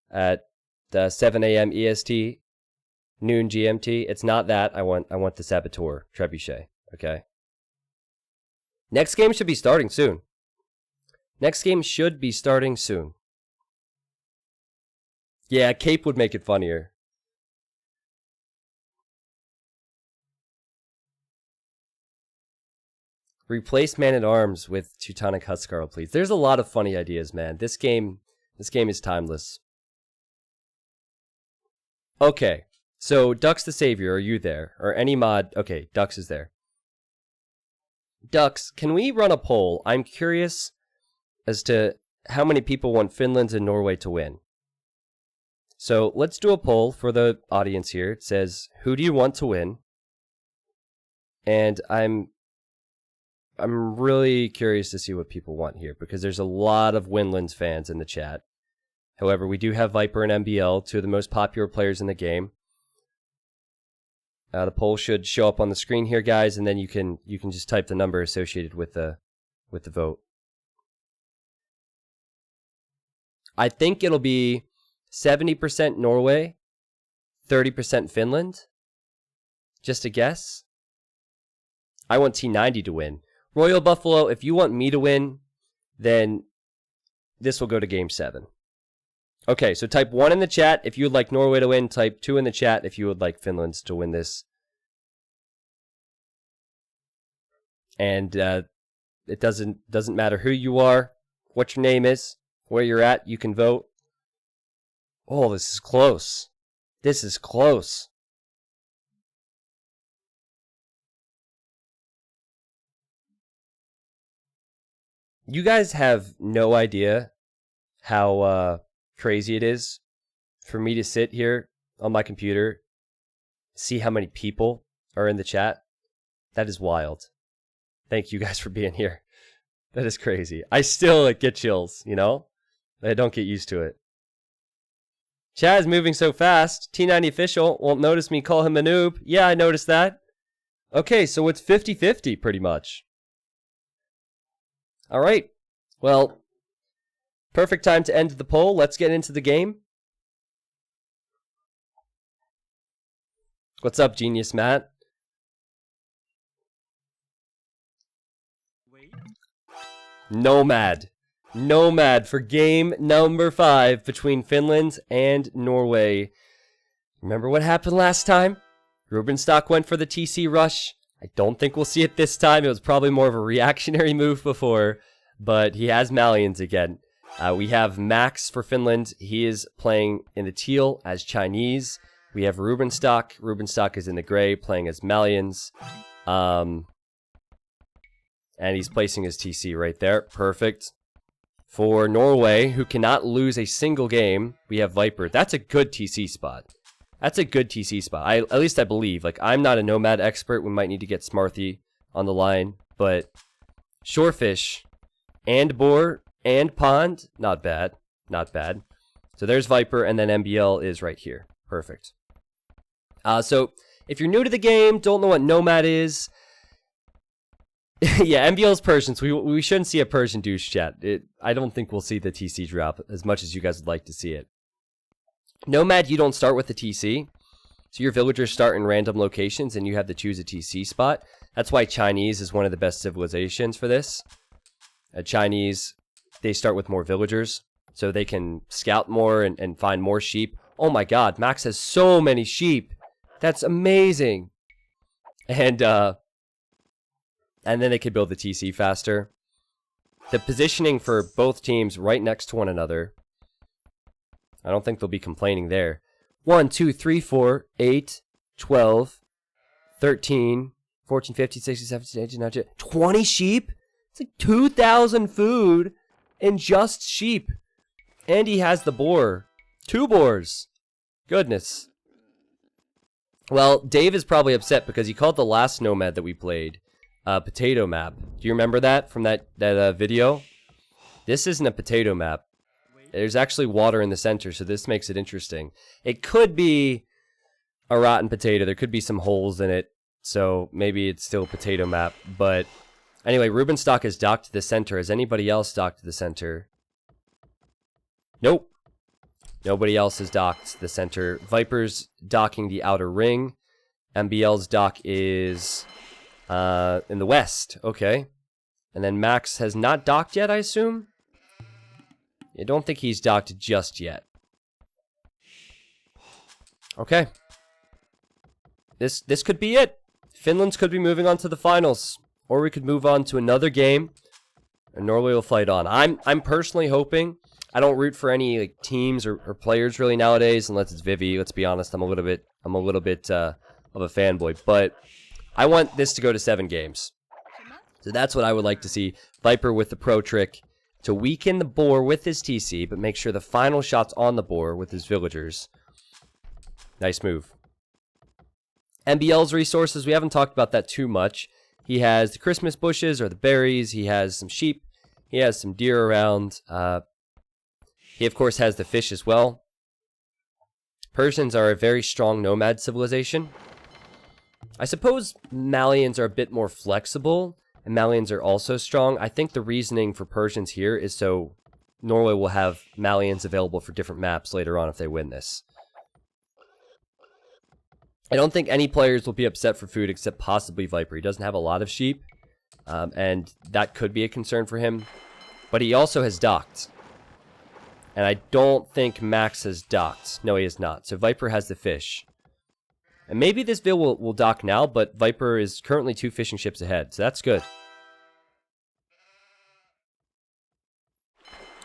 at 7 a.m. EST, noon GMT. It's not that. I want the Saboteur Trebuchet, okay? Next game should be starting soon. Yeah, Cape would make it funnier. Replace Man-at-Arms with Teutonic Huskarl, please. There's a lot of funny ideas, man. This game is timeless. Okay, so Dux the Savior, are you there? Or any mod? Okay, Dux is there. Dux, can we run a poll? I'm curious as to how many people want Finland and Norway to win. So let's do a poll for the audience here. It says, who do you want to win? And I'm really curious to see what people want here, because there's a lot of Winlands fans in the chat. However, we do have Viper and MBL, two of the most popular players in the game. The poll should show up on the screen here, guys, and then you can just type the number associated with the vote. I think it'll be 70% Norway, 30% Finland. Just a guess. I want T90 to win. Royal Buffalo, if you want me to win, then this will go to Game 7. Okay, so type 1 in the chat if you would like Norway to win. Type 2 in the chat if you would like Finland to win this. And it doesn't matter who you are, what your name is, where you're at, you can vote. Oh, this is close. This is close. You guys have no idea how crazy it is for me to sit here on my computer, see how many people are in the chat. That is wild. Thank you guys for being here. That is crazy. I still get chills, you know? I don't get used to it. Chat is moving so fast. T90 official won't notice me call him a noob. Yeah, I noticed that. Okay, so it's 50-50 pretty much. All right. Well, perfect time to end the poll. Let's get into the game. What's up, Genius Matt? Nomad. Nomad for game number 5 between Finland and Norway. Remember what happened last time? Rubenstock went for the TC rush. I don't think we'll see it this time. It was probably more of a reactionary move before, but he has Malians again. We have Max for Finland. He is playing in the teal as Chinese. We have Rubenstock. Rubenstock is in the gray, playing as Malians. And he's placing his TC right there. Perfect. For Norway, who cannot lose a single game, we have Viper. That's a good TC spot. That's a good TC spot. At least I believe. Like, I'm not a Nomad expert. We might need to get Smarthy on the line. But Shorefish and Boar and Pond, not bad. Not bad. So there's Viper, and then MBL is right here. Perfect. So if you're new to the game, don't know what Nomad is, yeah, MBL's Persian, so we shouldn't see a Persian douche chat. I don't think we'll see the TC drop as much as you guys would like to see it. Nomad, you don't start with the TC. So your villagers start in random locations and you have to choose a TC spot. That's why Chinese is one of the best civilizations for this. Chinese, they start with more villagers, so they can scout more and find more sheep. Oh my god, Max has so many sheep. That's amazing. And then they could build the TC faster. The positioning for both teams right next to one another. I don't think they'll be complaining there. 1, 2, 3, 4, 8, 12, 13, 14, 15, 16, 17, 18, 19, 20 sheep? It's like 2,000 food and just sheep. And he has the boar. 2 boars. Goodness. Well, Dave is probably upset because he called the last Nomad that we played potato map. Do you remember that from that video? This isn't a potato map. There's actually water in the center, so this makes it interesting. It could be a rotten potato. There could be some holes in it, so maybe it's still a potato map. But anyway, Rubenstock is docked to the center. Has anybody else docked to the center? Nope. Nobody else is docked to the center. Viper's docking the outer ring. MBL's dock is in the west. Okay. And then Max has not docked yet, I assume? I don't think he's docked just yet. Okay. This could be it. Finland's could be moving on to the finals. Or we could move on to another game. And Norway will fight on. I'm personally hoping. I don't root for any like teams or players really nowadays, unless it's Vivi. Let's be honest. I'm a little bit of a fanboy. But I want this to go to 7 games. So that's what I would like to see. Viper with the pro trick to weaken the boar with his TC, but make sure the final shot's on the boar with his villagers. Nice move. MBL's resources, we haven't talked about that too much. He has the Christmas bushes or the berries. He has some sheep. He has some deer around. He, of course, has the fish as well. Persians are a very strong nomad civilization. I suppose Malians are a bit more flexible, and Malians are also strong. I think the reasoning for Persians here is so Norway will have Malians available for different maps later on if they win this. I don't think any players will be upset for food except possibly Viper. He doesn't have a lot of sheep, and that could be a concern for him. But he also has docked. And I don't think Max has docked. No, he has not. So Viper has the fish. And maybe this Vil will dock now, but Viper is currently 2 fishing ships ahead. So that's good.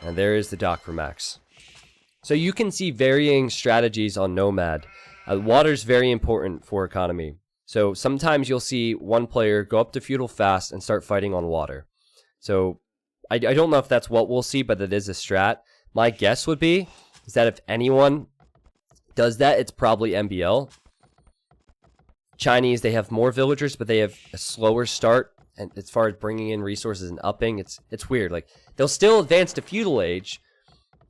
And there is the dock for Max. So you can see varying strategies on Nomad. Water's very important for economy. So sometimes you'll see one player go up to feudal fast and start fighting on water. So I don't know if that's what we'll see, but it is a strat. My guess would be is that if anyone does that, it's probably MBL. Chinese, they have more villagers, but they have a slower start. And as far as bringing in resources and upping, it's weird. Like they'll still advance to feudal age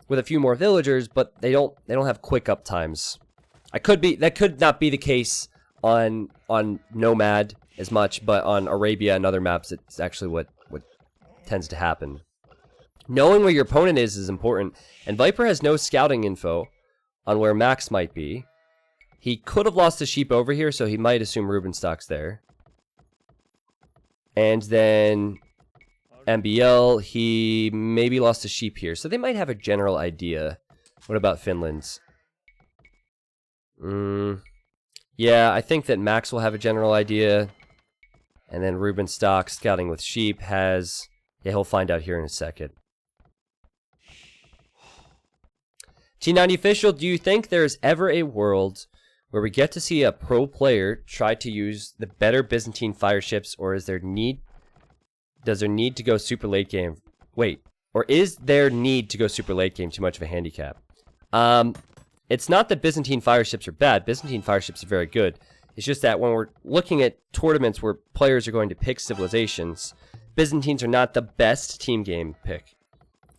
with a few more villagers, but they don't have quick up times. That could not be the case on Nomad as much, but on Arabia and other maps, it's actually what tends to happen. Knowing where your opponent is important, and Viper has no scouting info on where Max might be. He could have lost a sheep over here, so he might assume Rubenstock's there. And then MBL, he maybe lost a sheep here, so they might have a general idea. What about Finland's? Yeah, I think that Max will have a general idea. And then Rubenstock, scouting with sheep, has... Yeah, he'll find out here in a second. T90 Official, do you think there's ever a world where we get to see a pro player try to use the better Byzantine fire ships, or does there need to go super late game? Wait, or is there need to go super late game too much of a handicap? It's not that Byzantine fire ships are bad. Byzantine fire ships are very good. It's just that when we're looking at tournaments where players are going to pick civilizations, Byzantines are not the best team game pick.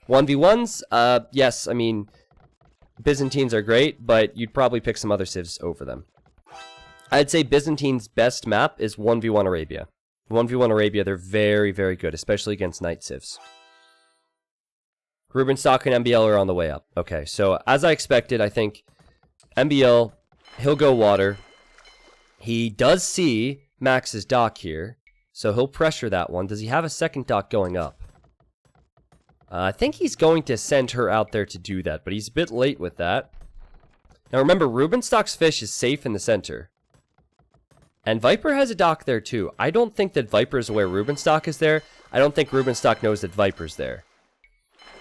1v1s, yes, I mean, Byzantines are great, but you'd probably pick some other civs over them. I'd say Byzantine's best map is 1v1 Arabia. 1v1 Arabia, they're very, very good, especially against night civs. Rubenstock and MBL are on the way up. Okay, so as I expected, I think MBL, he'll go water. He does see Max's dock here, so he'll pressure that one. Does he have a second dock going up? I think he's going to send her out there to do that, but he's a bit late with that. Now remember, Rubenstock's fish is safe in the center. And Viper has a dock there too. I don't think that Viper is aware Rubenstock is there. I don't think Rubenstock knows that Viper's there.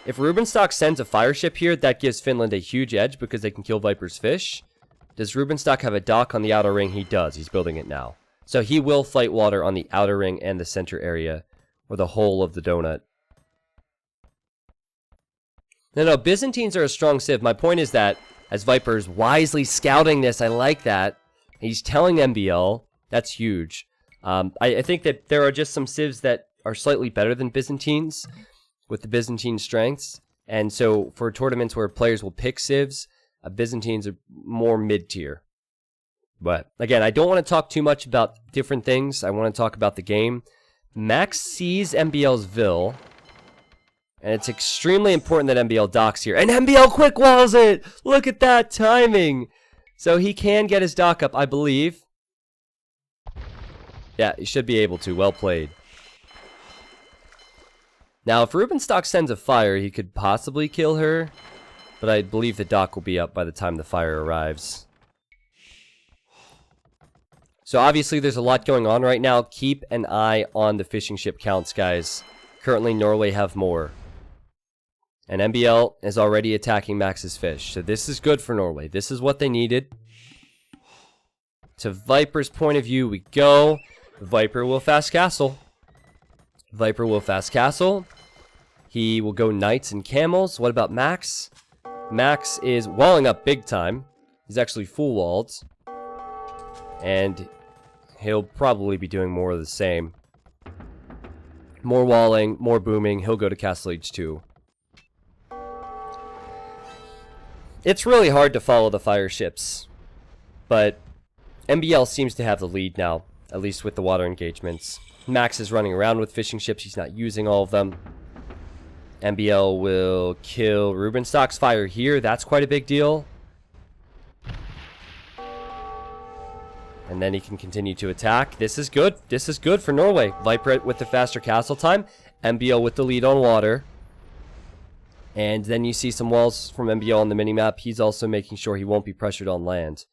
If Rubenstock sends a fire ship here, that gives Finland a huge edge because they can kill Viper's fish. Does Rubenstock have a dock on the outer ring? He does. He's building it now. So he will fight water on the outer ring and the center area, or the whole of the donut. No, Byzantines are a strong civ. My point is that, as Viper's wisely scouting this, I like that. He's telling MBL, that's huge. I think that there are just some civs that are slightly better than Byzantines, with the Byzantine strengths. And so, for tournaments where players will pick civs, Byzantines are more mid-tier. But, again, I don't want to talk too much about different things. I want to talk about the game. Max sees MBL's Vil. And it's extremely important that MBL docks here. And MBL quick walls it! Look at that timing! So he can get his dock up, I believe. Yeah, he should be able to. Well played. Now, if Rubenstock sends a fire, he could possibly kill her. But I believe the dock will be up by the time the fire arrives. So obviously there's a lot going on right now. Keep an eye on the fishing ship counts, guys. Currently, Norway have more. And MBL is already attacking Max's fish. So this is good for Norway. This is what they needed. To Viper's point of view, we go. Viper will fast castle. Viper will fast castle. He will go knights and camels. What about Max? Max is walling up big time. He's actually full walled. And he'll probably be doing more of the same. More walling, more booming. He'll go to Castle Age 2. It's really hard to follow the fire ships. But MBL seems to have the lead now, at least with the water engagements. Max is running around with fishing ships. He's not using all of them. MBL will kill Rubenstock's fire here. That's quite a big deal. And then he can continue to attack. This is good. This is good for Norway. Viper with the faster castle time. MBL with the lead on water. And then you see some walls from MBL on the minimap. He's also making sure he won't be pressured on land.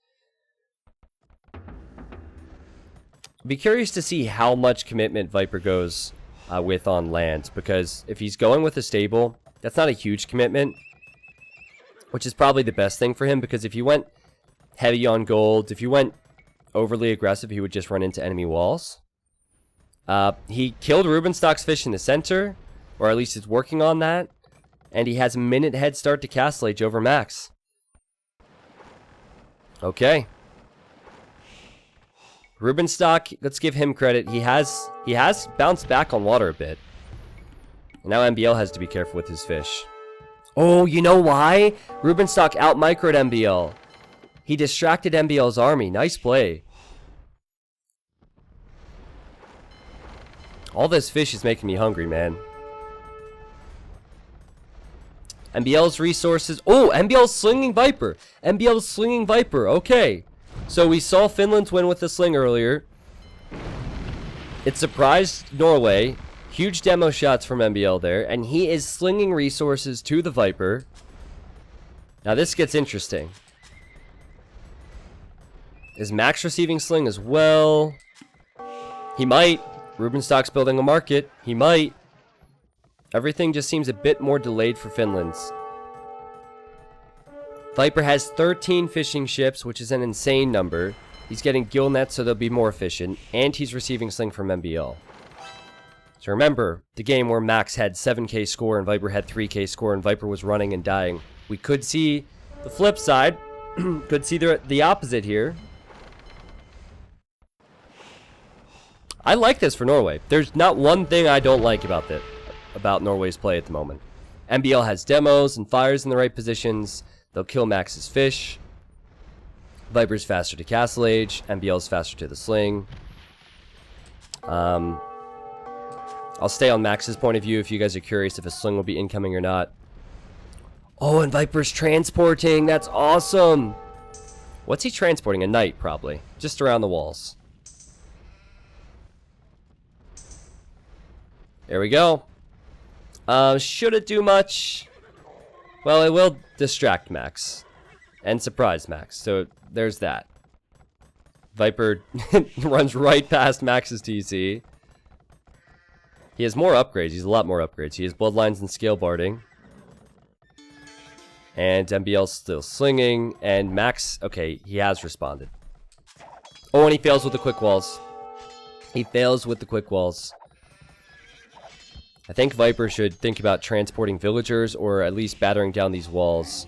Be curious to see how much commitment Viper goes with on land. Because if he's going with a stable, that's not a huge commitment. Which is probably the best thing for him. Because if you went heavy on gold, if you went overly aggressive, he would just run into enemy walls. He killed Rubenstock's fish in the center, or at least is working on that, and he has a minute head start to Castle Age over Max. Okay. Rubenstock, let's give him credit. He has bounced back on water a bit. And now MBL has to be careful with his fish. Oh, you know why? Rubenstock out-microed MBL. He distracted MBL's army. Nice play. All this fish is making me hungry, man. MBL's resources. Oh, MBL's slinging Viper. MBL's slinging Viper. Okay. So we saw Finland's win with the sling earlier. It surprised Norway. Huge demo shots from MBL there. And he is slinging resources to the Viper. Now this gets interesting. Is Max receiving sling as well? He might. Rubenstock's building a market. He might. Everything just seems a bit more delayed for Finland's. Viper has 13 fishing ships, which is an insane number. He's getting gill nets so they'll be more efficient. And he's receiving sling from MBL. So remember, the game where Max had 7k score and Viper had 3k score and Viper was running and dying. We could see the flip side. Could see the opposite here. I like this for Norway. There's not one thing I don't like about Norway's play at the moment. MBL has demos and fires in the right positions. They'll kill Max's fish. Viper's faster to Castle Age. MBL's faster to the sling. I'll stay on Max's point of view if you guys are curious if a sling will be incoming or not. Oh, and Viper's transporting. That's awesome. What's he transporting? A knight, probably. Just around the walls. There we go. Should it do much? Well, it will distract Max. And surprise Max. So, there's that. Viper runs right past Max's TC. He has more upgrades. He's a lot more upgrades. He has bloodlines and scale barding. And MBL's still slinging. And Max, okay, he has responded. Oh, and he fails with the quick walls. He fails with the quick walls. I think Viper should think about transporting villagers or at least battering down these walls.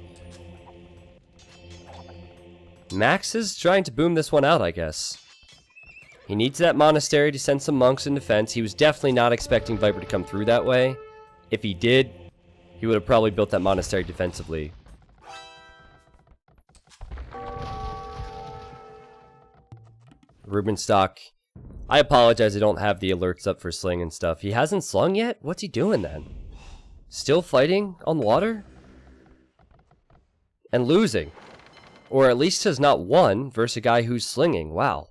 Max is trying to boom this one out, I guess. He needs that monastery to send some monks in defense. He was definitely not expecting Viper to come through that way. If he did, he would have probably built that monastery defensively. Rubenstock. I apologize, I don't have the alerts up for sling and stuff. He hasn't slung yet? What's he doing then? Still fighting on water? And losing. Or at least has not won versus a guy who's slinging. Wow.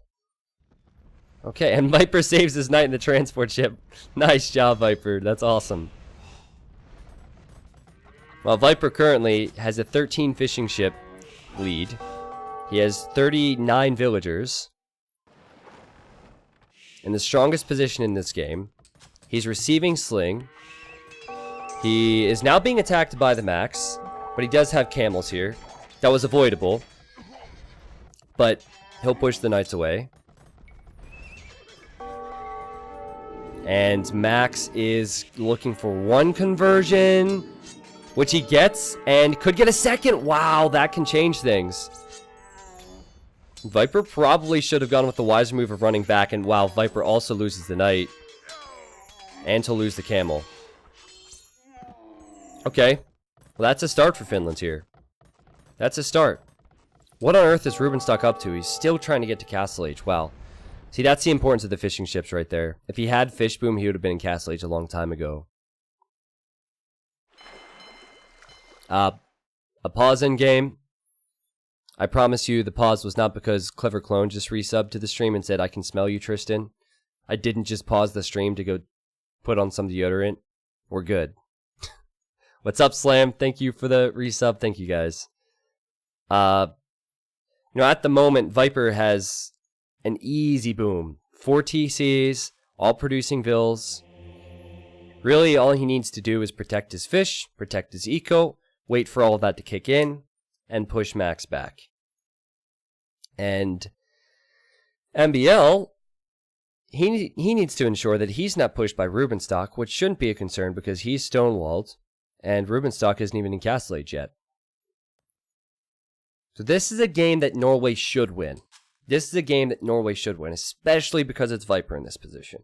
Okay, and Viper saves his knight in the transport ship. Nice job, Viper. That's awesome. Well, Viper currently has a 13 fishing ship lead. He has 39 villagers. In the strongest position in this game. He's receiving sling. He is now being attacked by the Max. But he does have camels here. That was avoidable. But he'll push the knights away. And Max is looking for one conversion. Which he gets. And could get a second. Wow, that can change things. Viper probably should have gone with the wiser move of running back, and wow, Viper also loses the knight. And he'll lose the camel. Okay. Well, that's a start for Finland here. That's a start. What on earth is Rubenstock up to? He's still trying to get to Castle Age. Wow. See, that's the importance of the fishing ships right there. If he had Fish Boom, he would have been in Castle Age a long time ago. A pause in game. I promise you the pause was not because Clever Clone just resubbed to the stream and said, I can smell you, Tristan. I didn't just pause the stream to go put on some deodorant. We're good. What's up, Slam? Thank you for the resub. Thank you, guys. You know, at the moment, Viper has an easy boom. 4 TCs, all producing vills. Really, all he needs to do is protect his fish, protect his eco, wait for all of that to kick in, and push Max back. And MBL, he needs to ensure that he's not pushed by Rubenstock, which shouldn't be a concern because he's stonewalled, and Rubenstock isn't even in Castle Age yet. So this is a game that Norway should win. This is a game that Norway should win, especially because it's Viper in this position.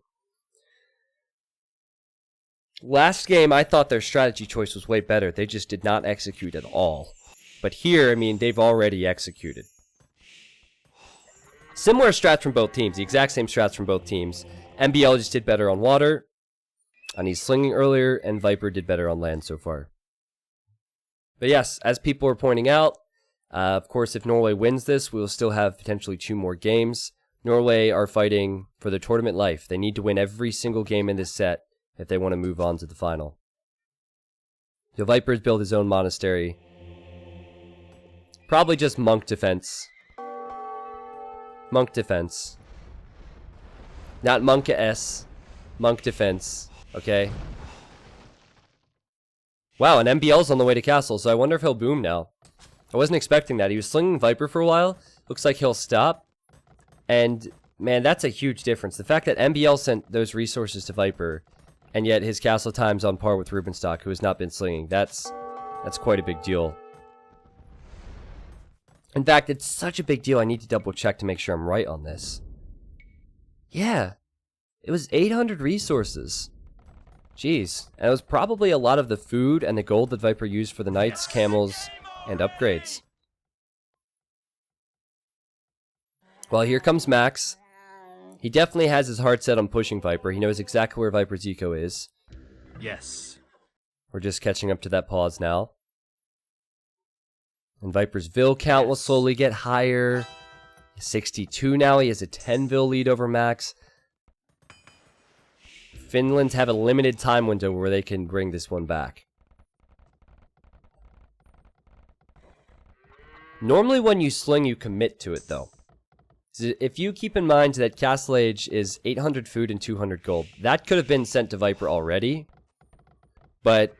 Last game, I thought their strategy choice was way better. They just did not execute at all. But here, I mean, they've already executed. Similar strats from both teams, the exact same strats from both teams. MBL just did better on water, and he's slinging earlier, and Viper did better on land so far. But yes, as people are pointing out, of course, if Norway wins this, we will still have potentially 2 more games. Norway are fighting for their tournament life. They need to win every single game in this set if they want to move on to the final. So Viper's built his own monastery. Probably just monk defense. Monk defense. Not monk S. Monk defense. Okay. Wow, and MBL's on the way to castle, so I wonder if he'll boom now. I wasn't expecting that. He was slinging Viper for a while. Looks like he'll stop. And, man, that's a huge difference. The fact that MBL sent those resources to Viper, and yet his castle time's on par with Rubenstock, who has not been slinging. That's quite a big deal. In fact, it's such a big deal, I need to double check to make sure I'm right on this. Yeah. It was 800 resources. Jeez. And it was probably a lot of the food and the gold that Viper used for the knights, camels, and upgrades. Well, here comes Max. He definitely has his heart set on pushing Viper. He knows exactly where Viper's eco is. Yes. We're just catching up to that pause now. And Viper's Vill count will slowly get higher. 62 now. He has a 10 Vill lead over Max. Finland have a limited time window where they can bring this one back. Normally when you sling, you commit to it, though. So if you keep in mind that Castle Age is 800 food and 200 gold, that could have been sent to Viper already. But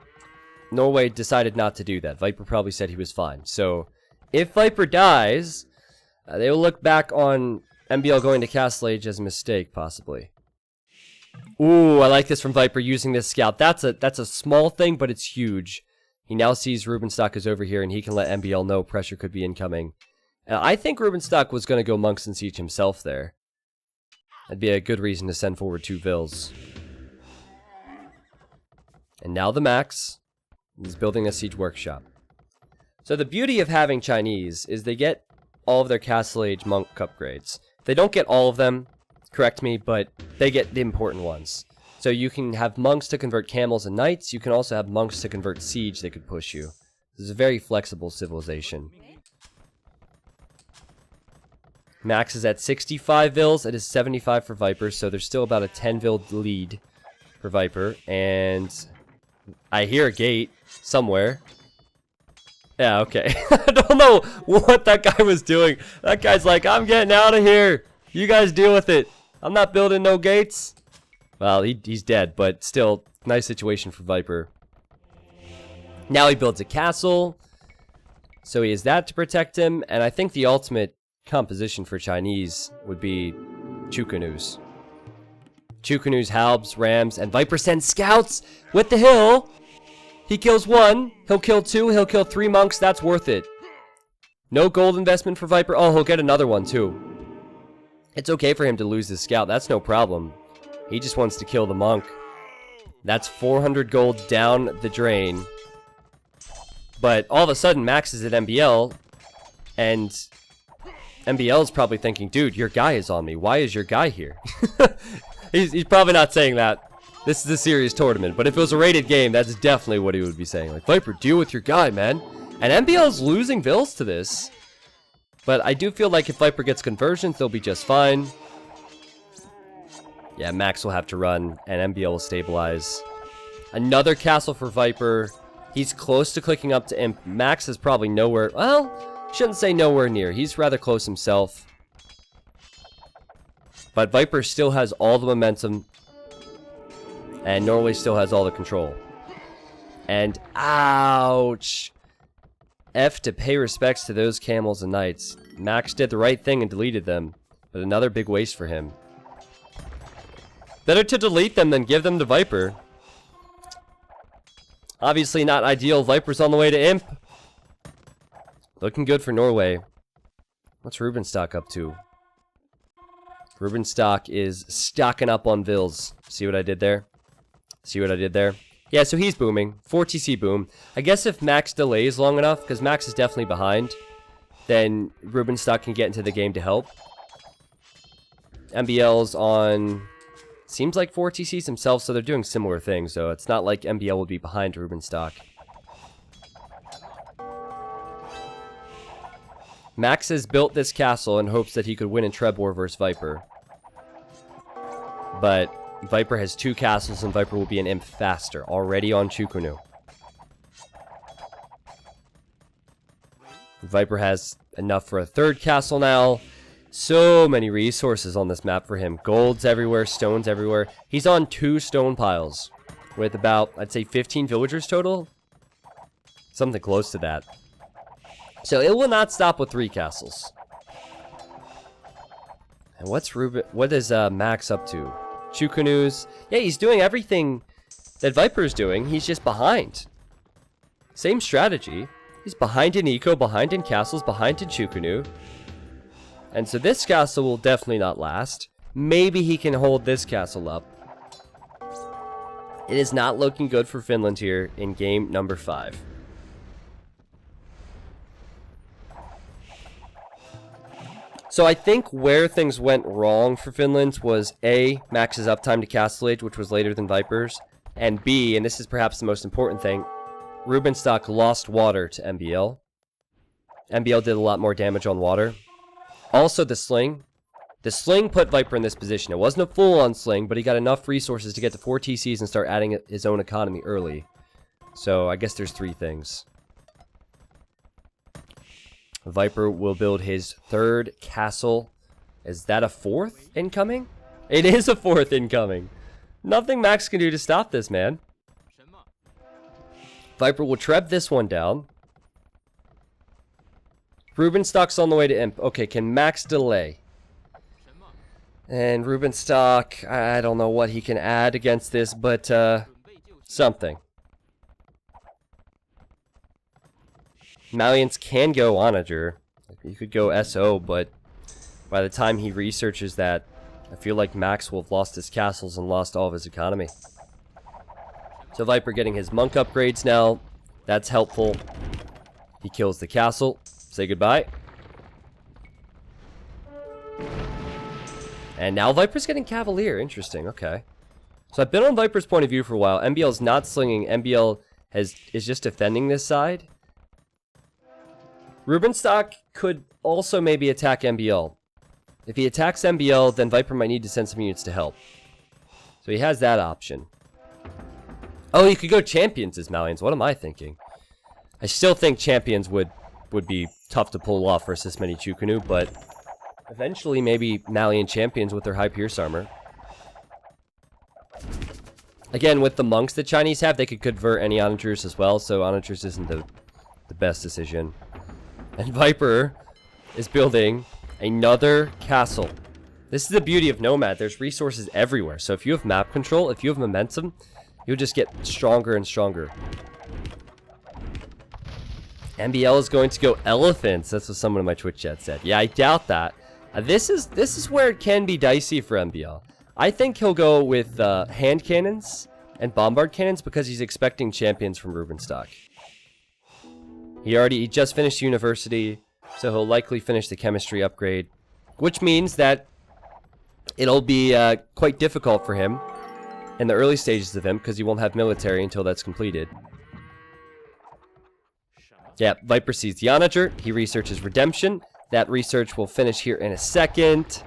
Norway decided not to do that. Viper probably said he was fine. So if Viper dies, they will look back on MBL going to Castle Age as a mistake, possibly. Ooh, I like this from Viper using this scout. That's a small thing, but it's huge. He now sees Rubenstock is over here, and he can let MBL know pressure could be incoming. And I think Rubenstock was going to go Monks and Siege himself there. That'd be a good reason to send forward 2 Vills. And now the Max is building a Siege Workshop. So the beauty of having Chinese is they get all of their Castle Age Monk upgrades. They don't get all of them, correct me, but they get the important ones. So you can have monks to convert camels and knights. You can also have monks to convert siege that could push you. This is a very flexible civilization. Max is at 65 Vills. It is 75 for Viper, so there's still about a 10 Vill lead for Viper. And I hear a gate somewhere. Yeah, okay. I don't know what that guy was doing. That guy's like, I'm getting out of here. You guys deal with it. I'm not building no gates. Well, he's dead, but still, nice situation for Viper. Now he builds a castle, so he has that to protect him, and I think the ultimate composition for Chinese would be Chukanus. Chukanus, Halbs, Rams, and Viper sends scouts with the hill. He kills 1, he'll kill 2, he'll kill 3 monks, that's worth it. No gold investment for Viper. Oh, he'll get another one too. It's okay for him to lose this scout, that's no problem. He just wants to kill the monk. That's 400 gold down the drain. But all of a sudden, Max is at MBL, and MBL is probably thinking, dude, your guy is on me. Why is your guy here? he's probably not saying that. This is a serious tournament, but if it was a rated game, that's definitely what he would be saying. Like, Viper, deal with your guy, man. And MBL's losing Vils to this. But I do feel like if Viper gets conversions, they'll be just fine. Yeah, Max will have to run, and MBL will stabilize. Another castle for Viper. He's close to clicking up to Imp. Max is probably nowhere... Well, shouldn't say nowhere near. He's rather close himself. But Viper still has all the momentum. And Norway still has all the control. And, ouch! F to pay respects to those camels and knights. Max did the right thing and deleted them. But another big waste for him. Better to delete them than give them to Viper. Obviously not ideal. Viper's on the way to Imp. Looking good for Norway. What's Rubenstock up to? Rubenstock is stocking up on Vils. See what I did there? See what I did there? Yeah, so he's booming. 4TC boom. I guess if Max delays long enough, because Max is definitely behind, then Rubenstock can get into the game to help. MBL's on... Seems like 4TCs himself, so they're doing similar things, so it's not like MBL would be behind Rubenstock. Max has built this castle in hopes that he could win in Treb War versus Viper. But Viper has 2 castles, and Viper will be an Imp faster, already on Chukunu. Viper has enough for a 3rd castle now. So many resources on this map for him. Golds everywhere, stones everywhere. He's on 2 stone piles with about, I'd say, 15 villagers total. Something close to that. So it will not stop with 3 castles. And what is Max up to? Chukunu's. Yeah, he's doing everything that Viper's doing. He's just behind. Same strategy. He's behind in eco, behind in castles, behind in Chukunu. And so this castle will definitely not last. Maybe he can hold this castle up. It is not looking good for Finland here in game number 5. So I think where things went wrong for Finland was A, Max's uptime to Castle Age, which was later than Viper's, and B, and this is perhaps the most important thing, Rubenstock lost water to MBL. MBL did a lot more damage on water. Also the sling. The sling put Viper in this position. It wasn't a full-on sling, but he got enough resources to get to 4 TCs and start adding his own economy early. So I guess there's 3 things. Viper will build his 3rd castle. Is that a 4th incoming? It is a 4th incoming. Nothing Max can do to stop this, man. Viper will treb this one down. Rubenstock's on the way to Imp. Okay, can Max delay? And Rubenstock, I don't know what he can add against this, but something. Malians can go Onager. He could go SO, but by the time he researches that, I feel like Max will have lost his castles and lost all of his economy. So Viper getting his monk upgrades now. That's helpful. He kills the castle. Say goodbye. And now Viper's getting Cavalier. Interesting. Okay. So I've been on Viper's point of view for a while. MBL's not slinging. MBL is just defending this side. Rubenstock could also maybe attack MBL. If he attacks MBL, then Viper might need to send some units to help. So he has that option. Oh, you could go Champions as Malians. What am I thinking? I still think Champions would be tough to pull off versus this many Chukunu, but eventually maybe Malian Champions with their high Pierce armor. Again, with the monks that Chinese have, they could convert any Onagers as well, so Onagers isn't the best decision. And Viper is building another castle. This is the beauty of Nomad. There's resources everywhere, so if you have map control, if you have momentum, you'll just get stronger and stronger. MBL is going to go elephants. That's what someone in my Twitch chat said. Yeah, I doubt that. This is where it can be dicey for MBL. I think he'll go with hand cannons and bombard cannons because he's expecting champions from Rubenstock. He just finished university. So he'll likely finish the chemistry upgrade, which means that it'll be quite difficult for him in the early stages of him because he won't have military until that's completed. Yeah, Viper sees the Onager. He researches Redemption. That research will finish here in a second.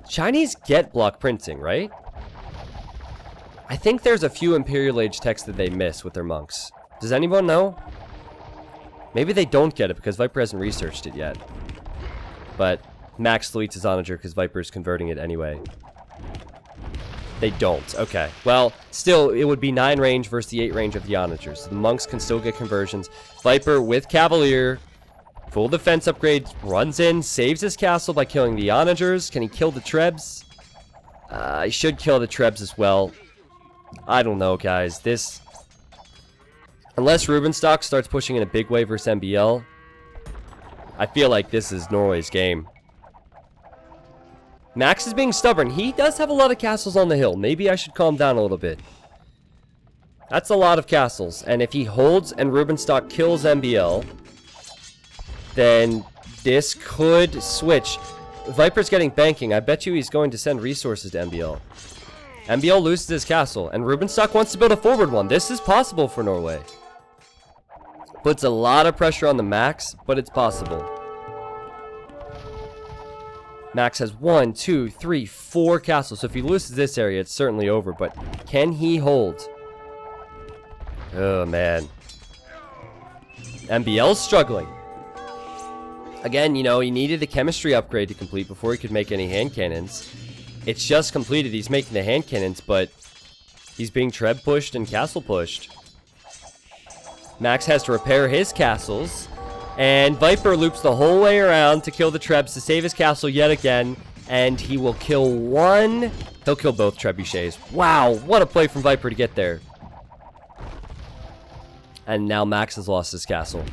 Chinese get block printing, right? I think there's a few Imperial Age texts that they miss with their monks. Does anyone know? Maybe they don't get it because Viper hasn't researched it yet. But Max deletes his Onager because Viper is converting it anyway. They don't. Okay. Well, still, it would be 9 range versus the 8 range of the Onagers. So the monks can still get conversions. Viper with Cavalier. Full defense upgrade. Runs in. Saves his castle by killing the Onagers. Can he kill the Trebs? He should kill the Trebs as well. I don't know, guys. This... Unless Rubenstock starts pushing in a big way versus MBL, I feel like this is Norway's game. Max is being stubborn. He does have a lot of castles on the hill. Maybe I should calm down a little bit. That's a lot of castles. And if he holds and Rubenstock kills MBL, then this could switch. Viper's getting banking. I bet you he's going to send resources to MBL. MBL loses his castle, and Rubenstock wants to build a forward one. This is possible for Norway. Puts a lot of pressure on the Max, but it's possible. Max has 1, 2, 3, 4 castles. So if he loses this area, it's certainly over. But can he hold? Oh, man. MBL's struggling. Again, you know, he needed a chemistry upgrade to complete before he could make any hand cannons. It's just completed. He's making the hand cannons, but he's being Treb pushed and castle pushed. Max has to repair his castles. And Viper loops the whole way around to kill the Trebs to save his castle yet again. And he will kill one. He'll kill both trebuchets. Wow, what a play from Viper to get there. And now Max has lost his castle.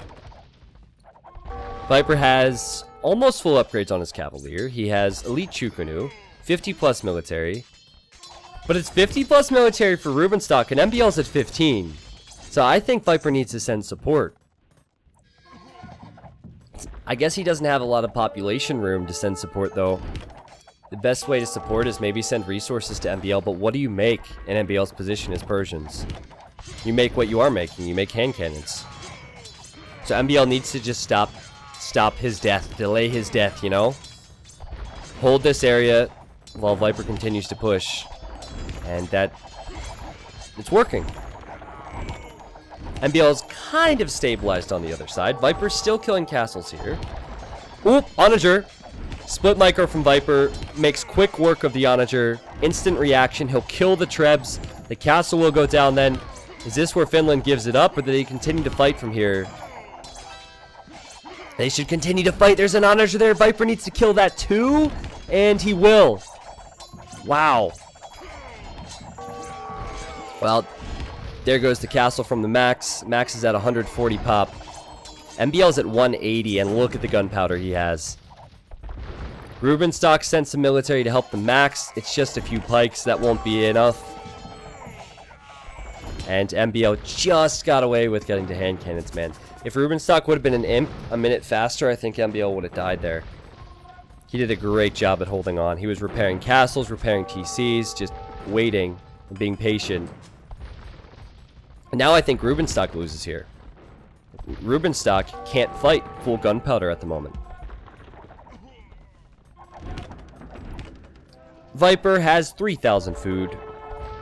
Viper has almost full upgrades on his Cavalier. He has Elite Chukunu, 50 plus military. But it's 50 plus military for Rubenstock, and MBL's at 15. So I think Viper needs to send support. I guess he doesn't have a lot of population room to send support, though. The best way to support is maybe send resources to MBL, but what do you make in MBL's position as Persians? You make what you are making. You make hand cannons. So MBL needs to just stop his death, delay his death, you know? Hold this area while Viper continues to push. And it's working. MBL is kind of stabilized on the other side. Viper's still killing castles here. Oop, Onager. Split micro from Viper. Makes quick work of the Onager. Instant reaction. He'll kill the Trebs. The castle will go down then. Is this where Finland gives it up, or do they continue to fight from here? They should continue to fight. There's an Onager there. Viper needs to kill that too. And he will. Wow. Well, there goes the castle from the Max. Max is at 140 pop. MBL's at 180, and look at the gunpowder he has. Rubenstock sent some military to help the Max. It's just a few pikes. That won't be enough. And MBL just got away with getting to hand cannons, man. If Rubenstock would have been an imp a minute faster, I think MBL would have died there. He did a great job at holding on. He was repairing castles, repairing TCs, just waiting and being patient. And now I think Rubenstock loses here. Rubenstock can't fight full gunpowder at the moment. Viper has 3,000 food,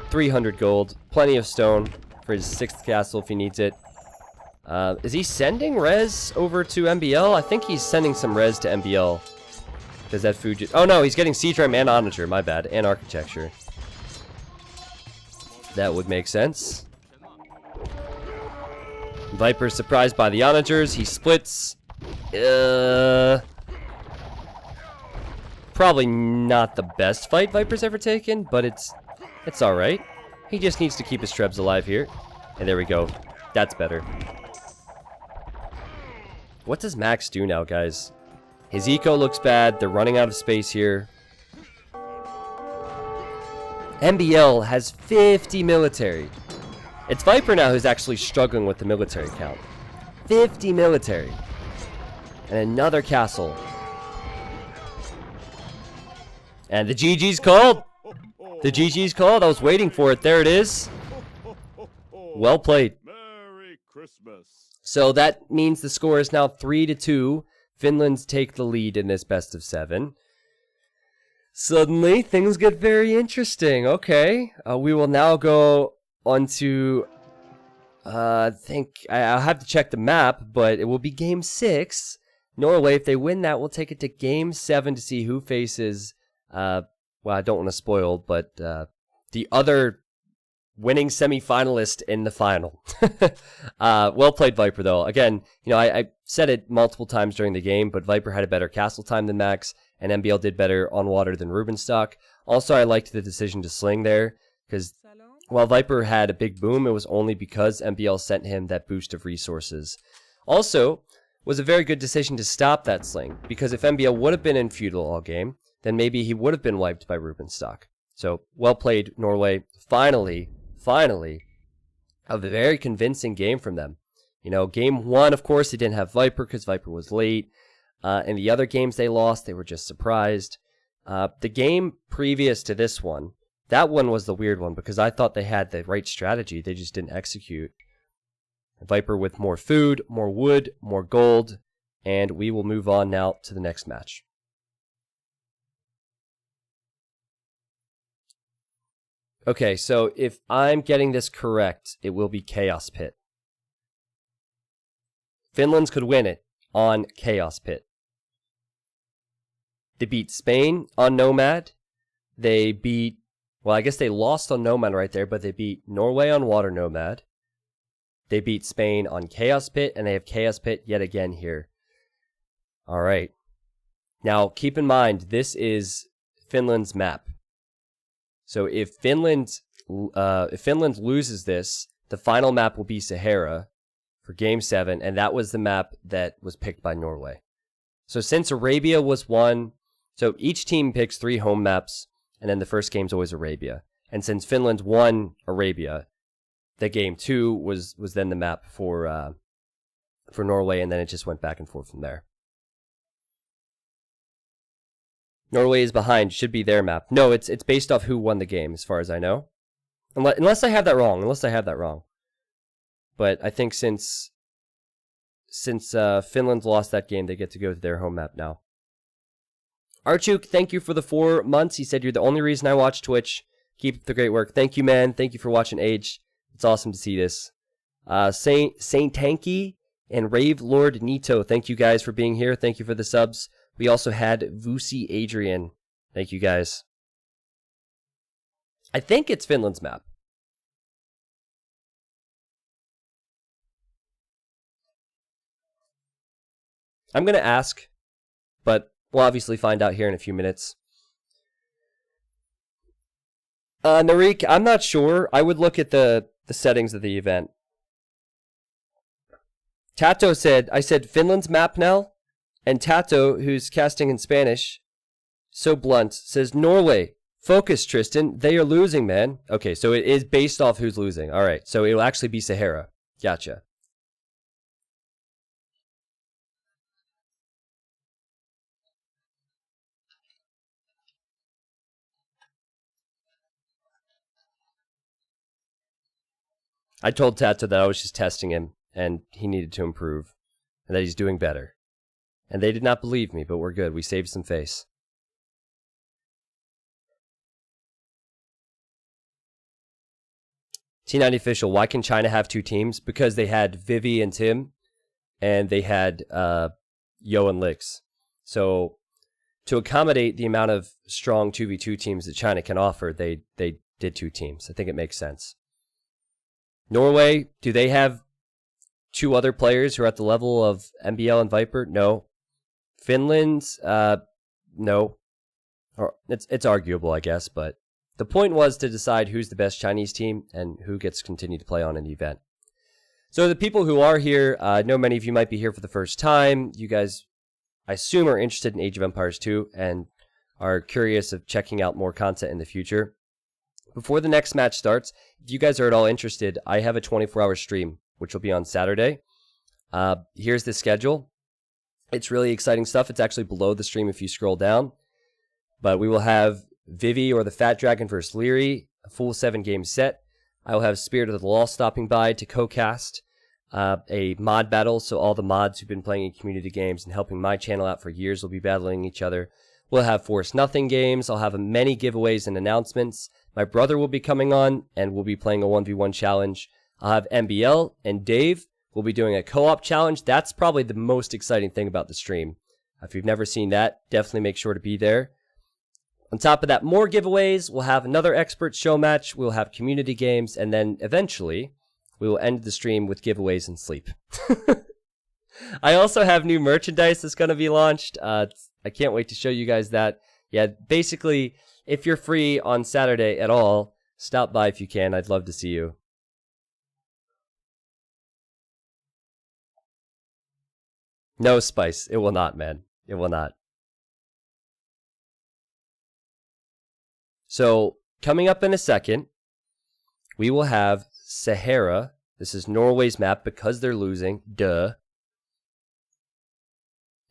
300 gold, plenty of stone for his 6th castle if he needs it. Is he sending res over to MBL? I think he's sending some res to MBL. Does that food just... Oh no, he's getting Siege Ram and Onager, my bad, and Architecture. That would make sense. Viper's surprised by the Onagers. He splits. Probably not the best fight Viper's ever taken, but it's alright. He just needs to keep his Trebs alive here. And there we go. That's better. What does Max do now, guys? His eco looks bad. They're running out of space here. MBL has 50 military. It's Viper now who's actually struggling with the military count. 50 military. And another castle. And the GG's called. The GG's called. I was waiting for it. There it is. Well played. Merry Christmas. So that means the score is now 3-2. Finland's take the lead in this best of 7. Suddenly, things get very interesting. Okay. We will now go on to... I think I'll have to check the map, but it will be Game 6. Norway, if they win that, we'll take it to Game 7 to see who faces... well, I don't want to spoil, but the other winning semifinalist in the final. Well played, Viper, though. Again, you know, I said it multiple times during the game, but Viper had a better castle time than Max, and MBL did better on water than Rubenstock. Also, I liked the decision to sling there, because while Viper had a big boom, it was only because MBL sent him that boost of resources. Also, was a very good decision to stop that sling, because if MBL would have been in feudal all game, then maybe he would have been wiped by Rubenstock. So, well played, Norway. Finally, a very convincing game from them. You know, game 1, of course, they didn't have Viper because Viper was late. In the other games they lost, they were just surprised. The game previous to this one, that one was the weird one because I thought they had the right strategy. They just didn't execute. Viper with more food, more wood, more gold, and we will move on now to the next match. Okay, so if I'm getting this correct, it will be Chaos Pit. Finland's could win it on Chaos Pit. They beat Spain on Nomad. They beat, well, I guess they lost on Nomad right there, but they beat Norway on Water Nomad. They beat Spain on Chaos Pit, and they have Chaos Pit yet again here. All right. Now, keep in mind, this is Finland's map. So if Finland loses this, the final map will be Sahara for Game 7, and that was the map that was picked by Norway. So since Arabia was one, so each team picks 3 home maps, and then the first game's always Arabia. And since Finland won Arabia, the Game 2 was then the map for Norway, and then it just went back and forth from there. Norway is behind, should be their map. No, it's based off who won the game, as far as I know. Unless I have that wrong. But I think since Finland lost that game, they get to go to their home map now. Archuk, thank you for the 4 months. He said, you're the only reason I watch Twitch. Keep up the great work. Thank you, man. Thank you for watching Age. It's awesome to see this. Saint Tanky and Rave Lord Nito, thank you guys for being here. Thank you for the subs. We also had Vusi Adrian. Thank you guys. I think it's Finland's map. I'm going to ask, but we'll obviously find out here in a few minutes. Narik, I'm not sure. I would look at the settings of the event. Tato said, I said Finland's map now. And Tato, who's casting in Spanish, so blunt, says, Norway, focus, Tristan. They are losing, man. Okay, so it is based off who's losing. All right, so it will actually be Sahara. Gotcha. I told Tato that I was just testing him, and he needed to improve, and that he's doing better. And they did not believe me, but we're good. We saved some face. T90 official, why can China have 2 teams? Because they had Vivi and Tim, and they had Yo and Lix. So to accommodate the amount of strong 2v2 teams that China can offer, they did 2 teams. I think it makes sense. Norway, do they have 2 other players who are at the level of MBL and Viper? No. Finland, no. Or it's arguable, I guess, but the point was to decide who's the best Chinese team and who gets to continue to play on an event. So the people who are here, I know many of you might be here for the first time. You guys, I assume, are interested in Age of Empires 2 and are curious of checking out more content in the future. Before the next match starts, if you guys are at all interested, I have a 24-hour stream, which will be on Saturday. Here's the schedule. It's really exciting stuff. It's actually below the stream if you scroll down. But we will have Vivi or the Fat Dragon versus Leary, a full 7-game set. I will have Spirit of the Law stopping by to co-cast a mod battle. So all the mods who've been playing in community games and helping my channel out for years will be battling each other. We'll have Force Nothing games. I'll have many giveaways and announcements. My brother will be coming on and we'll be playing a 1v1 challenge. I'll have MBL and Dave. We'll be doing a co-op challenge. That's probably the most exciting thing about the stream. If you've never seen that, definitely make sure to be there. On top of that, more giveaways. We'll have another expert show match. We'll have community games. And then eventually, we will end the stream with giveaways and sleep. I also have new merchandise that's going to be launched. I can't wait to show you guys that. Yeah, basically, if you're free on Saturday at all, stop by if you can. I'd love to see you. No, Spice. It will not, man. It will not. So, coming up in a second, we will have Sahara. This is Norway's map because they're losing. Duh.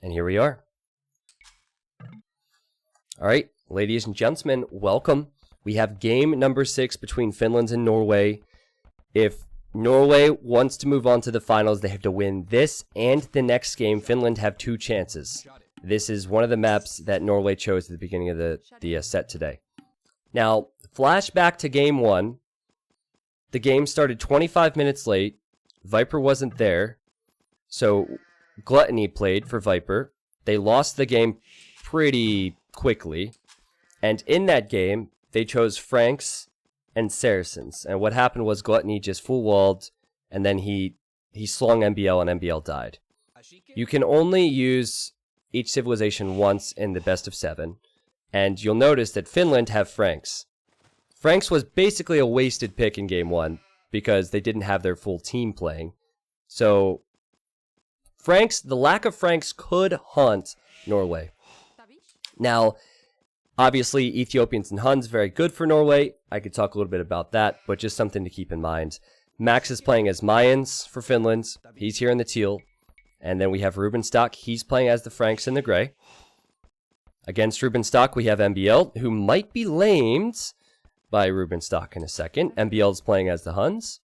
And here we are. Alright, ladies and gentlemen, welcome. We have game number 6 between Finland and Norway. If Norway wants to move on to the finals, they have to win this and the next game. Finland have 2 chances. This is one of the maps that Norway chose at the beginning of the set today. Now, flashback to game 1. The game started 25 minutes late. Viper wasn't there. So, Gluttony played for Viper. They lost the game pretty quickly. And in that game, they chose Franks and Saracens. And what happened was Gluttony just full-walled, and then he slung MBL, and MBL died. You can only use each civilization once in the best of 7. And you'll notice that Finland have Franks. Franks was basically a wasted pick in game 1 because they didn't have their full team playing. So, Franks, the lack of Franks could haunt Norway. Now, obviously, Ethiopians and Huns, very good for Norway. I could talk a little bit about that, but just something to keep in mind. Max is playing as Mayans for Finland. He's here in the teal. And then we have Rubenstock. He's playing as the Franks in the gray. Against Rubenstock, we have MBL, who might be lamed by Rubenstock in a second. MBL is playing as the Huns.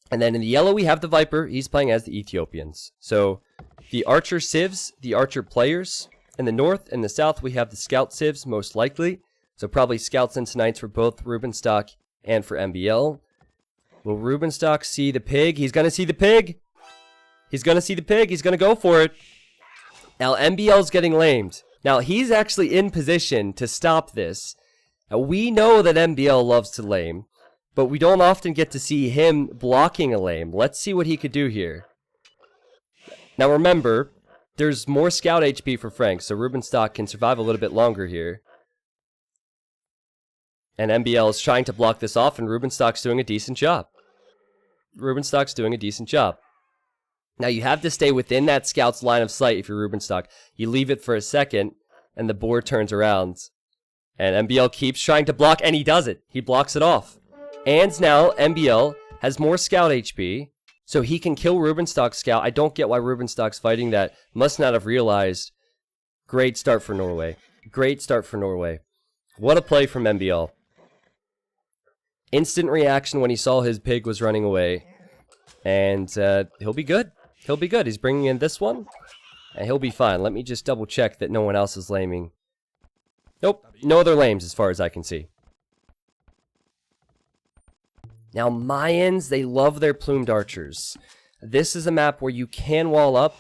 And then in the yellow, we have the Viper. He's playing as the Ethiopians. So the Archer Civs, the Archer players. In the north and the south, we have the Scout Civs, most likely. So probably Scouts and Knights for both Rubenstock and for MBL. Will Rubenstock see the pig? He's going to see the pig. He's going to see the pig. He's going to go for it. Now, MBL's getting lamed. Now, he's actually in position to stop this. Now, we know that MBL loves to lame, but we don't often get to see him blocking a lame. Let's see what he could do here. Now, remember, there's more scout HP for Frank, so Rubenstock can survive a little bit longer here. And MBL is trying to block this off, and Rubenstock's doing a decent job. Rubenstock's doing a decent job. Now, you have to stay within that scout's line of sight if you're Rubenstock. You leave it for a second, and the board turns around. And MBL keeps trying to block, and he does it. He blocks it off. And now, MBL has more scout HP, so he can kill Rubenstock's scout. I don't get why Rubenstock's fighting that. Must not have realized. Great start for Norway. Great start for Norway. What a play from MBL. Instant reaction when he saw his pig was running away. And he'll be good. He'll be good. He's bringing in this one. And he'll be fine. Let me just double check that no one else is laming. Nope. No other lames as far as I can see. Now, Mayans, they love their plumed archers. This is a map where you can wall up,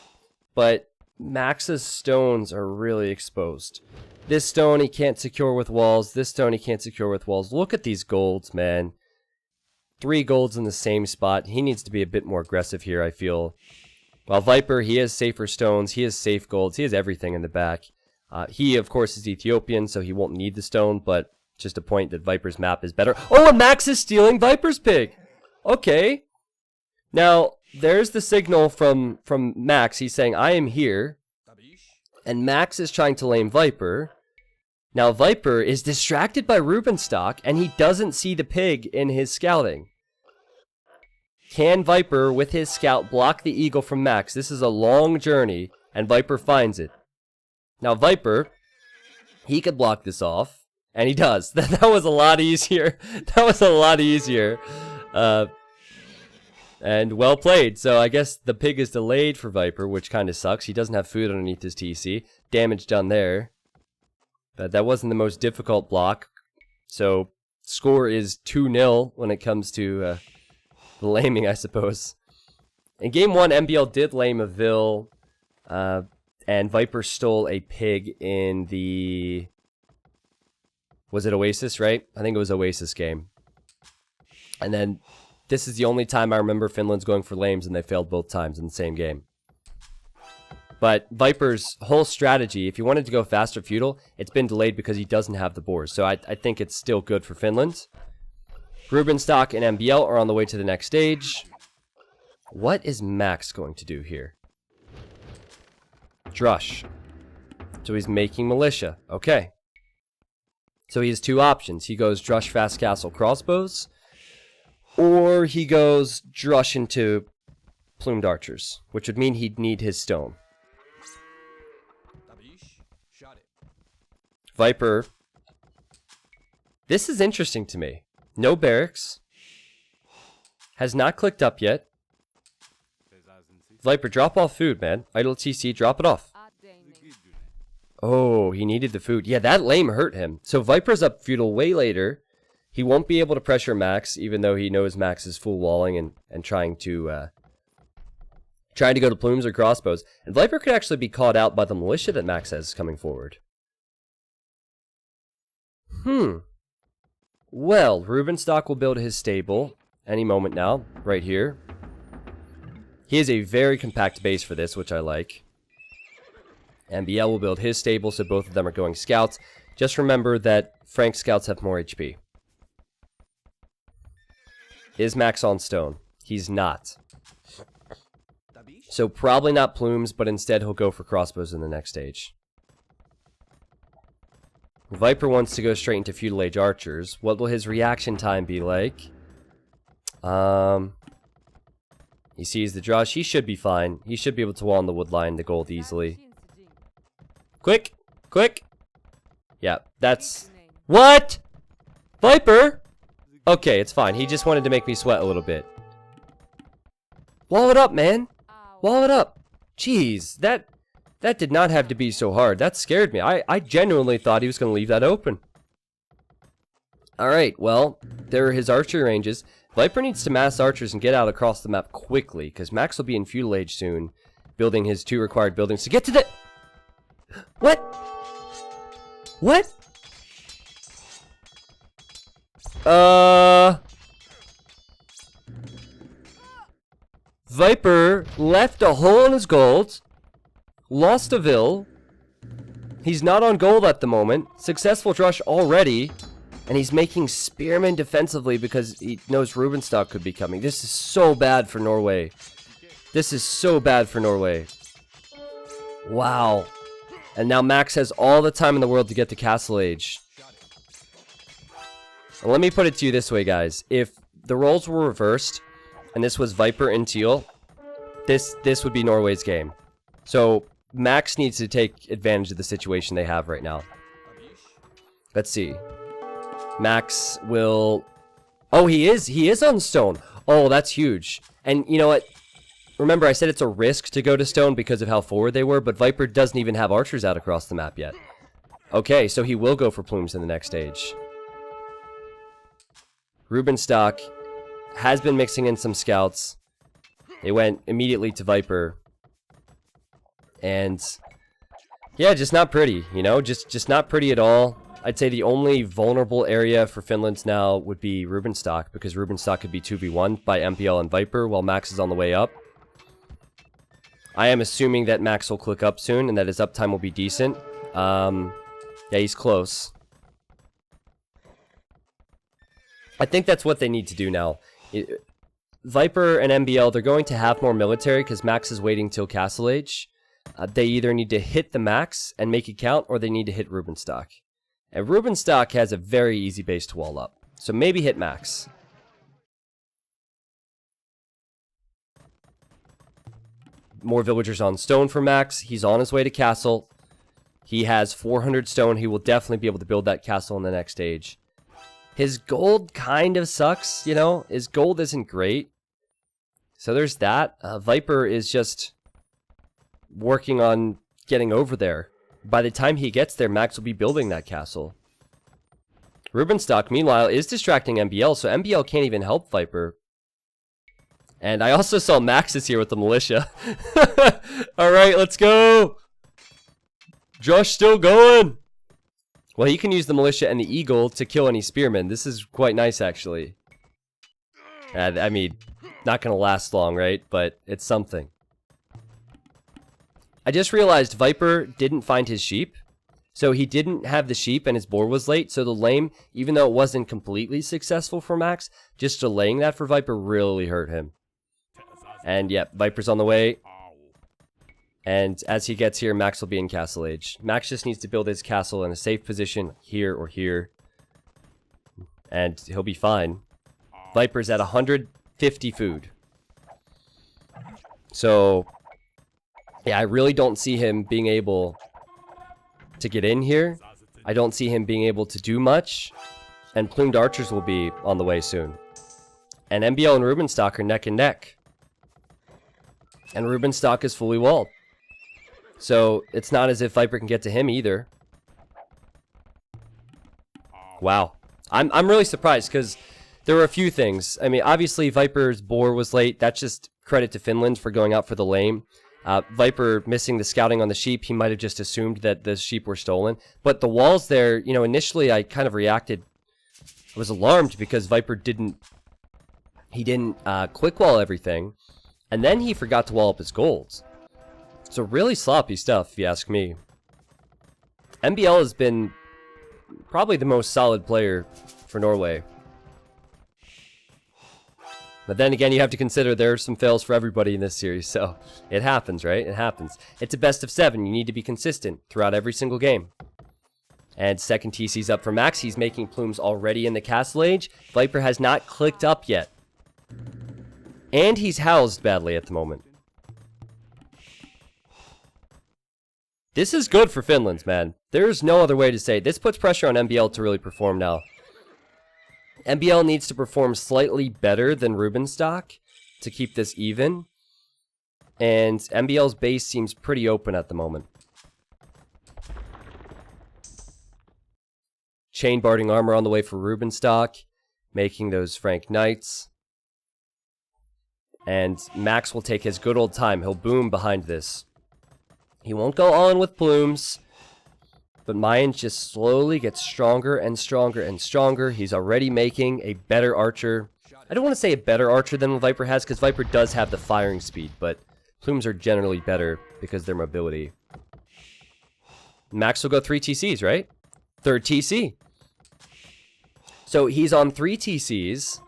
but Max's stones are really exposed. This stone he can't secure with walls. This stone he can't secure with walls. Look at these golds, man. 3 golds in the same spot. He needs to be a bit more aggressive here, I feel. While Viper, he has safer stones. He has safe golds. He has everything in the back. He, of course, is Ethiopian, so he won't need the stone, but just a point that Viper's map is better. Oh, and Max is stealing Viper's pig! Okay. Now, there's the signal from Max. He's saying, I am here. And Max is trying to lame Viper. Now, Viper is distracted by Rubenstock, and he doesn't see the pig in his scouting. Can Viper, with his scout, block the eagle from Max? This is a long journey, and Viper finds it. Now, Viper, he could block this off, and he does. That was a lot easier. That was a lot easier. And well played. So I guess the pig is delayed for Viper, which kind of sucks. He doesn't have food underneath his TC. Damage done there. But that wasn't the most difficult block. So score is 2-0 when it comes to the laming, I suppose. In game 1, MBL did lame a Vil, and Viper stole a pig in the... Was it Oasis, right? I think it was Oasis game. And then this is the only time I remember Finland's going for lames, and they failed both times in the same game. But Viper's whole strategy, if he wanted to go faster feudal, it's been delayed because he doesn't have the boars. So I think it's still good for Finland. Rubenstock and MBL are on the way to the next stage. What is Max going to do here? Drush. So he's making militia. Okay. So he has two options. He goes Drush Fast Castle Crossbows, or he goes Drush into Plumed Archers, which would mean he'd need his stone. Viper. This is interesting to me. No barracks. Has not clicked up yet. Viper, drop off food, man. Idle TC, drop it off. Oh, he needed the food. Yeah, that lame hurt him. So Viper's up feudal way later. He won't be able to pressure Max, even though he knows Max is full walling and trying to go to plumes or crossbows. And Viper could actually be caught out by the militia that Max has coming forward. Well, Rubenstock will build his stable any moment now, right here. He has a very compact base for this, which I like. MBL will build his stable, so both of them are going scouts. Just remember that Frank scouts have more HP. Is Max on stone? He's not. So probably not plumes, but instead he'll go for crossbows in the next stage. Viper wants to go straight into feudal age archers. What will his reaction time be like? He sees the Drush. He should be fine. He should be able to wall on the wood line the gold easily. Quick! Quick! Yeah, that's... What?! Viper?! Okay, it's fine. He just wanted to make me sweat a little bit. Wall it up, man! Wall it up! Jeez, that did not have to be so hard. That scared me. I genuinely thought he was going to leave that open. Alright, well, there are his archery ranges. Viper needs to mass archers and get out across the map quickly, because Max will be in feudal age soon, building his 2 required buildings to get to the... What? What? Viper left a hole in his gold, lost a Vil, he's not on gold at the moment, successful Drush already, and he's making Spearmen defensively because he knows Rubenstock could be coming. This is so bad for Norway. This is so bad for Norway. Wow. And now Max has all the time in the world to get to Castle Age. And let me put it to you this way, guys. If the roles were reversed, and this was Viper and Teal, this would be Norway's game. So Max needs to take advantage of the situation they have right now. Let's see. Max will... Oh, he is on stone. Oh, that's huge. And you know what? Remember, I said it's a risk to go to stone because of how forward they were, but Viper doesn't even have archers out across the map yet. Okay, so he will go for plumes in the next stage. Rubenstock has been mixing in some scouts. They went immediately to Viper. And yeah, just not pretty, you know? Just not pretty at all. I'd say the only vulnerable area for Finland now would be Rubenstock, because Rubenstock could be 2v1 by MPL and Viper while Max is on the way up. I am assuming that Max will click up soon and that his uptime will be decent. Yeah, he's close. I think that's what they need to do now. Viper and MBL, they're going to have more military because Max is waiting till Castle Age. They either need to hit the Max and make it count, or they need to hit Rubenstock. And Rubenstock has a very easy base to wall up. So maybe hit Max. more villagers on stone for Max. He's on his way to castle. He has 400 stone. He will definitely be able to build that castle in the next stage. His gold kind of sucks, you know? His gold isn't great. So there's that. Viper is just working on getting over there. By the time he gets there, Max will be building that castle. Rubenstock, meanwhile, is distracting MBL, so MBL can't even help Viper. And I also saw Max is here with the militia. Alright, let's go! Josh still going! Well, he can use the militia and the eagle to kill any spearmen. This is quite nice, actually. I mean, not gonna last long, right? But it's something. I just realized Viper didn't find his sheep. So he didn't have the sheep and his boar was late. So the lame, even though it wasn't completely successful for Max, just delaying that for Viper really hurt him. And yeah, Viper's on the way. And as he gets here, Max will be in castle age. Max just needs to build his castle in a safe position here or here. And he'll be fine. Viper's at 150 food. So, yeah, I really don't see him being able to get in here. I don't see him being able to do much. And plumed archers will be on the way soon. And MBL and Rubenstock are neck and neck. And Rubenstock is fully walled. So, it's not as if Viper can get to him either. Wow. I'm really surprised, because there were a few things. I mean, obviously, Viper's boar was late. That's just credit to Finland for going out for the lame. Viper missing the scouting on the sheep. He might have just assumed that the sheep were stolen. But the walls there, you know, initially I kind of reacted. I was alarmed because Viper didn't quick wall everything. And then he forgot to wall up his golds. So really sloppy stuff, if you ask me. MBL has been probably the most solid player for Norway. But then again, you have to consider there are some fails for everybody in this series, so it happens, right? It happens. It's a best of 7. You need to be consistent throughout every single game. And second TC's up for Max. He's making plumes already in the castle age. Viper has not clicked up yet. And he's housed badly at the moment. This is good for Finland, man. There's no other way to say it. This puts pressure on MBL to really perform now. MBL needs to perform slightly better than Rubenstock to keep this even. And MBL's base seems pretty open at the moment. Chain barding armor on the way for Rubenstock, making those Frank Knights. And Max will take his good old time. He'll boom behind this. He won't go on with plumes. But Mayan just slowly gets stronger and stronger and stronger. He's already making a better archer. I don't want to say a better archer than what Viper has, because Viper does have the firing speed, but plumes are generally better because of their mobility. Max will go 3 TCs, right? Third TC. So he's on 3 TCs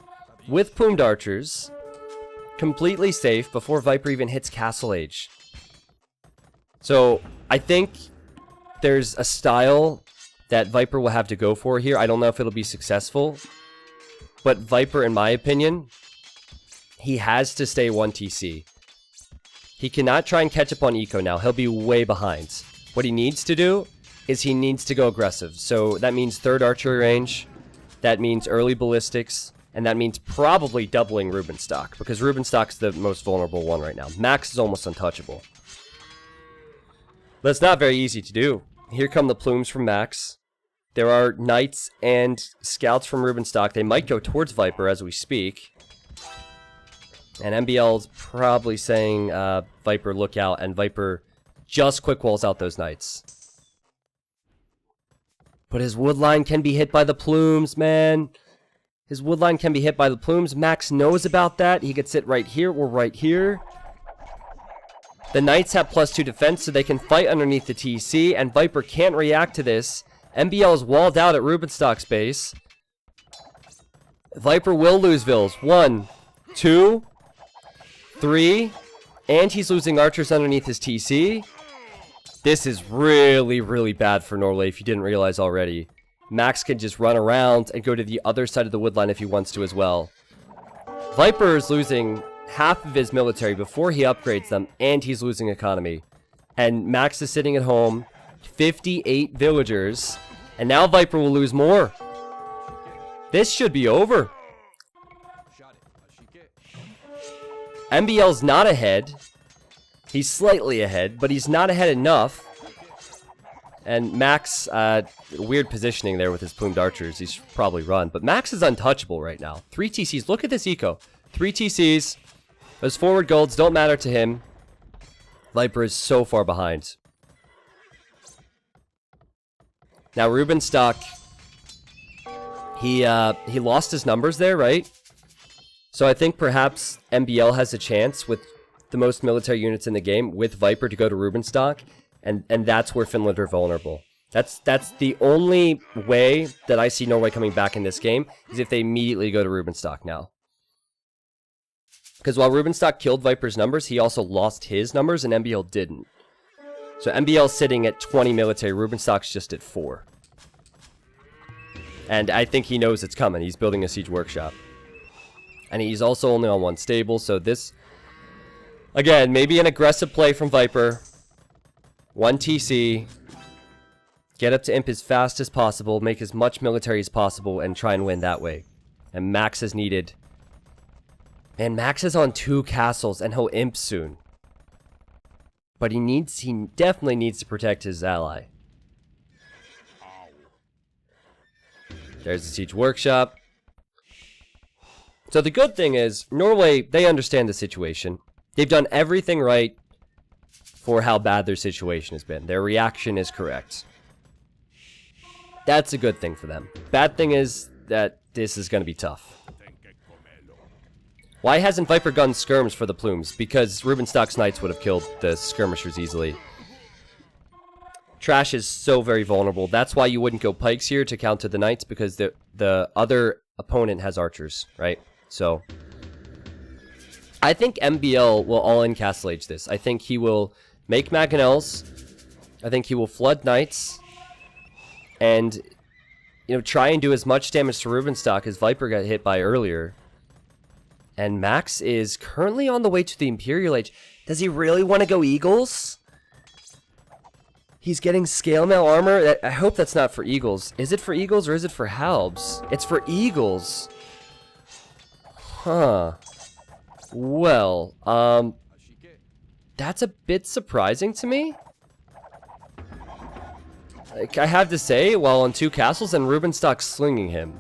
with plumed archers, completely safe before Viper even hits castle age. So I think there's a style that Viper will have to go for here. I don't know if it'll be successful. But Viper, in my opinion, he has to stay 1 TC. He cannot try and catch up on eco now. He'll be way behind. What he needs to do is he needs to go aggressive. So that means third archery range. That means early ballistics. And that means probably doubling Rubenstock, because Rubenstock's the most vulnerable one right now. Max is almost untouchable. That's not very easy to do. Here come the plumes from Max. There are knights and scouts from Rubenstock. They might go towards Viper as we speak. And MBL's probably saying, Viper, look out. And Viper just quick walls out those knights. But his woodline can be hit by the plumes, man. His woodline can be hit by the plumes. Max knows about that. He could sit right here or right here. The knights have +2 defense, so they can fight underneath the TC, and Viper can't react to this. MBL is walled out at Rubenstock's base. Viper will lose vills. 1, 2, 3, and he's losing archers underneath his TC. This is really, really bad for Norway, if you didn't realize already. Max can just run around and go to the other side of the woodline if he wants to as well. Viper is losing half of his military before he upgrades them, and he's losing economy. And Max is sitting at home, 58 villagers, and now Viper will lose more. This should be over. MBL's not ahead. He's slightly ahead, but he's not ahead enough. And Max, weird positioning there with his plumed archers. He's probably run. But Max is untouchable right now. 3 TCs. Look at this eco. 3 TCs. Those forward golds don't matter to him. Viper is so far behind. Now, Rubenstock, he lost his numbers there, right? So I think perhaps MBL has a chance with the most military units in the game with Viper to go to Rubenstock. And that's where Finland are vulnerable. That's the only way that I see Norway coming back in this game is if they immediately go to Rubenstock now. Because while Rubenstock killed Viper's numbers, he also lost his numbers and MBL didn't. So MBL's sitting at 20 military, Rubenstock's just at 4. And I think he knows it's coming. He's building a siege workshop. And he's also only on 1 stable, so this... Again, maybe an aggressive play from Viper. 1 TC, get up to Imp as fast as possible, make as much military as possible, and try and win that way. And Max is needed. And Max is on 2 castles, and he'll Imp soon. But he definitely needs to protect his ally. There's the siege workshop. So the good thing is, Norway, they understand the situation. They've done everything right for how bad their situation has been. Their reaction is correct. That's a good thing for them. Bad thing is that this is going to be tough. Why hasn't Viper gunned skirms for the plumes? Because Rubenstock's knights would have killed the skirmishers easily. Trash is so very vulnerable. That's why you wouldn't go pikes here to counter the knights, because the other opponent has archers, right? So I think MBL will all-in Castle Age this. I think he will make Mangonels. I think he will flood knights. And, try and do as much damage to Rubenstock as Viper got hit by earlier. And Max is currently on the way to the Imperial Age. Does he really want to go Eagles? He's getting scale mail armor. I hope that's not for Eagles. Is it for Eagles or is it for Halbs? It's for Eagles. Huh. Well, that's a bit surprising to me. Like, I have to say, while on 2 castles and Rubenstock's slinging him.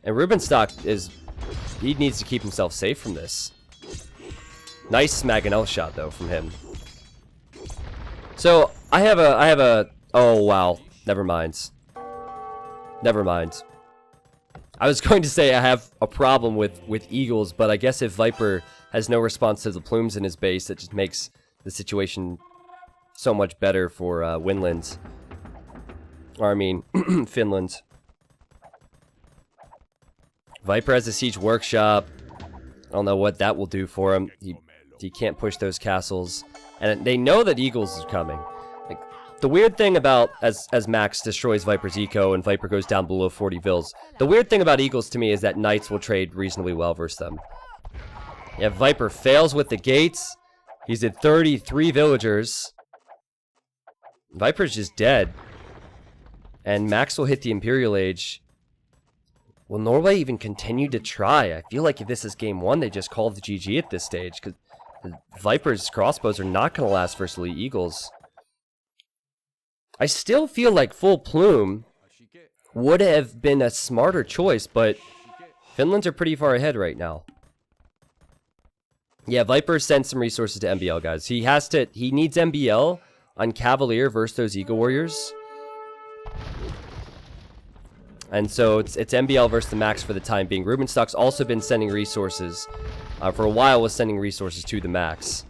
And Rubenstock he needs to keep himself safe from this. Nice Mangonel shot though from him. So, I have a, oh wow, never mind. Never mind. I was going to say I have a problem with Eagles, but I guess if Viper has no response to the plumes in his base, it just makes the situation so much better for Winland. Or I mean, Finland. Viper has a siege workshop. I don't know what that will do for him. He can't push those castles. And they know that Eagles is coming. Like, the weird thing about, as Max destroys Viper's eco and Viper goes down below 40 vills, the weird thing about Eagles to me is that Knights will trade reasonably well versus them. Yeah, Viper fails with the gates. He's at 33 villagers. Viper's just dead. And Max will hit the Imperial Age. Will Norway even continue to try? I feel like if this is game 1, they just call the GG at this stage, because Viper's crossbows are not going to last versus Elite Eagles. I still feel like full plume would have been a smarter choice, but Finland's are pretty far ahead right now. Yeah, Viper sent some resources to MBL, guys. He needs MBL on Cavalier versus those Eagle Warriors. And so it's MBL versus the Max for the time being. Rubenstock's also been sending resources. For a while was sending resources to the Max.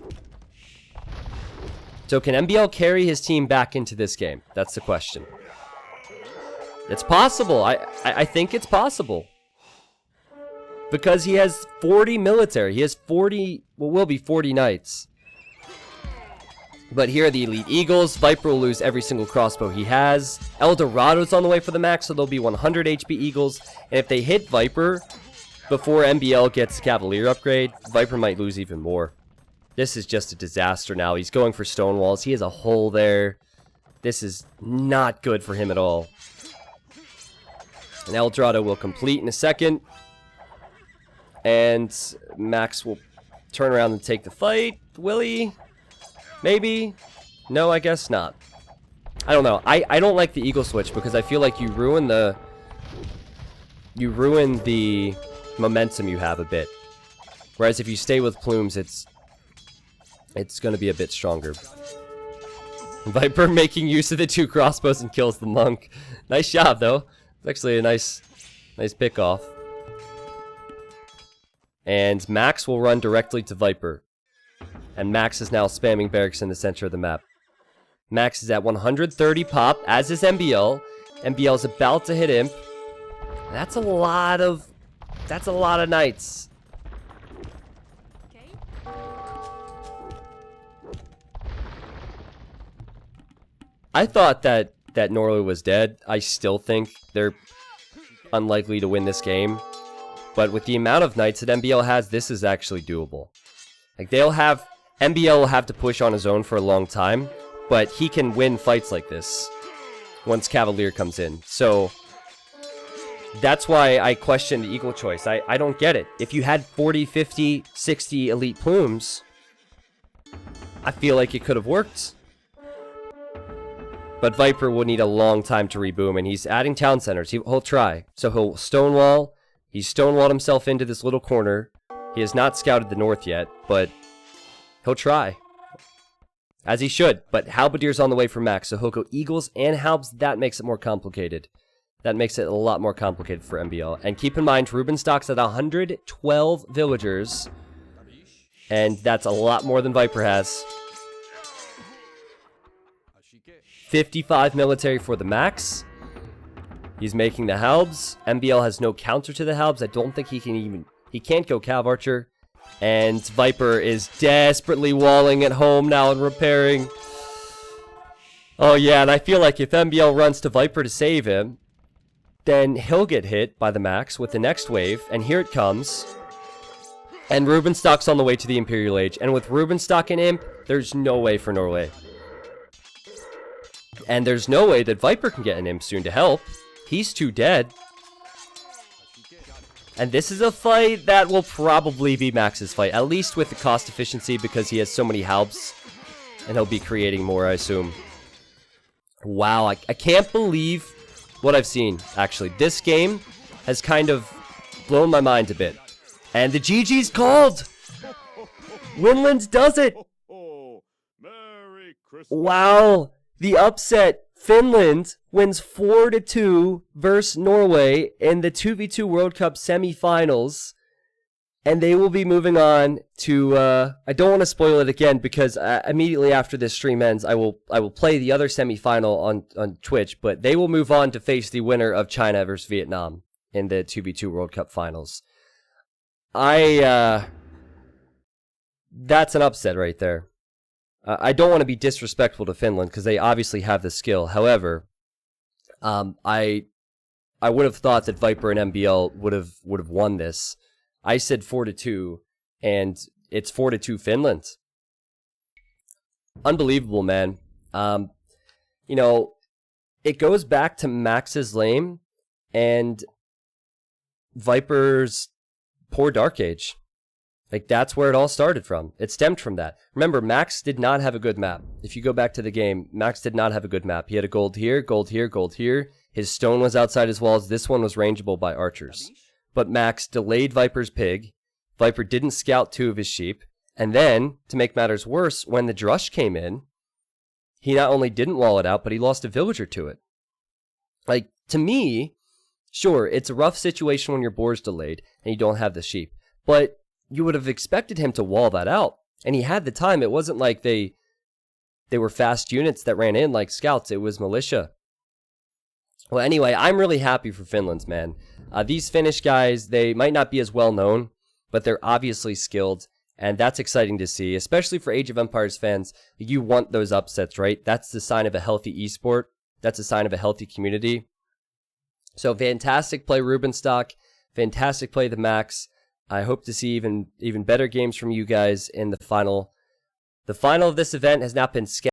So can MBL carry his team back into this game? That's the question. It's possible. I think it's possible. Because he has 40 military. He has 40, well, will be 40 knights. But here are the Elite Eagles. Viper will lose every single crossbow he has. El Dorado's on the way for the Max, so there'll be 100 HP Eagles. And if they hit Viper, before MBL gets the Cavalier upgrade, Viper might lose even more. This is just a disaster now. He's going for stone walls. He has a hole there. This is not good for him at all. And Eldorado will complete in a second. And Max will turn around and take the fight. Will he? Maybe? No, I guess not. I don't know. I don't like the eagle switch because I feel like you ruin the momentum you have a bit. Whereas if you stay with plumes, it's going to be a bit stronger. Viper making use of the 2 crossbows and kills the monk. Nice job, though. It's actually a nice pick off. And Max will run directly to Viper. And Max is now spamming barracks in the center of the map. Max is at 130 pop, as is MBL. MBL is about to hit Imp. That's a lot of knights. I thought that Norway was dead. I still think they're unlikely to win this game. But with the amount of knights that MBL has, this is actually doable. Like, MBL will have to push on his own for a long time, but he can win fights like this once Cavalier comes in. So that's why I question the eagle choice. I don't get it. If you had 40, 50, 60 elite plumes, I feel like it could have worked. But Viper will need a long time to reboom, and he's adding town centers. He'll try. So he'll stonewall. He's stonewalled himself into this little corner. He has not scouted the north yet, but he'll try. As he should. But Halberdier's on the way for Max, so he'll go Eagles and Halbs. That makes it more complicated. That makes it a lot more complicated for MBL. And keep in mind, Rubenstock's at 112 villagers. And that's a lot more than Viper has. 55 military for the Max. He's making the Halbs. MBL has no counter to the Halbs. I don't think he can't go Cav Archer. And Viper is desperately walling at home now and repairing. Oh yeah, and I feel like if MBL runs to Viper to save him, then he'll get hit by the Max with the next wave. And here it comes. And Rubenstock's on the way to the Imperial Age. And with Rubenstock and Imp, there's no way for Norway. And there's no way that Viper can get an Imp soon to help. He's too dead. And this is a fight that will probably be Max's fight. At least with the cost efficiency because he has so many Halbs. And he'll be creating more, I assume. Wow, I can't believe what I've seen, actually. This game has kind of blown my mind a bit. And the GG's called! Winland does it! Merry Christmas. Wow! The upset, Finland wins 4-2 versus Norway in the 2v2 World Cup semifinals. And they will be moving on to, I don't want to spoil it again because immediately after this stream ends, I will play the other semifinal on Twitch, but they will move on to face the winner of China versus Vietnam in the 2v2 World Cup finals. That's an upset right there. I don't want to be disrespectful to Finland because they obviously have the skill. However, I would have thought that Viper and MBL would have won this. I said 4-2, and it's 4-2 Finland. Unbelievable, man. You know, it goes back to Max's lane and Viper's poor Dark Age. Like, that's where it all started from. It stemmed from that. Remember, Max did not have a good map. If you go back to the game, Max did not have a good map. He had a gold here, gold here, gold here. His stone was outside his walls. This one was rangeable by archers. But Max delayed Viper's pig. Viper didn't scout 2 of his sheep. And then, to make matters worse, when the Drush came in, he not only didn't wall it out, but he lost a villager to it. Like, to me, sure, it's a rough situation when your boar's delayed and you don't have the sheep. But you would have expected him to wall that out. And he had the time. It wasn't like they were fast units that ran in like scouts. It was militia. Well, anyway, I'm really happy for Finland's, man. These Finnish guys, they might not be as well known, but they're obviously skilled. And that's exciting to see, especially for Age of Empires fans. You want those upsets, right? That's the sign of a healthy esport. That's a sign of a healthy community. So fantastic play, Rubenstock. Fantastic play the max. I hope to see even better games from you guys in the final. The final of this event has not been scheduled.